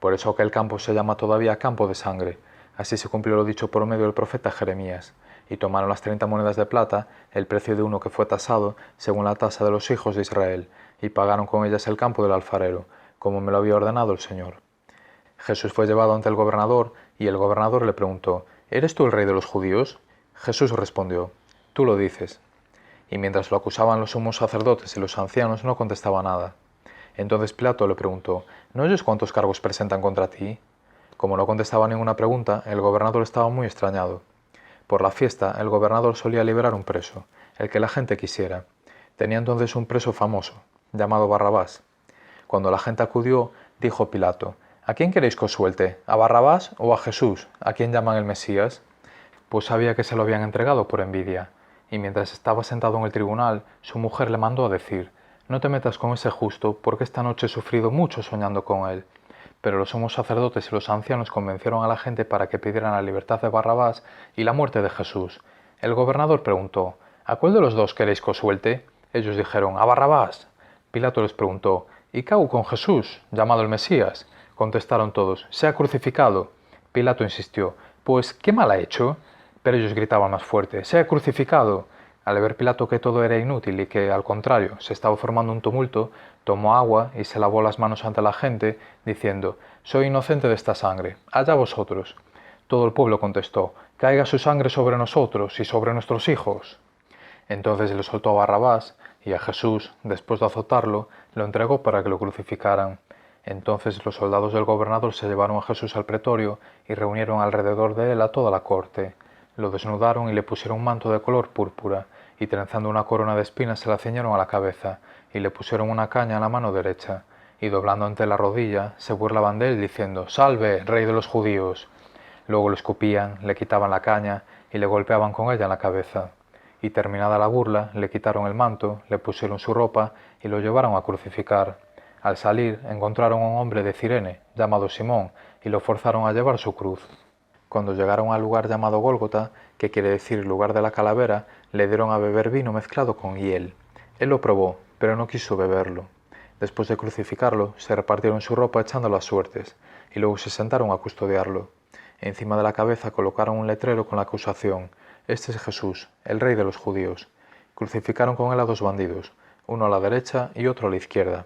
Por eso aquel campo se llama todavía campo de sangre. Así se cumplió lo dicho por medio del profeta Jeremías. Y tomaron las 30 monedas de plata, el precio de uno que fue tasado, según la tasa de los hijos de Israel, y pagaron con ellas el campo del alfarero, como me lo había ordenado el Señor. Jesús fue llevado ante el gobernador, y el gobernador le preguntó: «¿Eres tú el rey de los judíos?». Jesús respondió: «Tú lo dices». Y mientras lo acusaban los sumos sacerdotes y los ancianos, no contestaba nada. Entonces Pilato le preguntó: «¿No oyes cuántos cargos presentan contra ti?». Como no contestaba ninguna pregunta, el gobernador estaba muy extrañado. Por la fiesta, el gobernador solía liberar un preso, el que la gente quisiera. Tenía entonces un preso famoso, llamado Barrabás. Cuando la gente acudió, dijo Pilato: «¿A quién queréis que os suelte? ¿A Barrabás o a Jesús, a quien llaman el Mesías?». Pues sabía que se lo habían entregado por envidia. Y mientras estaba sentado en el tribunal, su mujer le mandó a decir: «No te metas con ese justo, porque esta noche he sufrido mucho soñando con él». Pero los sumos sacerdotes y los ancianos convencieron a la gente para que pidieran la libertad de Barrabás y la muerte de Jesús. El gobernador preguntó: «¿A cuál de los dos queréis que os suelte?». Ellos dijeron: «A Barrabás». Pilato les preguntó: «¿Y qué hago con Jesús, llamado el Mesías?». Contestaron todos: «Sea crucificado». Pilato insistió: «Pues, ¿qué mal ha hecho?». Pero ellos gritaban más fuerte: «¡Sea crucificado!». Al ver Pilato que todo era inútil y que, al contrario, se estaba formando un tumulto, tomó agua y se lavó las manos ante la gente, diciendo: «Soy inocente de esta sangre, allá vosotros». Todo el pueblo contestó: «Caiga su sangre sobre nosotros y sobre nuestros hijos». Entonces le soltó a Barrabás, y a Jesús, después de azotarlo, lo entregó para que lo crucificaran. Entonces los soldados del gobernador se llevaron a Jesús al pretorio y reunieron alrededor de él a toda la corte. Lo desnudaron y le pusieron un manto de color púrpura, y trenzando una corona de espinas se la ciñeron a la cabeza, y le pusieron una caña en la mano derecha, y doblando ante la rodilla, se burlaban de él diciendo: «¡Salve, rey de los judíos!». Luego lo escupían, le quitaban la caña, y le golpeaban con ella en la cabeza. Y terminada la burla, le quitaron el manto, le pusieron su ropa, y lo llevaron a crucificar. Al salir, encontraron a un hombre de Cirene, llamado Simón, y lo forzaron a llevar su cruz. Cuando llegaron al lugar llamado Gólgota, que quiere decir lugar de la calavera, le dieron a beber vino mezclado con hiel. Él lo probó, pero no quiso beberlo. Después de crucificarlo, se repartieron su ropa echándolo a suertes, y luego se sentaron a custodiarlo. Encima de la cabeza colocaron un letrero con la acusación: «Este es Jesús, el rey de los judíos». Crucificaron con él a 2 bandidos, uno a la derecha y otro a la izquierda.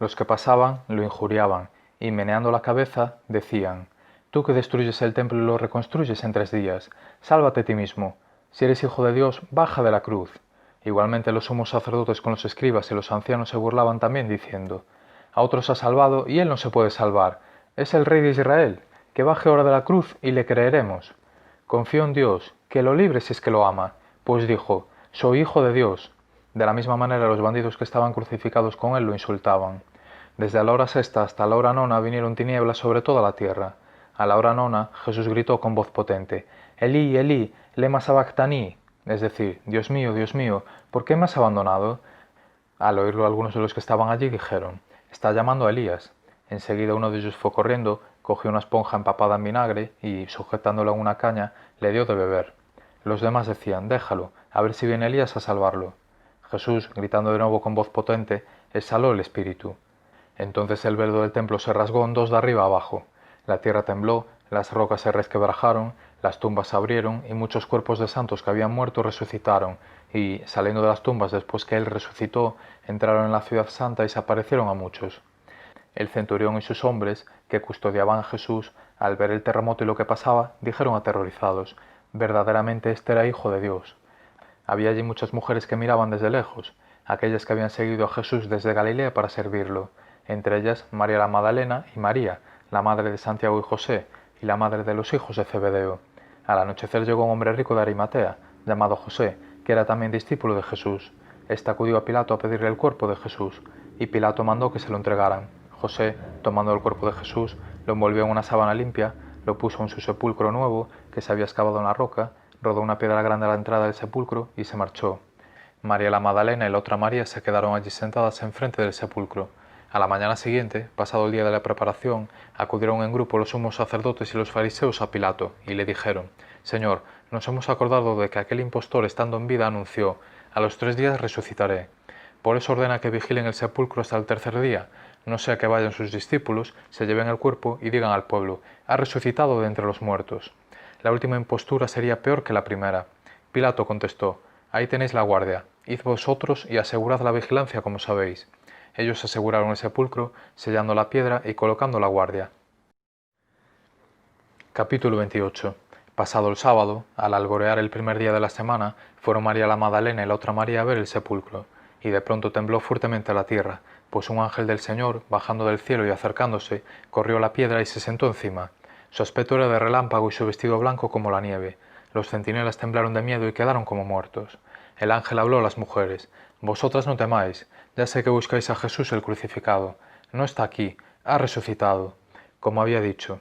Los que pasaban lo injuriaban, y meneando la cabeza decían: «Tú que destruyes el templo y lo reconstruyes en 3 días, sálvate a ti mismo. Si eres hijo de Dios, baja de la cruz». Igualmente los sumos sacerdotes con los escribas y los ancianos se burlaban también diciendo: «A otros ha salvado y él no se puede salvar. Es el rey de Israel. Que baje ahora de la cruz y le creeremos». Confío en Dios, que lo libre si es que lo ama, pues dijo: «Soy hijo de Dios». De la misma manera los bandidos que estaban crucificados con él lo insultaban. Desde la hora sexta hasta la hora nona vinieron tinieblas sobre toda la tierra. A la hora nona Jesús gritó con voz potente: «Elí, Elí, lema sabactani», es decir: «Dios mío, ¿por qué me has abandonado?». Al oírlo algunos de los que estaban allí dijeron: «Está llamando a Elías». Enseguida uno de ellos fue corriendo, cogió una esponja empapada en vinagre y, sujetándola en una caña, le dio de beber. Los demás decían: «Déjalo, a ver si viene Elías a salvarlo». Jesús, gritando de nuevo con voz potente, exhaló el espíritu. Entonces el velo del templo se rasgó en 2 de arriba abajo. La tierra tembló, las rocas se resquebrajaron, las tumbas se abrieron y muchos cuerpos de santos que habían muerto resucitaron y, saliendo de las tumbas después que él resucitó, entraron en la ciudad santa y se aparecieron a muchos. El centurión y sus hombres, que custodiaban a Jesús, al ver el terremoto y lo que pasaba, dijeron aterrorizados: «Verdaderamente este era hijo de Dios». Había allí muchas mujeres que miraban desde lejos, aquellas que habían seguido a Jesús desde Galilea para servirlo, entre ellas María la Magdalena y María, la madre de Santiago y José, y la madre de los hijos de Zebedeo. Al anochecer llegó un hombre rico de Arimatea, llamado José, que era también discípulo de Jesús. Este acudió a Pilato a pedirle el cuerpo de Jesús, y Pilato mandó que se lo entregaran. José, tomando el cuerpo de Jesús, lo envolvió en una sábana limpia, lo puso en su sepulcro nuevo, que se había excavado en la roca, rodó una piedra grande a la entrada del sepulcro y se marchó. María la Magdalena y la otra María se quedaron allí sentadas enfrente del sepulcro. A la mañana siguiente, pasado el día de la preparación, acudieron en grupo los sumos sacerdotes y los fariseos a Pilato, y le dijeron: «Señor, nos hemos acordado de que aquel impostor, estando en vida, anunció: a los 3 días resucitaré. Por eso ordena que vigilen el sepulcro hasta el 3er día, no sea que vayan sus discípulos, se lleven el cuerpo y digan al pueblo: ha resucitado de entre los muertos». La última impostura sería peor que la primera. Pilato contestó: «Ahí tenéis la guardia, id vosotros y asegurad la vigilancia como sabéis». Ellos aseguraron el sepulcro, sellando la piedra y colocando la guardia. Capítulo 28. Pasado el sábado, al alborear el primer día de la semana, fueron María la Magdalena y la otra María a ver el sepulcro, y de pronto tembló fuertemente la tierra, pues un ángel del Señor, bajando del cielo y acercándose, corrió la piedra y se sentó encima. Su aspecto era de relámpago y su vestido blanco como la nieve. Los centinelas temblaron de miedo y quedaron como muertos. El ángel habló a las mujeres: «Vosotras no temáis, ya sé que buscáis a Jesús el crucificado. No está aquí, ha resucitado, como había dicho.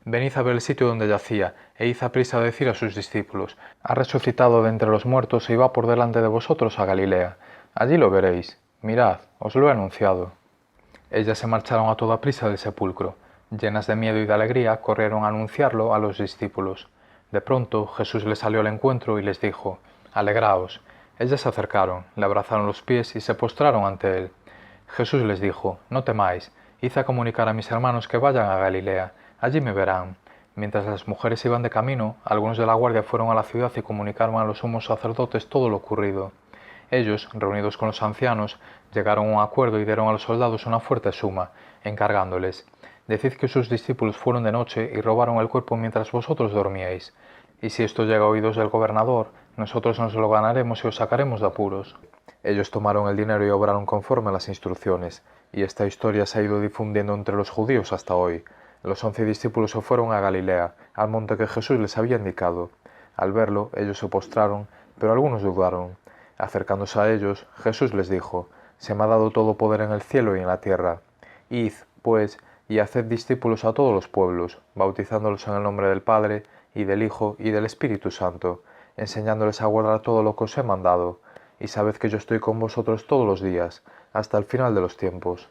Venid a ver el sitio donde yacía, e id a prisa a decir a sus discípulos: ha resucitado de entre los muertos y va por delante de vosotros a Galilea. Allí lo veréis. Mirad, os lo he anunciado». Ellas se marcharon a toda prisa del sepulcro. Llenas de miedo y de alegría, corrieron a anunciarlo a los discípulos. De pronto Jesús les salió al encuentro y les dijo: «Alegraos». Ellas se acercaron, le abrazaron los pies y se postraron ante él. Jesús les dijo: «No temáis, id a comunicar a mis hermanos que vayan a Galilea, allí me verán». Mientras las mujeres iban de camino, algunos de la guardia fueron a la ciudad y comunicaron a los sumos sacerdotes todo lo ocurrido. Ellos, reunidos con los ancianos, llegaron a un acuerdo y dieron a los soldados una fuerte suma, encargándoles: «Decid que sus discípulos fueron de noche y robaron el cuerpo mientras vosotros dormíais. Y si esto llega a oídos del gobernador, nosotros nos lo ganaremos y os sacaremos de apuros». Ellos tomaron el dinero y obraron conforme a las instrucciones, y esta historia se ha ido difundiendo entre los judíos hasta hoy. Los 11 discípulos se fueron a Galilea, al monte que Jesús les había indicado. Al verlo, ellos se postraron, pero algunos dudaron. Acercándose a ellos, Jesús les dijo: «Se me ha dado todo poder en el cielo y en la tierra. Id, pues, y haced discípulos a todos los pueblos, bautizándolos en el nombre del Padre, y del Hijo, y del Espíritu Santo, enseñándoles a guardar todo lo que os he mandado. Y sabed que yo estoy con vosotros todos los días, hasta el final de los tiempos».